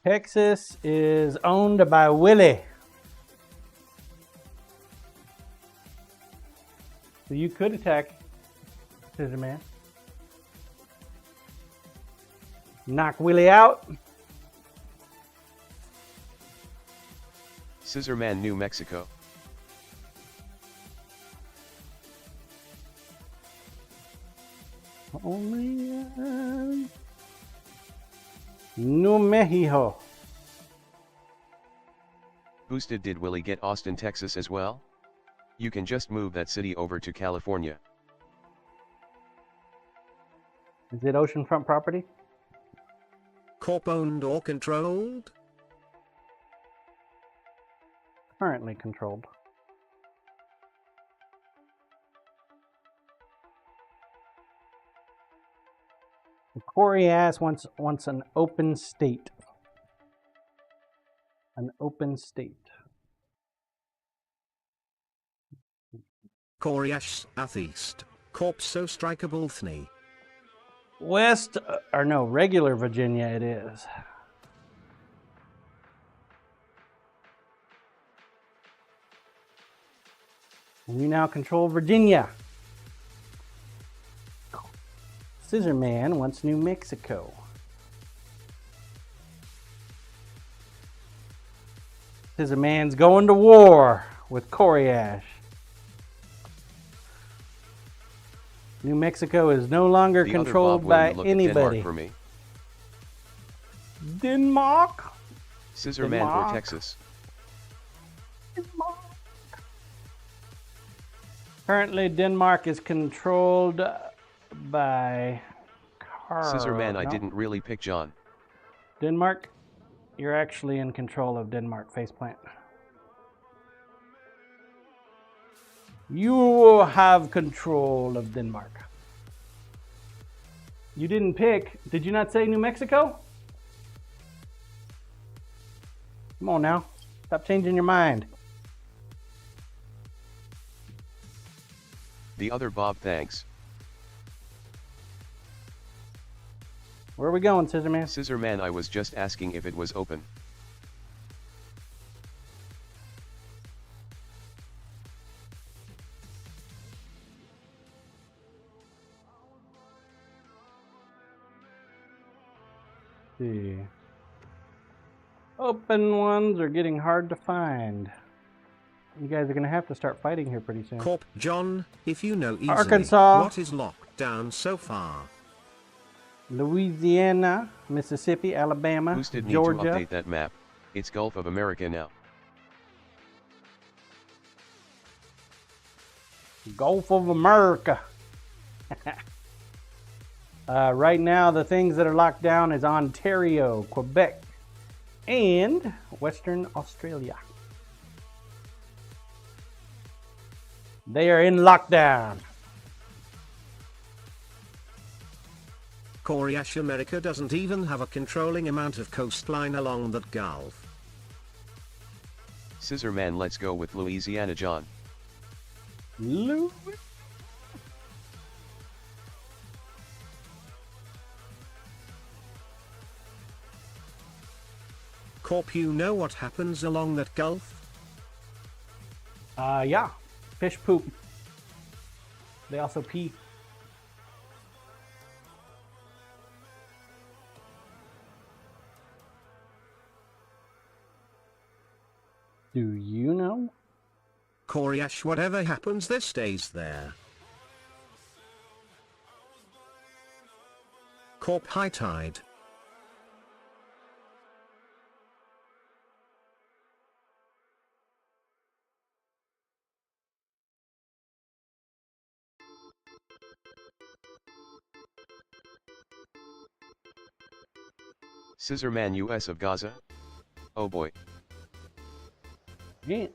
Texas is owned by Willie. So you could attack Scissor Man. Knock Willie out. Scissorman, New Mexico. Only New Mexico. Boosted, did Willie get Austin, Texas as well? You can just move that city over to California. Is it oceanfront property? Corp owned or controlled? currently controlled. Corey ass wants an open state. An open state. Coriash Southeast. Corpso strikeable thny. West, or no, regular Virginia it is. We now control Virginia. Scissor Man wants New Mexico. Scissor Man's going to war with Coriash. New Mexico is no longer The controlled other Bob, by will you look at anybody. Denmark for me? Denmark? Scissor Man Denmark. or Texas? Currently, Denmark is controlled by Scissor Man, I no. didn't really pick John. Denmark, you're actually in control of Denmark, faceplant. You have control of Denmark. You didn't pick. Did you not say New Mexico? Come on now. Stop changing your mind. The other Bob, thanks. Where are we going, Scissor Man? Scissor Man, I was just asking if it was open. See. Open ones are getting hard to find. You guys are going to have to start fighting here pretty soon. Corp John, if you know easily, Arkansas. what is locked down so far? Louisiana, Mississippi, Alabama, Boosted need Georgia. to update that map. It's Gulf of America now. Gulf of America. Right now, the things that are locked down is Ontario, Quebec, and Western Australia. They are in lockdown. Coriash America doesn't even have a controlling amount of coastline along that gulf. Scissor Man, let's go with Louisiana, John. Louis. Corp, you know what happens along that gulf? Yeah, fish poop. They also pee. Do you know? Coriash, whatever happens, this stays there. Corp high tide. Scissor Man, US of Gaza? Oh boy. Yeah.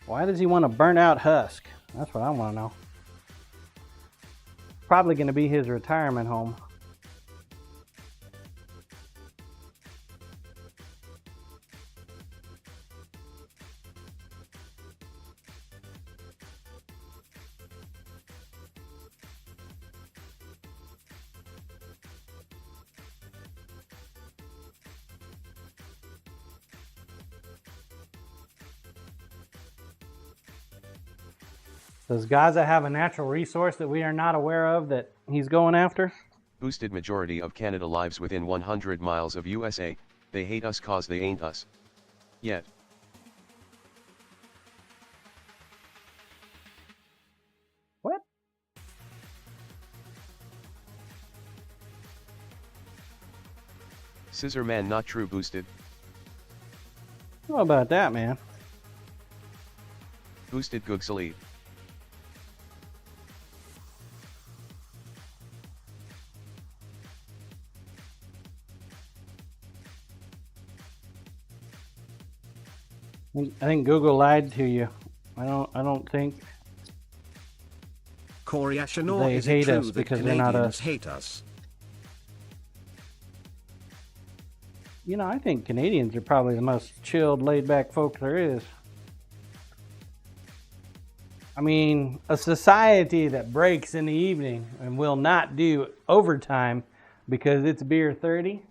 Why does he want to burn out Husk? That's what I want to know. Probably going to be his retirement home. Does Gaza have a natural resource that we are not aware of that he's going after? Boosted majority of Canada lives within 100 miles of USA. They hate us cause they ain't us. Yet. What? Scissor Man, not true. Boosted. What about that, man? Boosted Googsally. I think Google lied to you. I don't think Corey Ashenor, they is it hate true us that because we're not Canadians us. hate us? You know, I think Canadians are probably the most chilled, laid-back folk there is. I mean, a society that breaks in the evening and will not do overtime because it's beer 30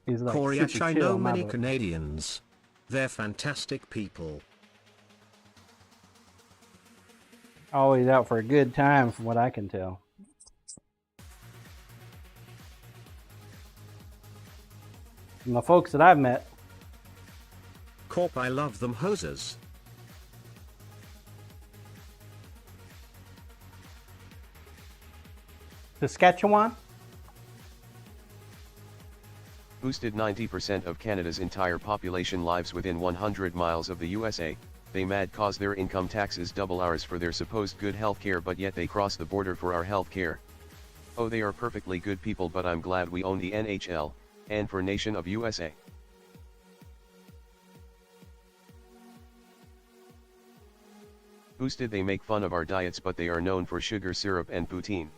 is like Corey super Ash, I chill know in my many book. Canadians. They're fantastic people. Always out for a good time, from what I can tell. From the folks that I've met, Corp, I love them hosers. Saskatchewan, Boosted 90% of Canada's entire population lives within 100 miles of the USA. They mad cause their income taxes double ours for their supposed good healthcare, but yet they cross the border for our healthcare. Oh, they are perfectly good people, but I'm glad we own the NHL, and for nation of USA. Boosted, they make fun of our diets, but they are known for sugar syrup and poutine.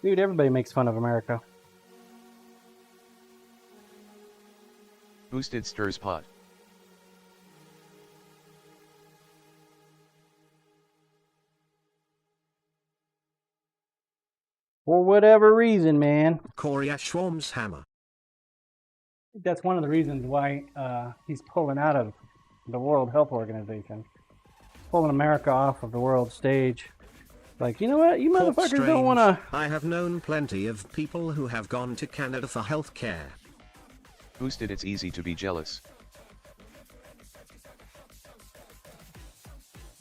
dude, everybody makes fun of America. Boosted stirs pot. For whatever reason, man. Corey Ashworm's hammer. That's one of the reasons why he's pulling out of the World Health Organization. Pulling America off of the world stage. Like, you know what? You Corp motherfuckers Strange, don't want to... I have known plenty of people who have gone to Canada for health care. Boosted, it's easy to be jealous.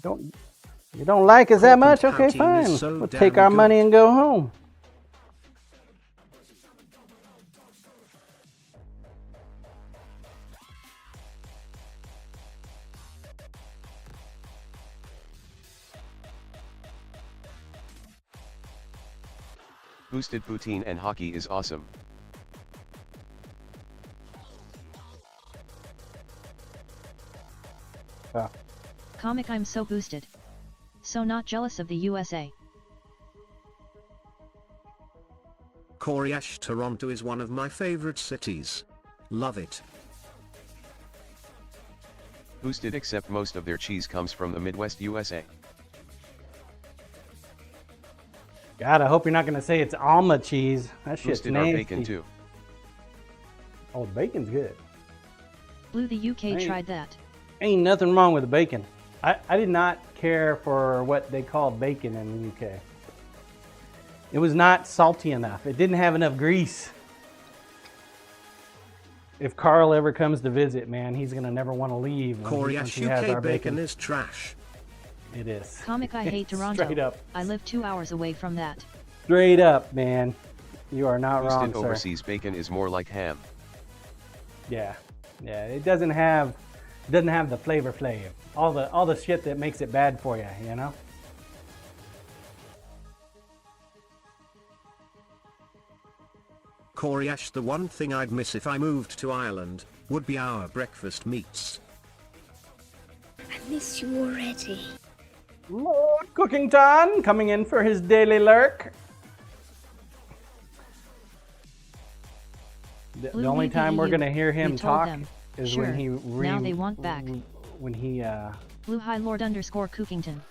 You don't like us that Corp much? and Okay, Poutine is fine. so We'll damn take our good. money and go home. Boosted, poutine and hockey is awesome. Oh. Comic, I'm so boosted. So not jealous of the USA. Corey Ash, Toronto is one of my favorite cities. Love it. Boosted, except most of their cheese comes from the Midwest USA. God, I hope you're not going to say it's Alma cheese. That shit's Boosted, our nasty. bacon too. Oh, the bacon's good. Blue, the UK Hey. tried that. Ain't nothing wrong with the bacon. I did not care for what they called bacon in the UK. It was not salty enough. It didn't have enough grease. If Carl ever comes to visit, man, he's going to never want to leave when Corey once Ash, he has our UK bacon is trash. It is. Comic, I hate Toronto. Straight up. I live 2 hours away from that. Straight up, man. You are not wrong, Boosted, sir. overseas bacon is more like ham. Yeah. Yeah, it doesn't have the flavor. All the shit that makes it bad for you, you know? Corey Ash, the one thing I'd miss if I moved to Ireland would be our breakfast meats. I miss you already. Lord Cookington coming in for his daily lurk. The Blue only League time we're EU. going to hear him We told talk them. is Sure. when he Now they want back. when he Blue High Lord _ Cookington.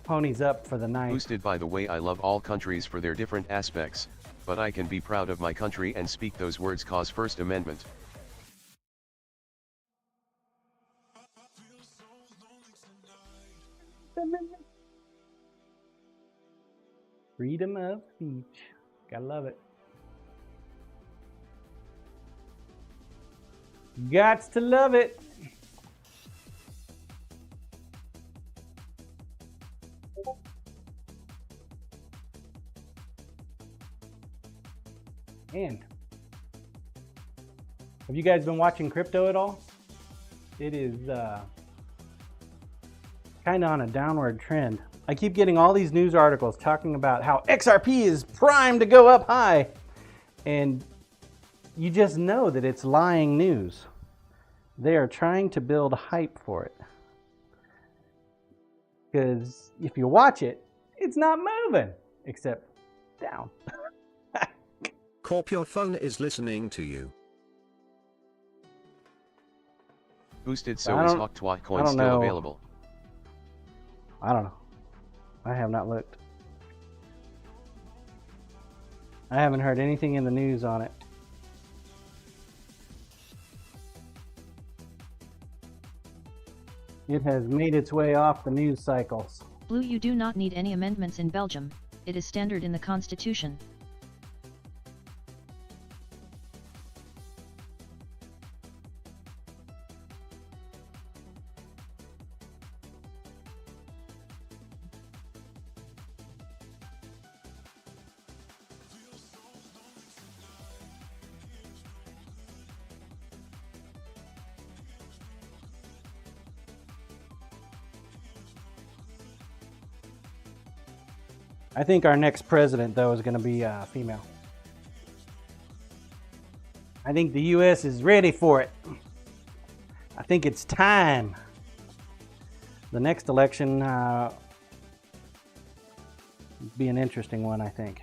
ponies up for the night. Boosted, by the way, I love all countries for their different aspects, but I can be proud of my country and speak those words cause First Amendment. Freedom of speech. Gotta love it. Gots to love it. And have you guys been watching crypto at all? It is kind of on a downward trend. I keep getting all these news articles talking about how XRP is primed to go up high. And you just know that it's lying news. They are trying to build hype for it. Because if you watch it, it's not moving, except down. Corp, your phone is listening to you. Boosted, so is Hawk Twat coin still know. available? I don't know. I have not looked. I haven't heard anything in the news on it. It has made its way off the news cycles. Blue, you do not need any amendments in Belgium. It is standard in the constitution. I think our next president, though, is going to be female. I think the U.S. is ready for it. I think it's time. The next election will be an interesting one, I think.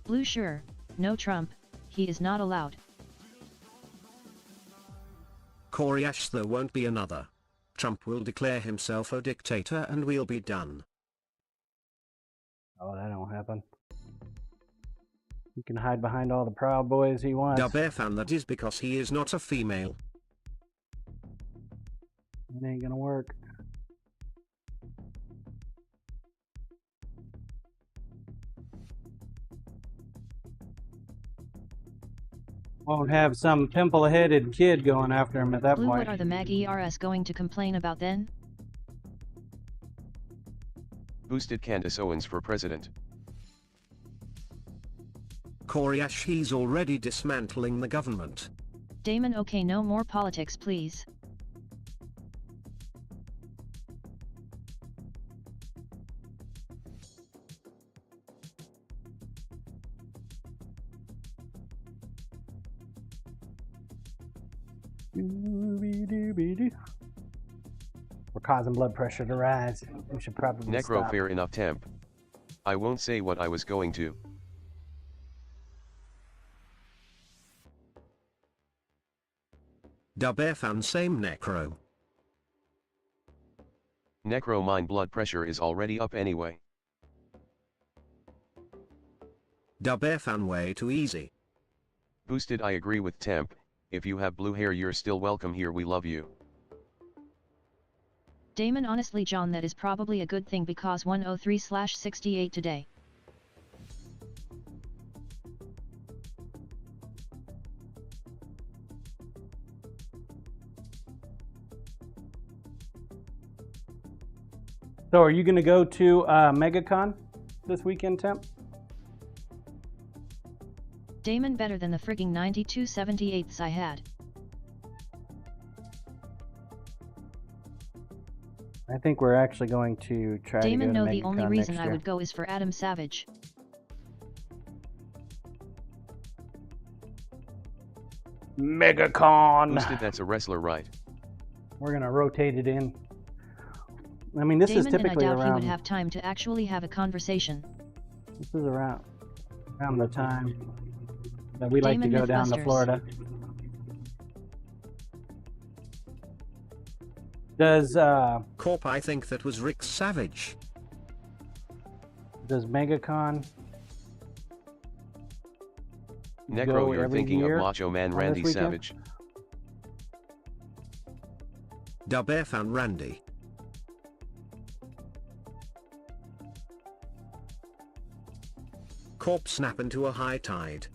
Blue, sure, no Trump, he is not allowed. Coriash, there won't be another. Trump will declare himself a dictator and we'll be done. Oh, that don't happen. He can hide behind all the Proud Boys he wants. Dubefan, that is because he is not a female. It ain't gonna work. Won't have some pimple-headed kid going after him at that Blue, point. what are the MAG ERS going to complain about then? Boosted, Candace Owens for president. Coriash, he's already dismantling the government. Damon, okay, no more politics, please. We're causing blood pressure to rise. We should probably Necro, stop. fair enough, temp. I won't say what I was going to. Dubefan, same Necro. Necro, mine blood pressure is already up anyway. Dubefan, way too easy. Boosted, I agree with temp. If you have blue hair, you're still welcome here, we love you. Damon, honestly John, that is probably a good thing because 103/68 today. So are you going to go to MegaCon this weekend, Temp? Damon, better than the frigging 92/78s I had. I think we're actually going to try Damon, to go no, to the MegaCon only reason next I year. would go is for Adam Savage. MegaCon! Boosted, that's a wrestler, right? We're going to rotate it in. I mean, this Damon, is and I typically doubt he around... would have time to actually have a conversation. This is around the time that we like to Damon go down to Mythbusters. Florida. Does Corp, I think that was Rick Savage. MegaCon go Necro, you're every thinking year of Macho Man on Randy this weekend? Savage. Dubefan, Randy. Corp, snap into a high tide.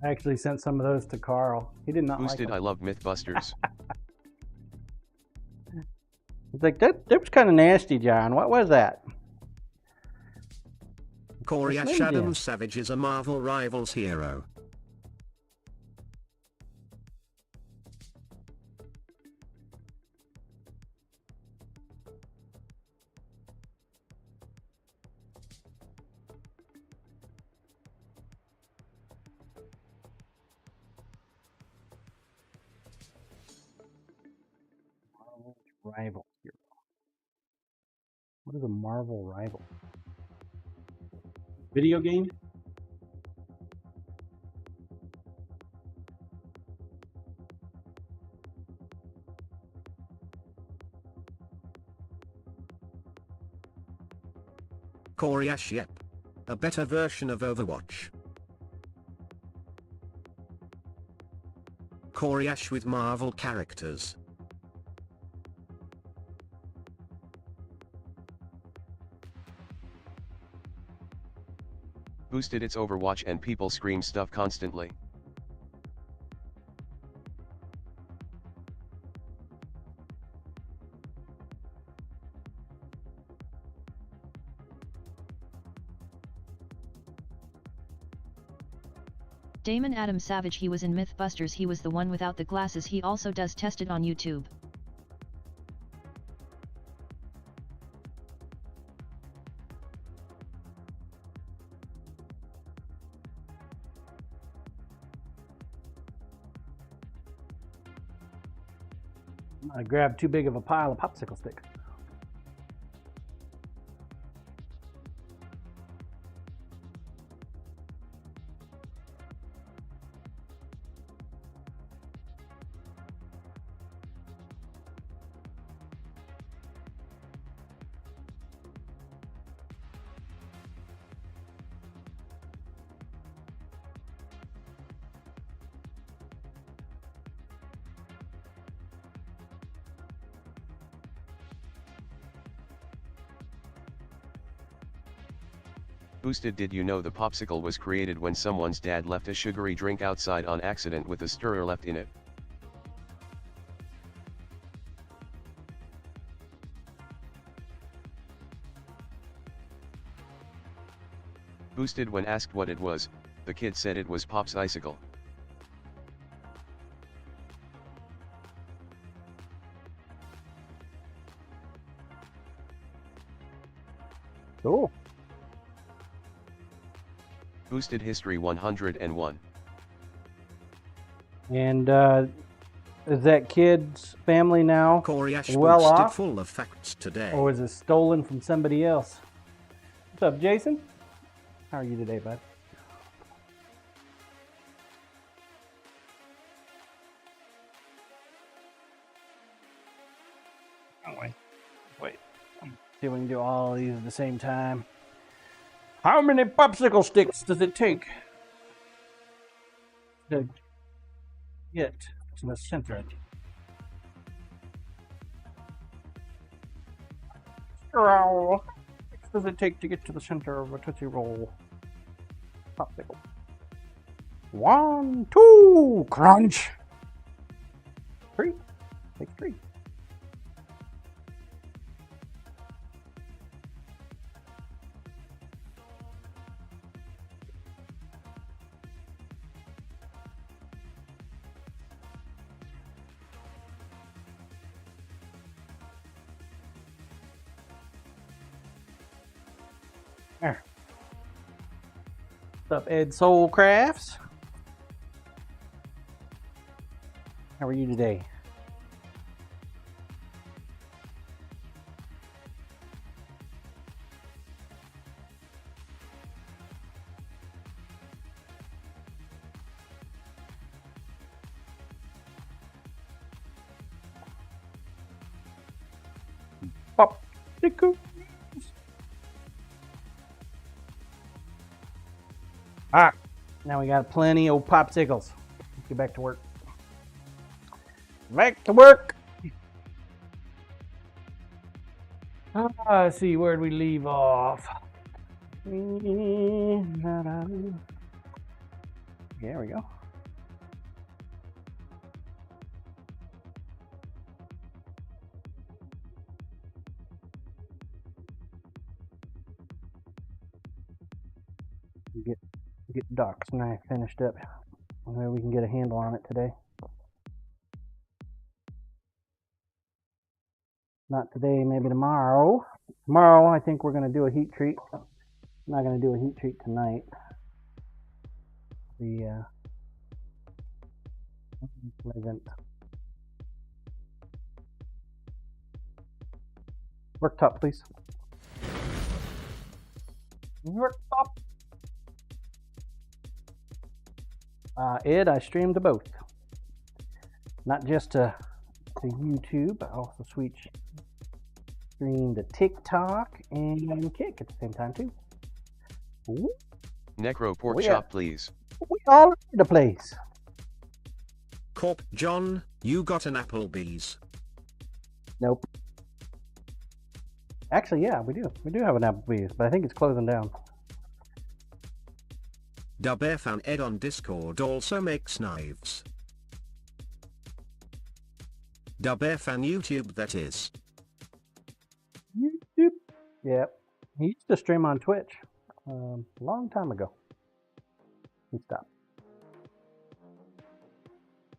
I actually sent some of those to Carl. He did not Boosted, like I them. love Mythbusters. He's like, that was kind of nasty, John. What was that? Corey Slim Ash Jim. Adam Savage is a Marvel Rivals hero. Rival hero. What is a Marvel rival? Video game? Corey Ash, yep. A better version of Overwatch. Corey Ash with Marvel characters. Boosted, it's Overwatch and people scream stuff constantly. Damon Adam Savage, he was in Mythbusters, he was the one without the glasses, he also does tested on YouTube. I grabbed too big of a pile of popsicle sticks. Boosted, did you know the popsicle was created when someone's dad left a sugary drink outside on accident with a stirrer left in it? Boosted, when asked what it was, the kid said it was Pop's icicle. Cool. Boosted, history 101. And is that kid's family now Corey Ash well boosted off? full of facts today. Or was it stolen from somebody else? What's up, Jason? How are you today, bud? Oh, wait. See if we can do all of these at the same time. How many popsicle sticks does it take to get to the center? How does it take to get to the center of a Tootsie Roll popsicle? 1, 2, crunch. 3, take 3. There. What's up, Ed Soul Crafts? How are you today? Popsicle. Ah, now we got plenty of popsicles. Let's get back to work. Back to work. Let's see, where'd we leave off? There we go. Get Doc's knife finished up. Maybe we can get a handle on it today. Not today, maybe tomorrow. Tomorrow, I think we're going to do a heat treat. I'm not going to do a heat treat tonight. The pleasant worktop, please. Worktop. Ed, I streamed to both. Not just to YouTube, but also streamed to TikTok and Kick at the same time too. Ooh. Necro pork chop, please. We all over the place. Corp John, you got an Applebee's. Nope. Actually, yeah, we do. We do have an Applebee's, but I think it's closing down. Dubbearfan Ed on Discord also makes knives. Dubbearfan YouTube, that is. YouTube. Yep. He used to stream on Twitch a long time ago. He stopped.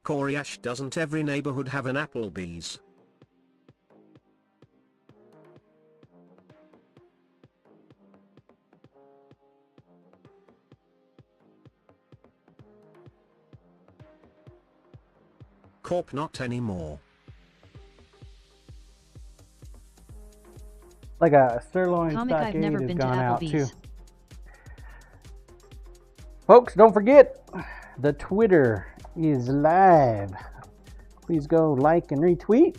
Coriash, doesn't every neighborhood have an Applebee's? Corp, not anymore. Like a sirloin Comic, I've stockade never has been to gone out too. Applebee's. Folks, don't forget, the Twitter is live. Please go like and retweet.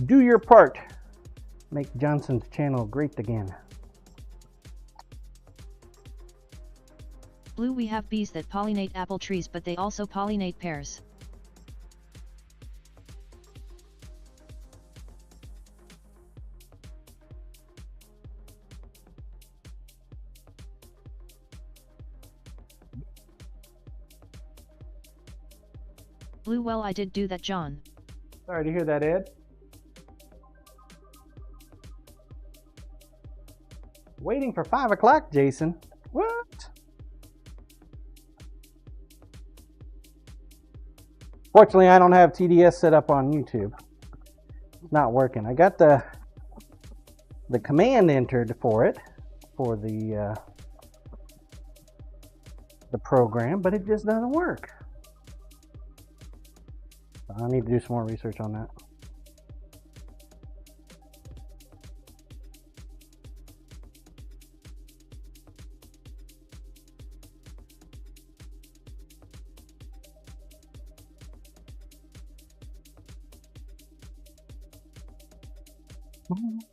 Do your part. Make Johnson's channel great again. Blue, we have bees that pollinate apple trees, but they also pollinate pears. Blue, well, I did do that, John. Sorry to hear that, Ed. Waiting for 5 o'clock, Jason. What? Fortunately, I don't have TDS set up on YouTube. It's not working. I got the command entered for it, for the program, but it just doesn't work. I need to do some more research on that.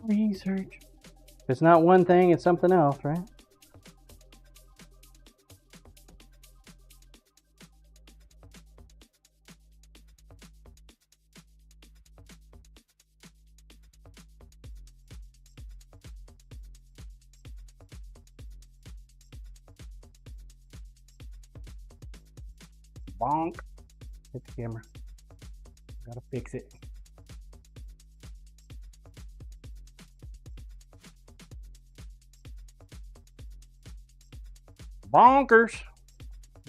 Research. If it's not one thing, it's something else, right? Bonk. Hit the camera. Gotta fix it. Bonkers.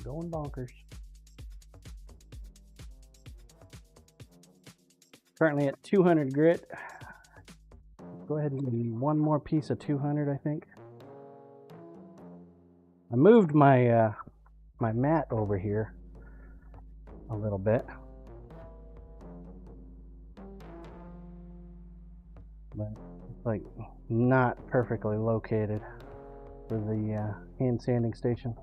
Going bonkers. Currently at 200 grit. Go ahead and give me one more piece of 200, I think. I moved my my mat over here a little bit, but it's like not perfectly located for the hand sanding station.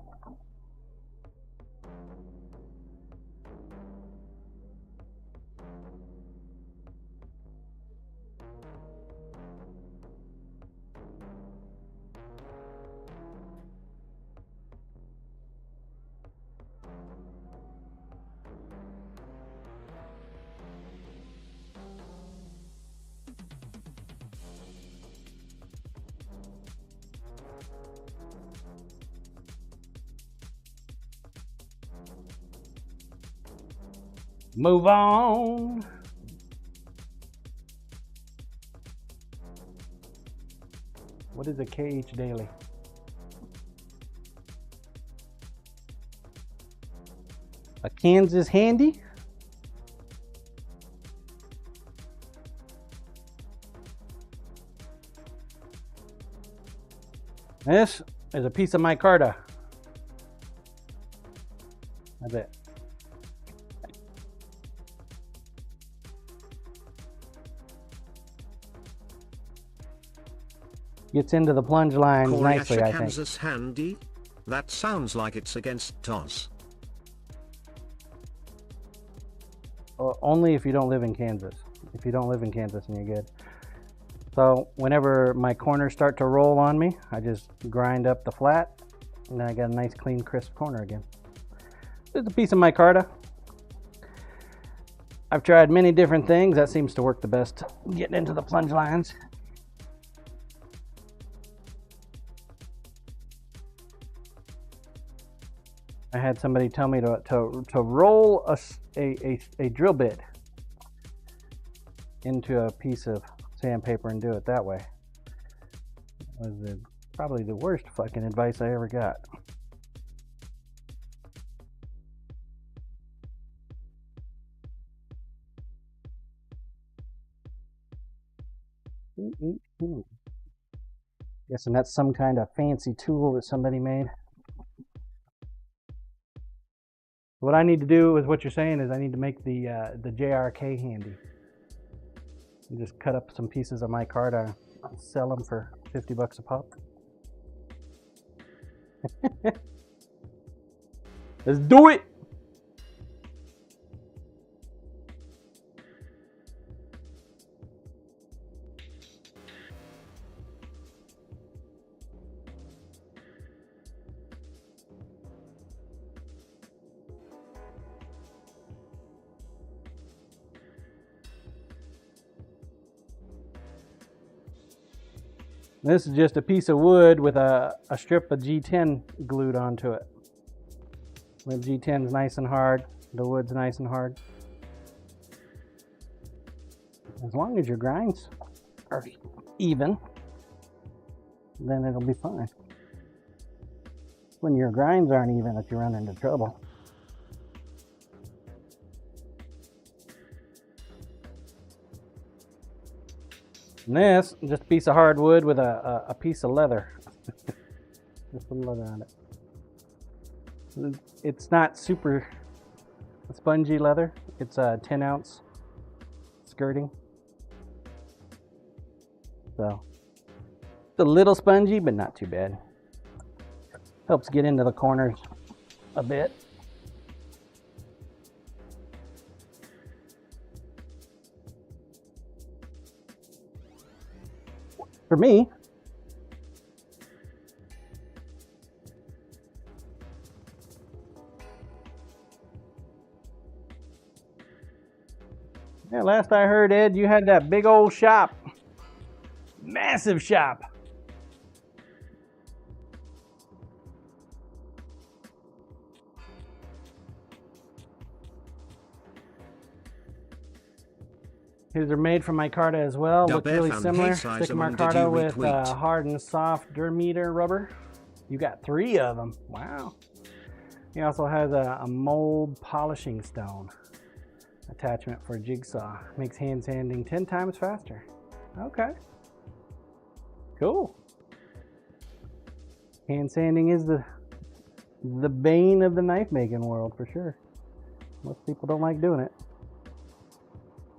Move on. What is a KH Daily? A Kansas Handy? This is a piece of micarta. That's it. Gets into the plunge lines nicely, I think. Kansas Handy? That sounds like it's against TOS. Only if you don't live in Kansas. If you don't live in Kansas, then you're good. So whenever my corners start to roll on me, I just grind up the flat, and then I got a nice, clean, crisp corner again. It's a piece of micarta. I've tried many different things. That seems to work the best, getting into the plunge lines. I had somebody tell me to roll a drill bit into a piece of sandpaper and do it that way. It was probably the worst fucking advice I ever got. Guessing that's some kind of fancy tool that somebody made. What I need to do is what you're saying is I need to make the JRK handy. You just cut up some pieces of micarta, sell them for $50 a pop. Let's do it! This is just a piece of wood with a strip of G10 glued onto it. The G10 is nice and hard. The wood's nice and hard. As long as your grinds are even, then it'll be fine. When your grinds aren't even that you run into trouble. And this, just a piece of hardwood with a piece of leather. Just some leather on it. It's not super spongy leather. It's a 10-ounce skirting. So, it's a little spongy, but not too bad. Helps get into the corners a bit. For me, yeah, last I heard, Ed, you had that big old shop. Massive shop. These are made from micarta as well. Look really similar. Thick micarta with hard and soft Durmeter rubber. You got 3 of them. Wow. He also has a mold polishing stone attachment for a jigsaw. Makes hand sanding 10 times faster. Okay. Cool. Hand sanding is the bane of the knife making world for sure. Most people don't like doing it.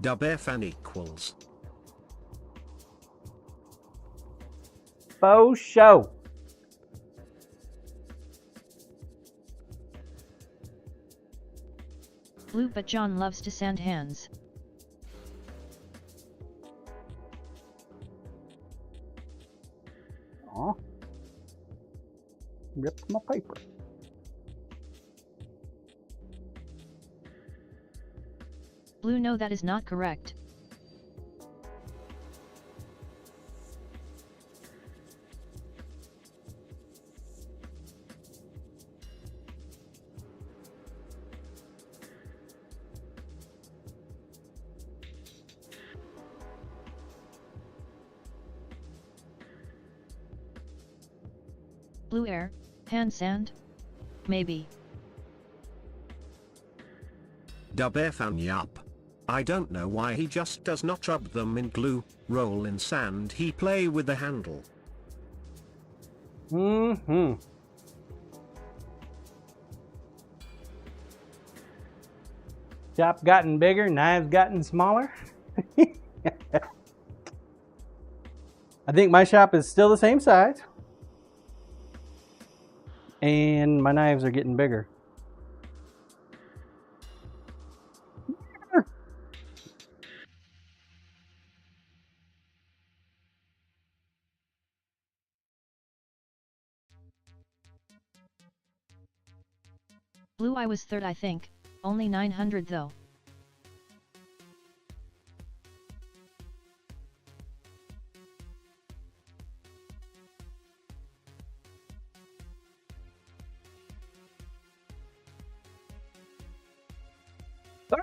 WFN equals. Faux show. Blue, but John loves to sand hands. Aw. Ripped my paper. Blue, no, that is not correct. Blue air, hand sand? Maybe. Dubefan yup. I don't know why he just does not rub them in glue, roll in sand, he play with the handle. Mm-hmm. Shop gotten bigger, knives gotten smaller. I think my shop is still the same size. And my knives are getting bigger. Blue I was third I think, only 900 though.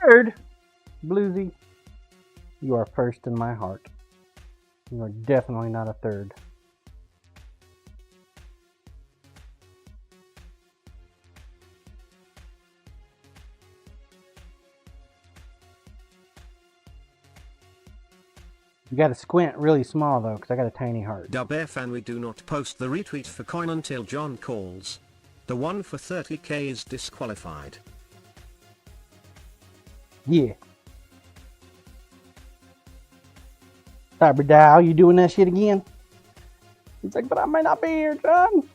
Third, Bluesy, you are first in my heart. You are definitely not a third. You gotta squint really small though, because I got a tiny heart. Dubefan, we do not post the retweet for coin until John calls. The one for 30k is disqualified. Yeah. Cyber Dow, you doing that shit again? He's like, but I may not be here, John.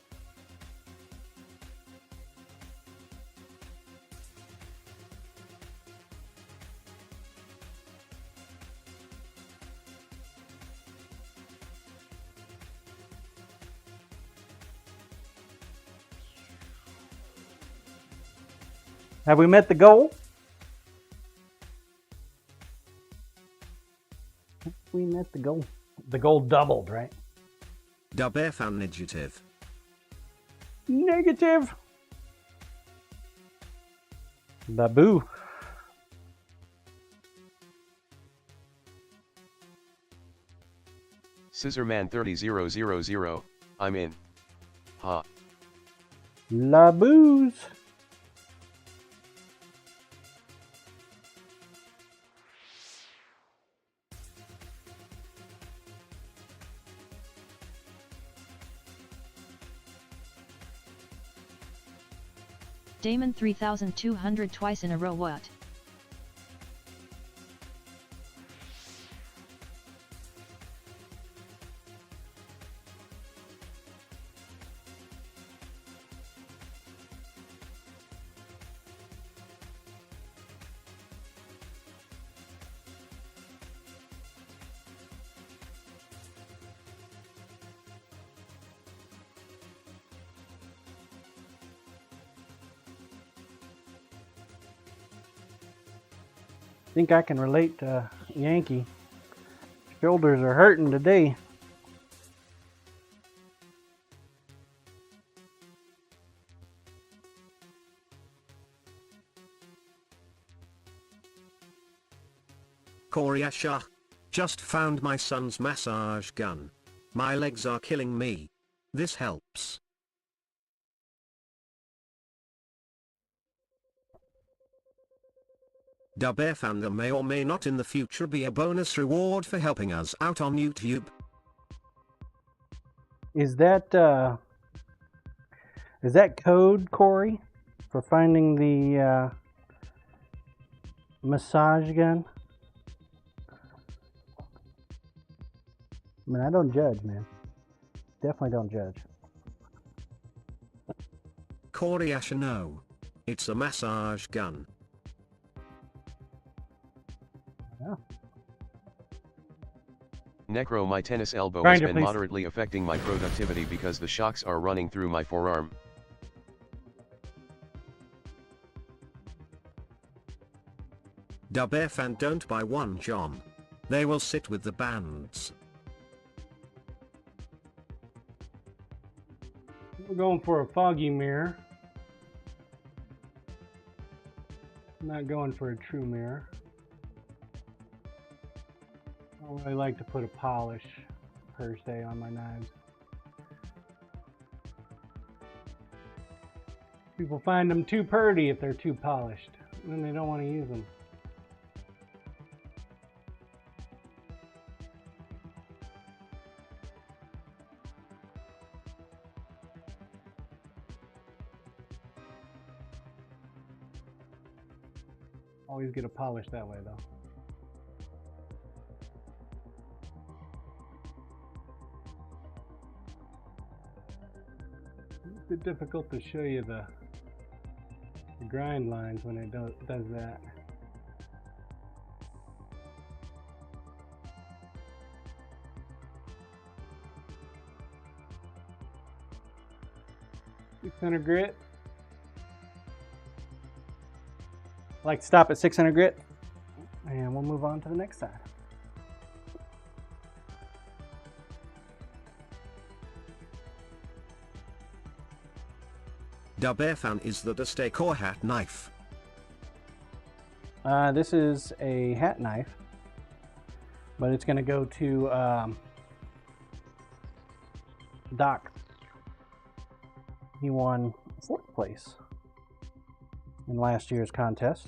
Have we met the goal? We met the goal. The goal doubled, right? Dubefan negative. Negative. Babu. Scissorman 30000, I'm in. Ha. La booze. Damon 3200 twice in a row what? Think I can relate to Yankee. Shoulders are hurting today. Koryasha. Just found my son's massage gun. My legs are killing me. This helps. Dubefan, there may or may not in the future be a bonus reward for helping us out on YouTube. Is that code, Corey, for finding the massage gun? I mean, I don't judge, man. Definitely don't judge. Koryasha, no. It's a massage gun. Yeah. Necro, my tennis elbow Grinder, has been please. moderately affecting my productivity because the shocks are running through my forearm. Dubefan, don't buy one, John. They will sit with the bands. We're going for a foggy mirror. I'm not going for a true mirror. I don't really like to put a polish per se on my knives. People find them too purty if they're too polished, and then they don't want to use them. Always get a polish that way, though. It's a bit difficult to show you the grind lines when it does that. .600 grit. Like to stop at 600 grit, and we'll move on to the next side. Dubefan, is that a steak or hat knife? This is a hat knife, but it's going to go to Doc. He won 4th place in last year's contest.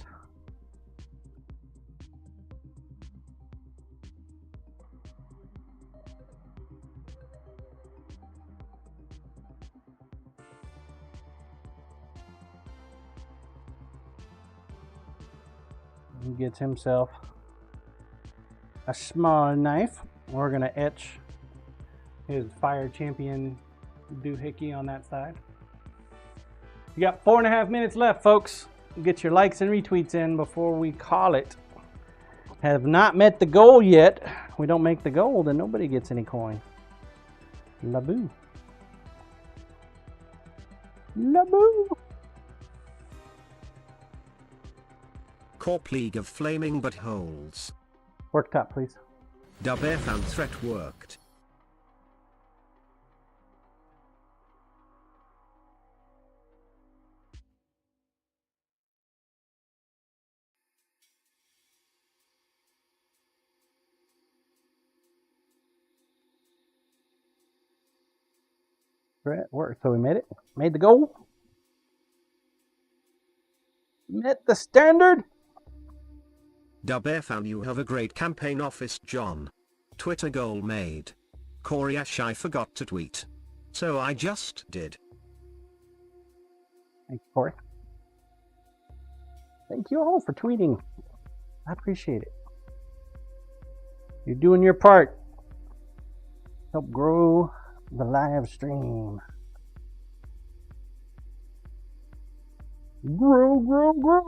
He gets himself a small knife. We're going to etch his Fire Champion doohickey on that side. You got 4.5 minutes left, folks. Get your likes and retweets in before we call it. Have not met the goal yet. We don't make the goal, then nobody gets any coin. Laboo. Laboo. Corp League of Flaming Buttholes. Work top, please. Dubefan threat worked. Threat worked. So we made it. Made the goal. Met the standard. Dubefan, you have a great campaign office, John. Twitter goal made. Corey Ash, I forgot to tweet. So I just did. Thank you, Corey. Thank you all for tweeting. I appreciate it. You're doing your part. Help grow the live stream. Grow, grow, grow.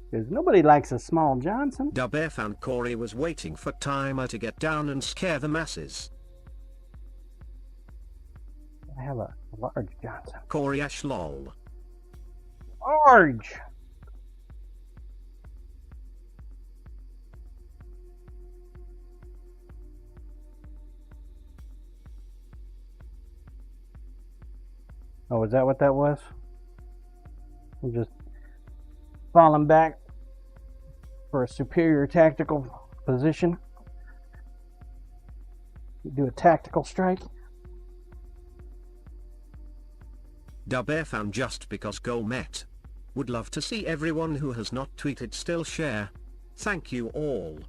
Because nobody likes a small Johnson. Dubefan, Corey was waiting for timer to get down and scare the masses. I have a large Johnson. Corey Ash lol. Large. Oh, is that what that was? I'm just falling back for a superior tactical position. Do a tactical strike. Dubefan, just because goal met. Would love to see everyone who has not tweeted still share. Thank you all.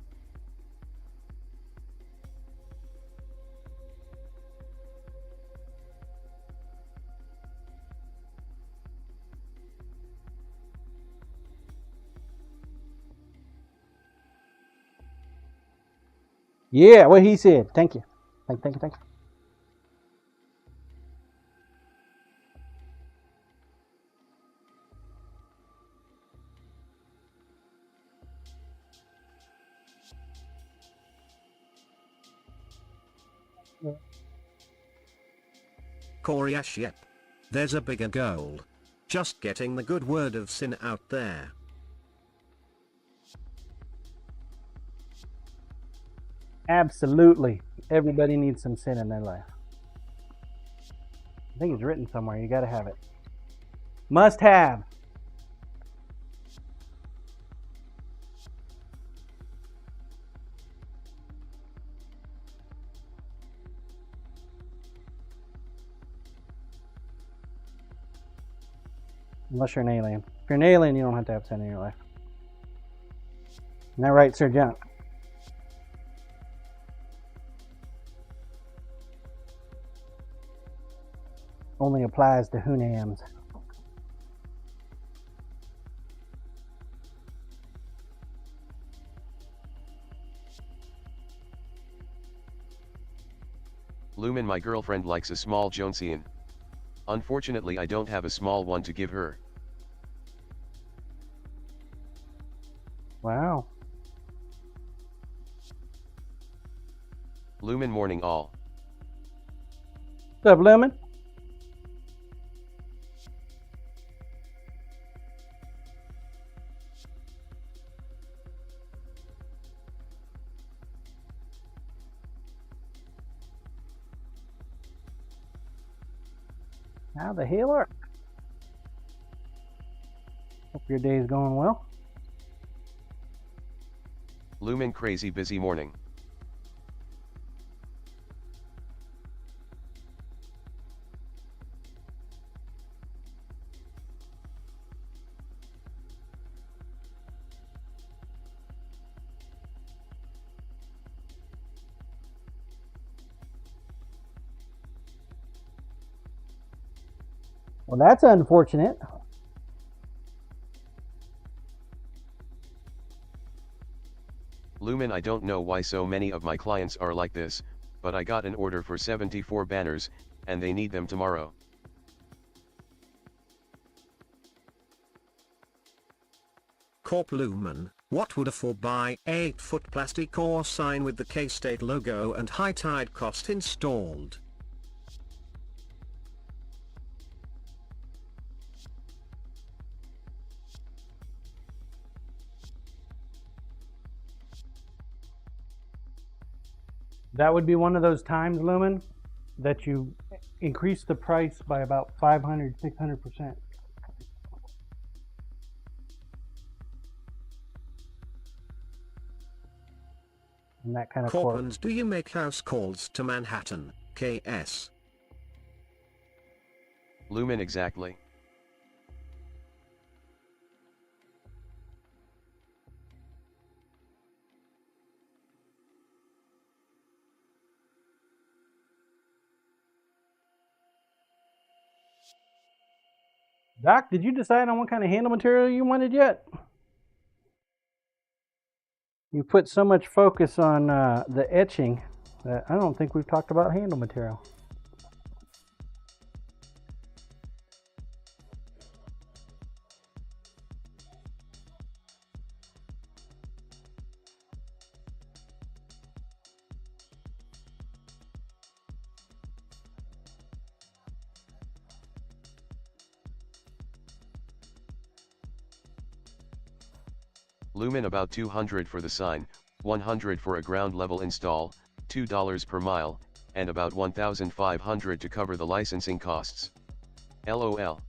Yeah, what he said. Thank you. Thank you. Corey Ash, yep. There's a bigger goal. Just getting the good word of sin out there. Absolutely. Everybody needs some sin in their life. I think it's written somewhere. You got to have it. Must have. Unless you're an alien. If you're an alien, you don't have to have sin in your life. Isn't that right, Sir John? Only applies to Hunams. Lumen, my girlfriend likes a small Jonesian. Unfortunately, I don't have a small one to give her. Wow. Lumen, morning all. What's up, Lumen? How the hell are? Hope your day's going well. Lumen, crazy busy morning. Well, that's unfortunate. Lumen, I don't know why so many of my clients are like this, but I got an order for 74 banners, and they need them tomorrow. Corp Lumen, what would a 4x8-foot plastic core sign with the K-State logo and high tide cost installed? That would be one of those times, Lumen, that you increase the price by about 500, 600%. And that kind of Corpans, do you make house calls to Manhattan, KS? Lumen, exactly. Doc, did you decide on what kind of handle material you wanted yet? You put so much focus on the etching that I don't think we've talked about handle material. Lumen, about 200 for the sign, 100 for a ground level install, $2 per mile, and about 1,500 to cover the licensing costs. LOL.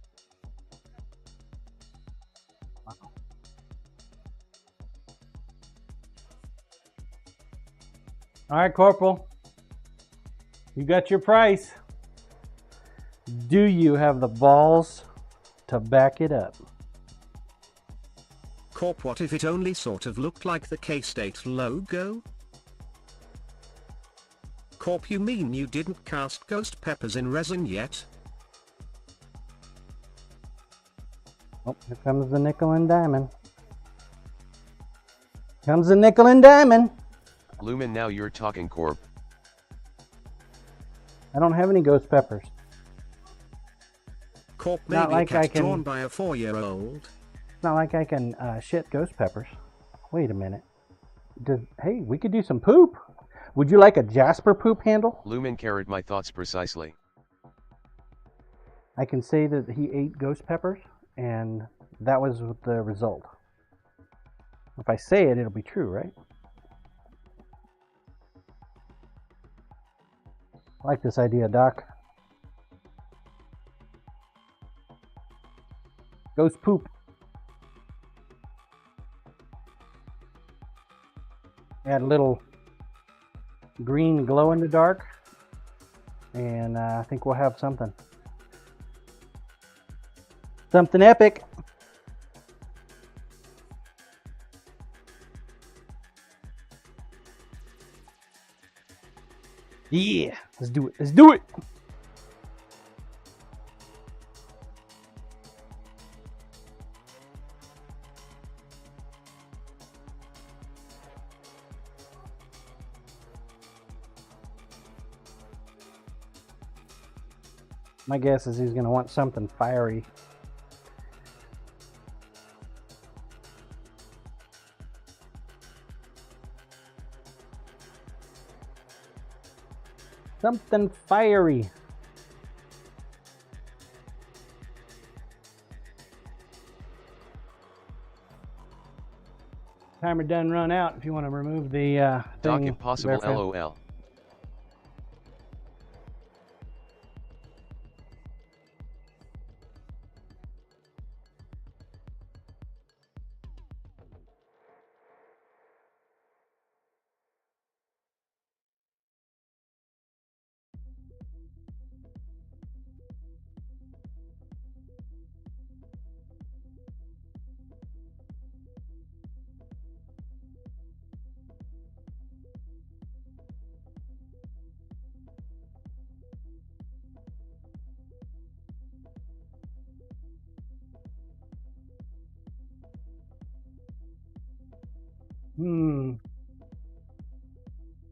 All right, Corporal. You got your price. Do you have the balls to back it up? Corp, what if it only sort of looked like the K-State logo? Corp, you mean you didn't cast ghost peppers in resin yet? Oh, here comes the nickel and diamond. Comes the nickel and diamond. Lumen, now you're talking, Corp. I don't have any ghost peppers. Corp, Not maybe like a cat I can- drawn by a 4-year-old. It's not like I can shit ghost peppers. Wait a minute. Hey, we could do some poop. Would you like a Jasper poop handle? Lumen carried my thoughts precisely. I can say that he ate ghost peppers, and that was the result. If I say it, it'll be true, right? I like this idea, Doc. Ghost poop. Add a little green glow in the dark, and I think we'll have something. Something epic. Yeah, let's do it. Let's do it. My guess is he's going to want something fiery. Something fiery. Timer done run out if you want to remove the Doc thing. impossible Bearfriend. LOL.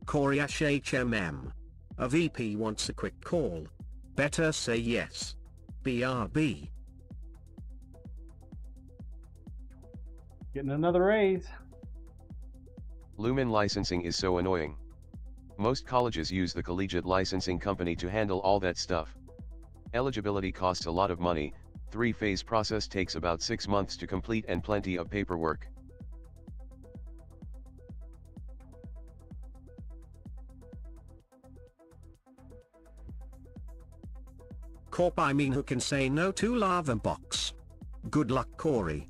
Coryash HMM. A VP wants a quick call. Better say yes. BRB. Getting another raise. Lumen licensing is so annoying. Most colleges use the collegiate licensing company to handle all that stuff. Eligibility costs a lot of money, 3-phase process takes about 6 months to complete and plenty of paperwork. Corp I mean who can say no to lava box. Good luck Corey.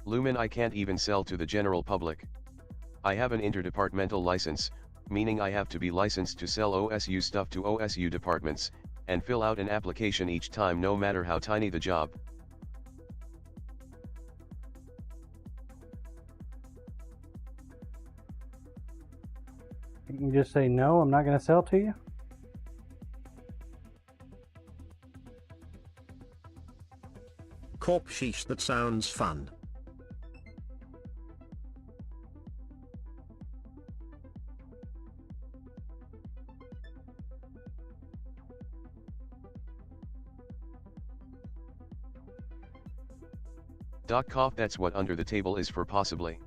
Lumen I can't even sell to the general public. I have an interdepartmental license, meaning I have to be licensed to sell OSU stuff to OSU departments, and fill out an application each time no matter how tiny the job. You can just say, no, I'm not going to sell to you. Corp sheesh, that sounds fun. Doc cough, that's what under the table is for possibly.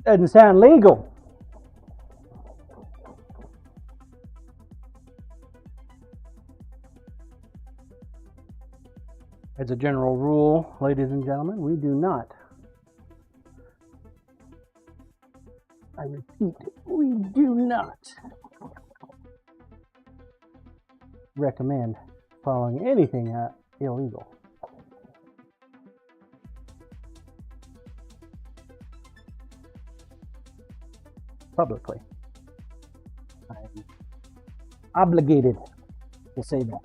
Doesn't sound legal. As a general rule, ladies and gentlemen, we do not. I repeat, we do not recommend following anything illegal. Publicly. I'm obligated to say that.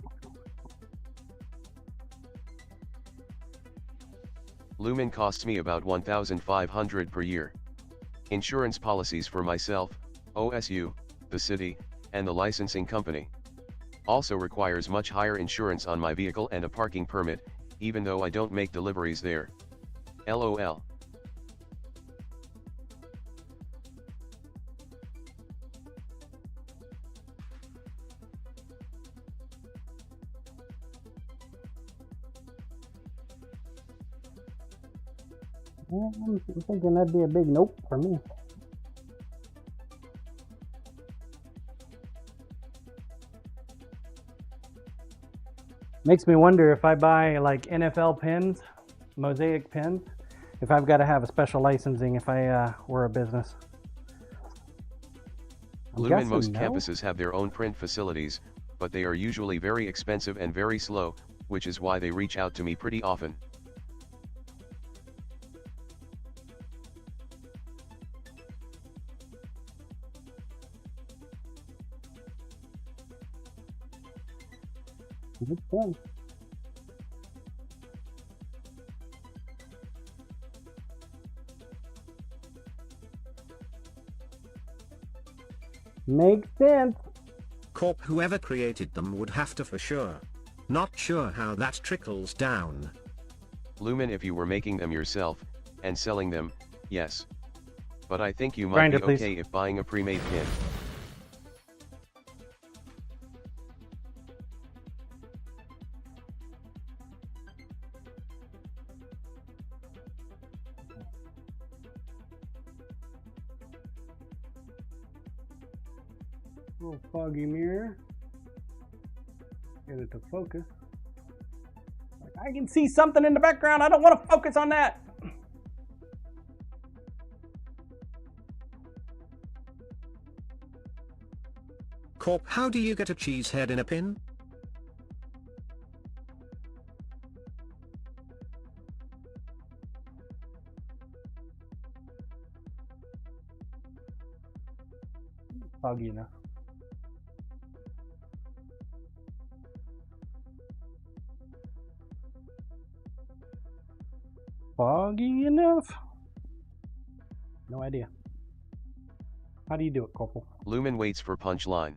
Lumen costs me about $1,500 per year. Insurance policies for myself, OSU, the city, and the licensing company. Also requires much higher insurance on my vehicle and a parking permit, even though I don't make deliveries there. LOL. Well, I'm thinking that'd be a big nope for me. Makes me wonder if I buy like NFL pins, mosaic pins, if I've got to have a special licensing if I were a business. Lumen, most no. campuses have their own print facilities, but they are usually very expensive and very slow, which is why they reach out to me pretty often. Makes sense. Makes sense. Corp, whoever created them would have to for sure. Not sure how that trickles down. Lumen, if you were making them yourself, and selling them, yes. But I think you might Grinder, be please. okay if buying a pre-made pin. Little foggy mirror. Get it to focus. I can see something in the background. I don't want to focus on that. Corp, how do you get a cheese head in a pin? Foggy enough. Foggy enough? No idea. How do you do it, Corporal? Lumen waits for punchline.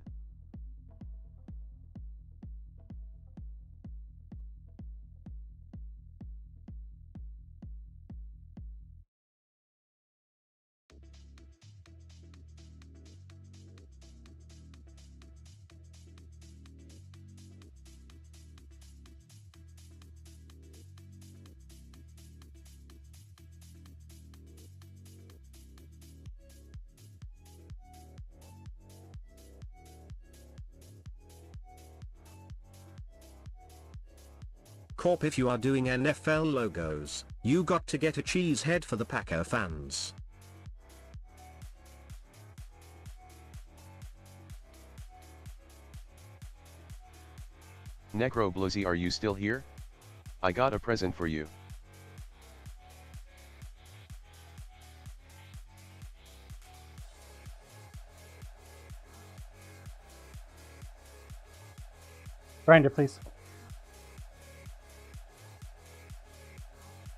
Corp, if you are doing NFL logos, you got to get a cheese head for the Packer fans. Necro Blizzy, are you still here? I got a present for you. Grinder, please.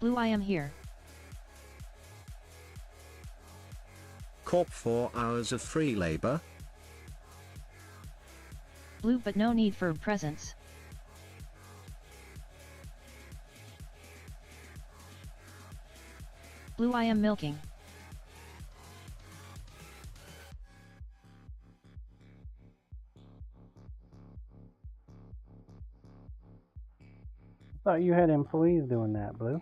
Blue, I am here. Corp, 4 hours of free labor. Blue, but no need for presents. Blue, I am milking. Thought you had employees doing that, Blue.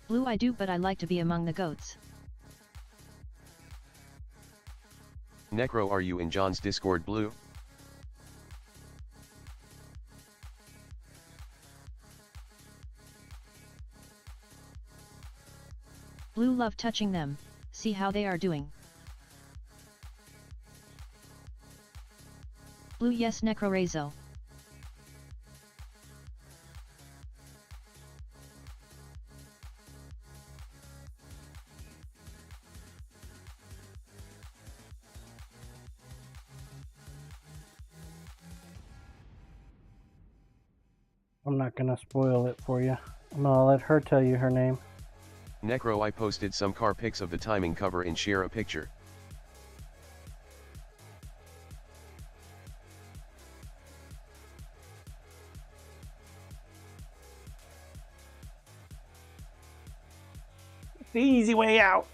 Blue, I do, but I like to be among the goats. Necro, are you in John's Discord, Blue? Blue, love touching them, see how they are doing. Blue, yes, Necro Rezo. I'm not gonna spoil it for you. I'm gonna let her tell you her name. Necro, I posted some car pics of the timing cover and share a picture. The easy way out.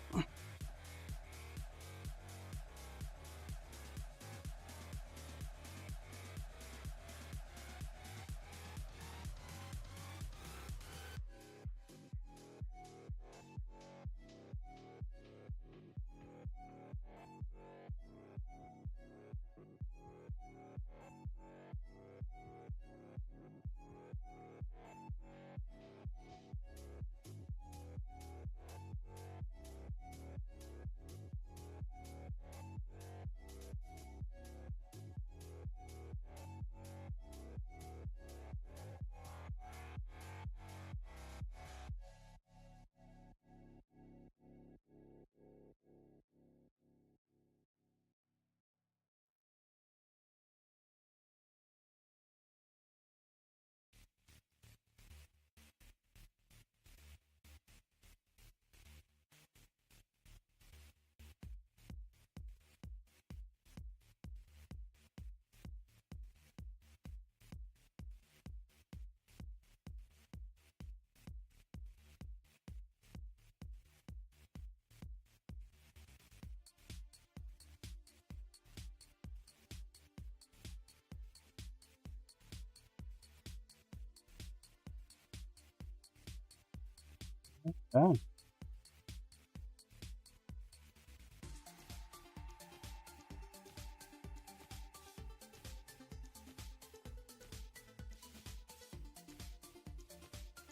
Oh.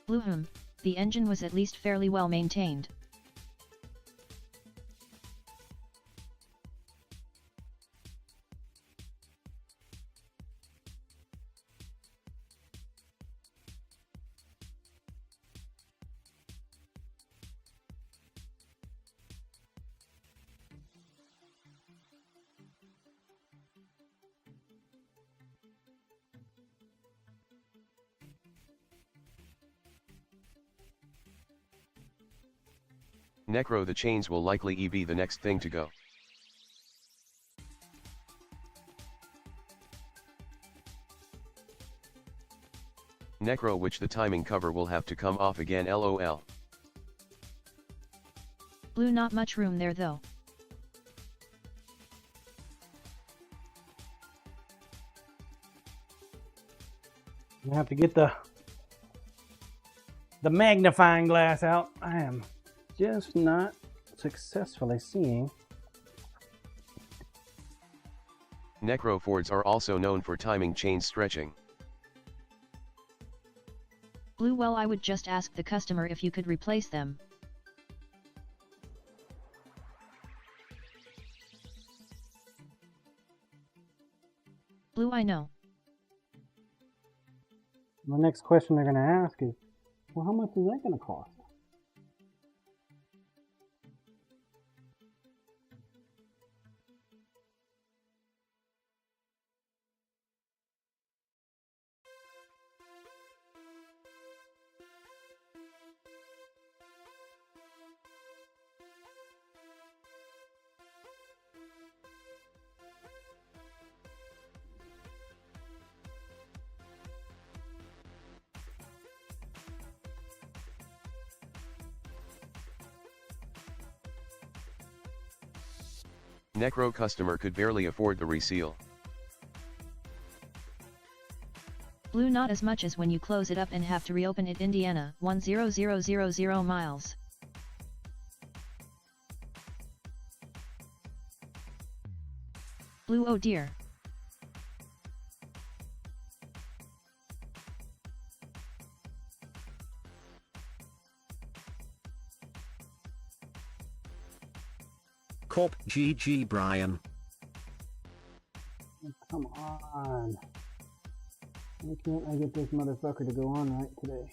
Bluehum, the engine was at least fairly well maintained. Necro, the chains will likely be the next thing to go. Necro, which the timing cover will have to come off again, lol. Blue, not much room there though. I have to get the magnifying glass out. I am just not successfully seeing. Necro Fords are also known for timing chain stretching. Blue, well, I would just ask the customer if you could replace them. Blue, I know. The next question they're going to ask is, well, how much is that going to cost? Necro customer could barely afford the reseal. Blue, not as much as when you close it up and have to reopen it. Indiana, 10000 miles. Blue, oh dear. Corp GG Brian. Come on. Why can't I get this motherfucker to go on right today?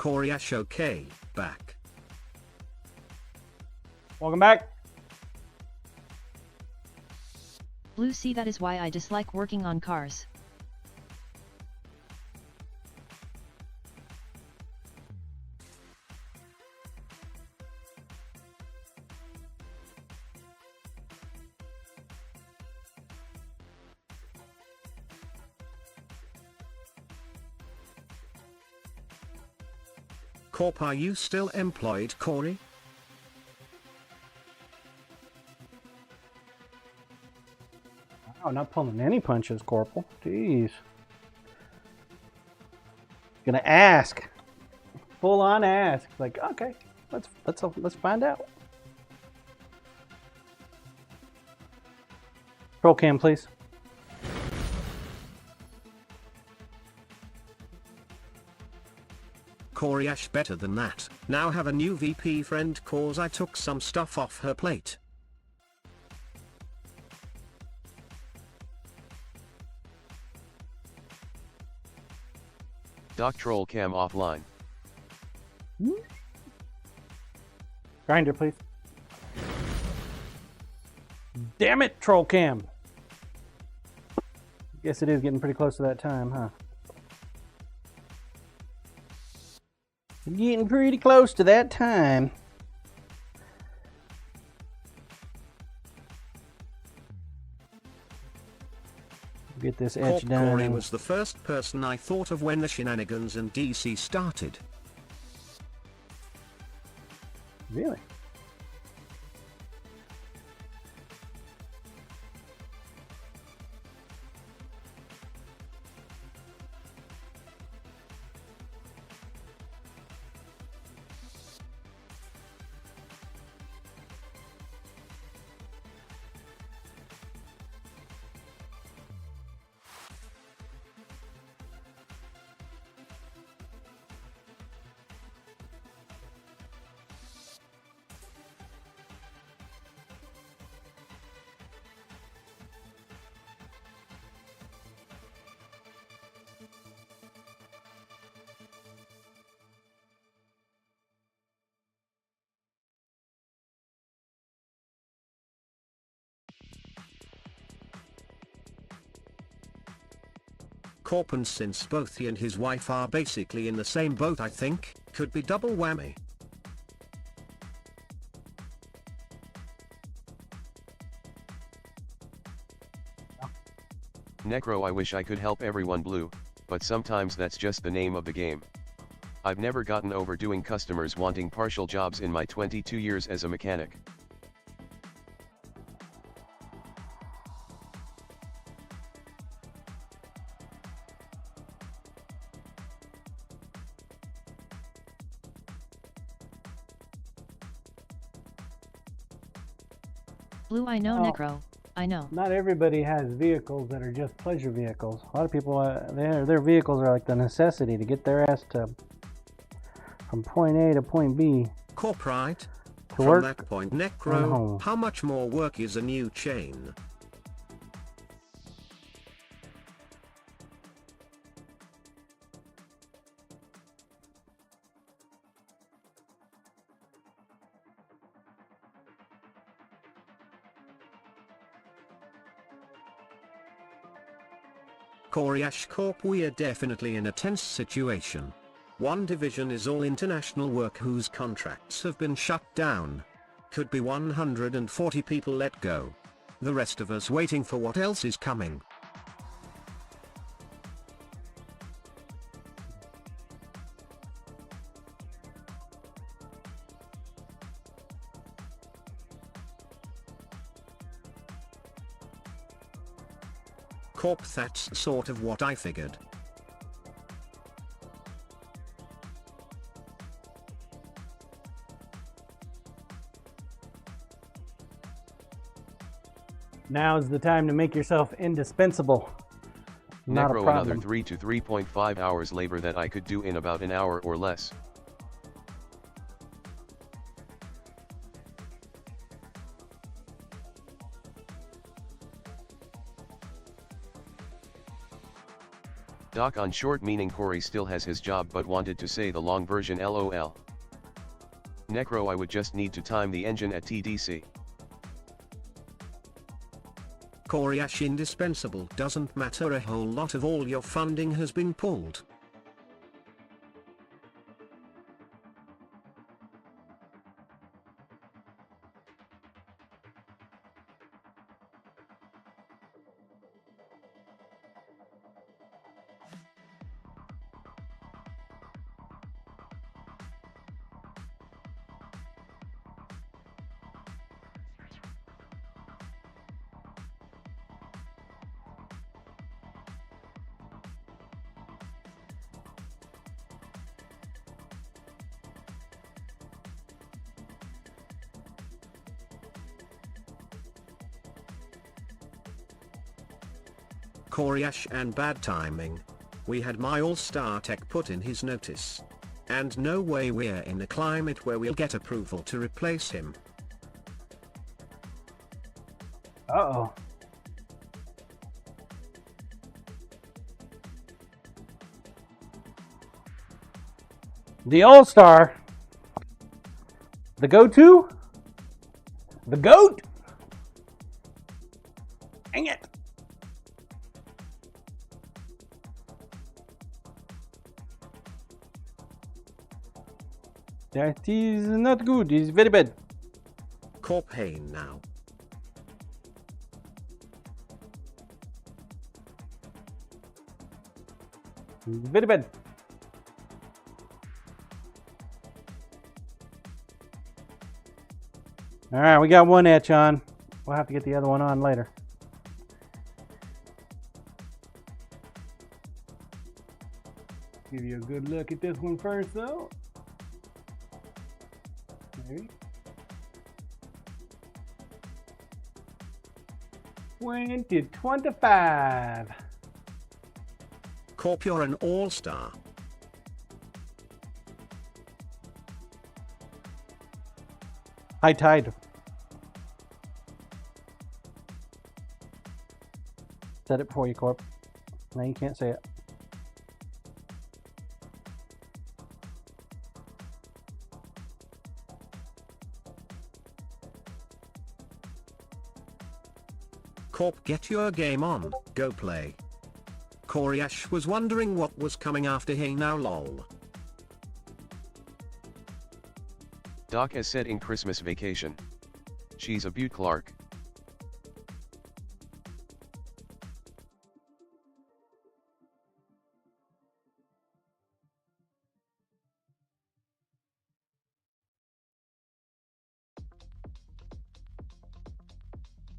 Koryash okay, back. Welcome back. Blue Sea, that is why I dislike working on cars. Corp, are you still employed, Corey? Oh, not pulling any punches, Corporal. Jeez. Gonna ask. Full on ask. Like, okay, let's find out. Roll cam, please. Koryash, better than that. Now have a new VP friend cause I took some stuff off her plate. Doc troll cam offline. Grinder, please. Damn it, troll cam. Guess it is getting pretty close to that time, huh? Getting pretty close to that time. Get this etch Corp done. Corey was the first person I thought of when the shenanigans in DC started. Really? Corp, and since both he and his wife are basically in the same boat, I think, could be double whammy. Necro, I wish I could help everyone Blue, but sometimes that's just the name of the game. I've never gotten over doing customers wanting partial jobs in my 22 years as a mechanic. Blue, I know, Oh. Necro. I know. Not everybody has vehicles that are just pleasure vehicles. A lot of people, their vehicles are like the necessity to get their ass to from point A to point B. Corp, right? To From work that point, and Necro, home. how much more work is a new chain? Koryash Corp, we are definitely in a tense situation. One division is all international work whose contracts have been shut down. Could be 140 people let go. The rest of us waiting for what else is coming. Corp, that's sort of what I figured. Now's the time to make yourself indispensable. Not a Necro, problem. another 3 to 3.5 hours labor that I could do in about an hour or less. Doc on short meaning Corey still has his job but wanted to say the long version LOL. Necro I would just need to time the engine at TDC. Coriash indispensable doesn't matter, a whole lot of all your funding has been pulled. Coriash and bad timing. We had my all-star tech put in his notice. And no way we're in a climate where we'll get approval to replace him. Uh-oh. The All-Star. The go-to. The GOAT. Dang it. That is not good. It's very bad. Corp hey now. Very bad. All right, we got one etch on. We'll have to get the other one on later. Give you a good look at this one first, though. Maybe. 2025. Corp, you're an all-star. High tide. Said it for you, Corp. Now you can't say it. Corp, get your game on, go play. Coriash was wondering what was coming after hey now lol. Doc has said in Christmas Vacation. She's a beaut Clark.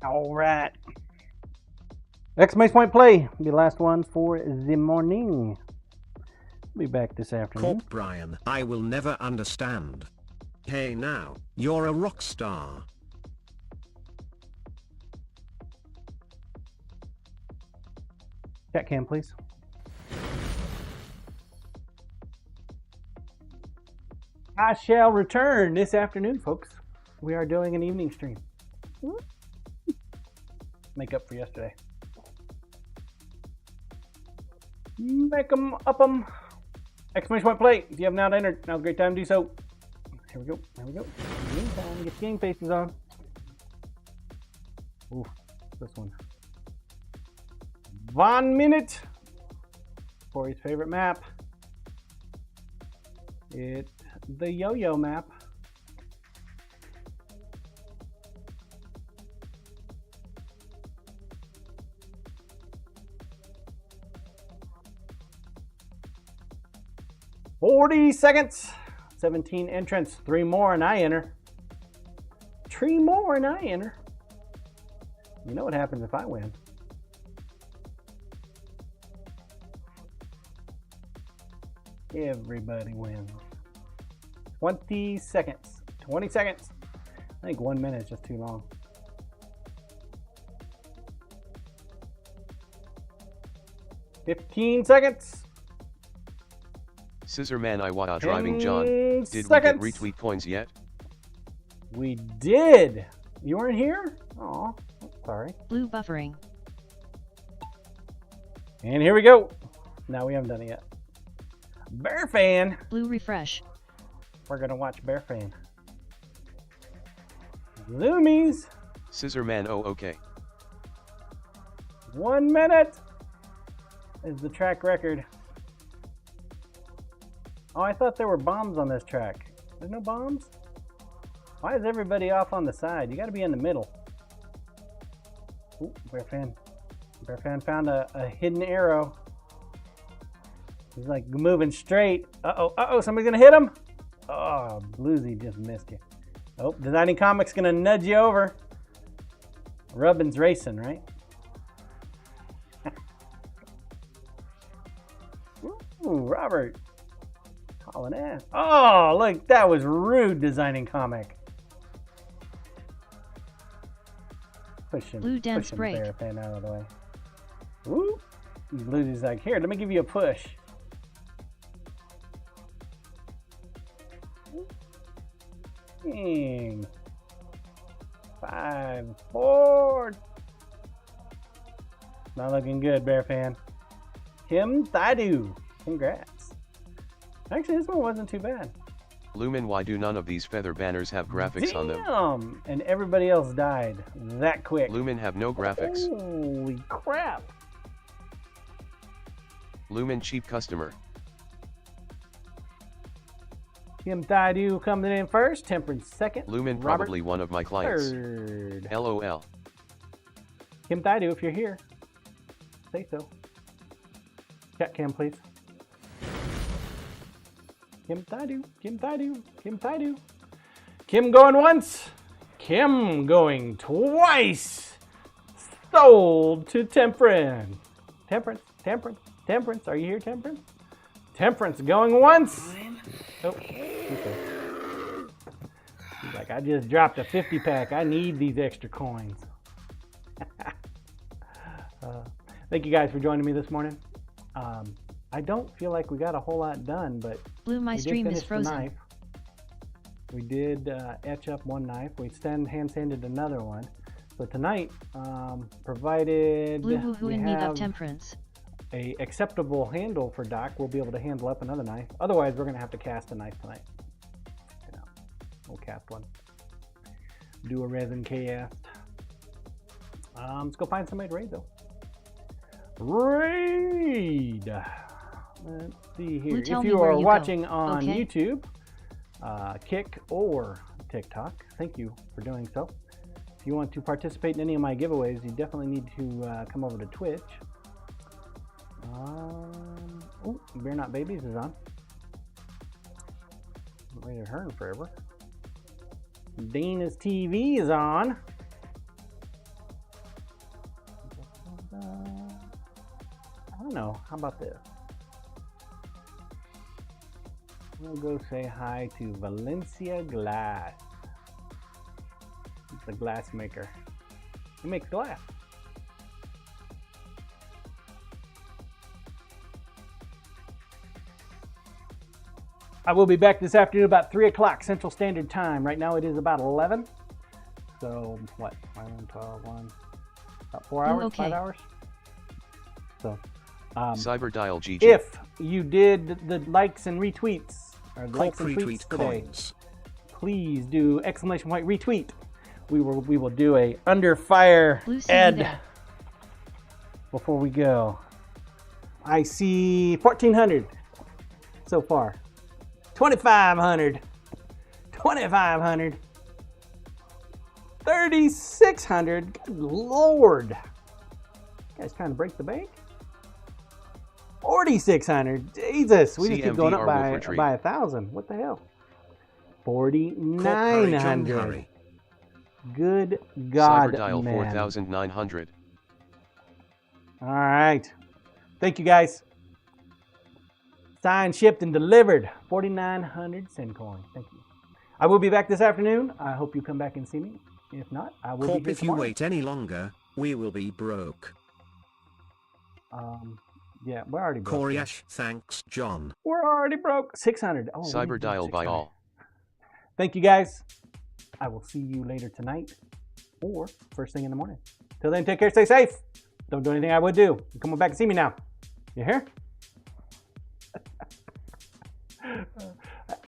All right. Exclamation point play. Be the last one for the morning. Be back this afternoon. Corp Brian, I will never understand. Hey now, you're a rock star. Chat cam, please. I shall return this afternoon, folks. We are doing an evening stream. Make up for yesterday. Make 'em up 'em. Exclamation point play. If you have not entered, now's a great time to do so. Here we go. Here we go. In the meantime, get the game faces on. Ooh, this one. 1 minute. Corey's favorite map. It's the yo-yo map. "40 seconds. 17 entrants. 3 more and I enter. 3 more and I enter. You know what happens if I win. Everybody wins. 20 seconds. 20 seconds. I think 1 minute is just too long. "15 seconds. Scissor Man Iwata driving John. 10 Did seconds. we get retweet coins yet? We did. You weren't here? Oh, sorry. Blue buffering. And here we go. No, we haven't done it yet. Bear Fan. Blue refresh. We're gonna watch Bear Fan. Zoomies. Scissor Man, oh okay. 1 minute is the track record. Oh, I thought there were bombs on this track. There's no bombs? Why is everybody off on the side? You gotta be in the middle. Ooh, Bear Fan. Bear Fan found a hidden arrow. He's like moving straight. Uh-oh, somebody's gonna hit him. Oh, Bluesy just missed you. Oh, Designing Comics gonna nudge you over. Rubbin's racing, right? Ooh, Robert. Hauling ass. Oh, look, that was rude, Designing Comic. Push him. Blue dance push him, break. Bear Fan out of the way. Woo! Bluesy's like, here, let me give you a push. Dang. 5, 4. Not looking good, Bear Fan. Kim Thaidu. Congrats. Actually, this one wasn't too bad. Lumen, why do none of these feather banners have graphics on them? Damn! And everybody else died that quick. Lumen have no graphics. Holy crap. Lumen cheap customer. Kim Thaidu coming in first. Temperance second. Lumen Robert probably one of my clients. third. LOL. Kim Thaidu, if you're here, say so. Chat cam, please. Kim Thaidu, Kim Thaidu, Kim Thaidu. Kim going once. Kim going twice. Sold to Temperance. Temperance. Are you here, Temperance? Temperance going once. Oh, okay. He's like, I just dropped a 50 pack. I need these extra coins. Thank you guys for joining me this morning. I don't feel like we got a whole lot done, but Blue, my we did stream is finish the frozen. knife. We did etch up one knife. We hand sanded another one. So tonight, provided Blue hoo hoo we in need of have temperance. a acceptable handle for Doc, we'll be able to handle up another knife. Otherwise, we're gonna have to cast a knife tonight. You know, we'll cast one. Do a resin cast. Let's go find somebody to raid though. Raid. Let's see here. Blue, tell If me you where are you go. watching on Okay. YouTube, Kick or TikTok, thank you for doing so. If you want to participate in any of my giveaways, you definitely need to come over to Twitch. Oh, Bear Not Babies is on. Haven't rated her in forever. Dana's TV is on. I don't know. How about this? We'll go say hi to Valencia Glass. It's a glass maker. He makes glass. I will be back this afternoon about 3 o'clock Central Standard Time. Right now it is about 11. So, what? 11, 12, 1. About 4 hours? okay. 5 hours? So, Cyberdial GG. if you did the likes and retweets, or likes and Corp tweets retweet today, coins. please do exclamation point retweet. We will do a under fire Blue, see you ad there. before we go. I see 1,400 so far. 2,500. 2,500. 3,600. Good Lord. You guys trying to break the bank? 4,600. Jesus. We just keep going up CMDR Wolf Retreat. by 1,000. What the hell? Corp hurry, John 4,900. hurry. Good God, Cyberdial man. 4,900. All right. Thank you, guys. Signed, shipped, and delivered. 4,900 Syncoin. Thank you. I will be back this afternoon. I hope you come back and see me. If not, I will Corp, be here if you tomorrow. wait any longer, we will be broke. Yeah, we're already broke. Koryash, thanks, John. We're already broke. 600. Oh, we need to do Cyberdial by 600. all. Thank you, guys. I will see you later tonight or first thing in the morning. Till then, take care, stay safe. Don't do anything I would do. Come on back and see me now. You hear?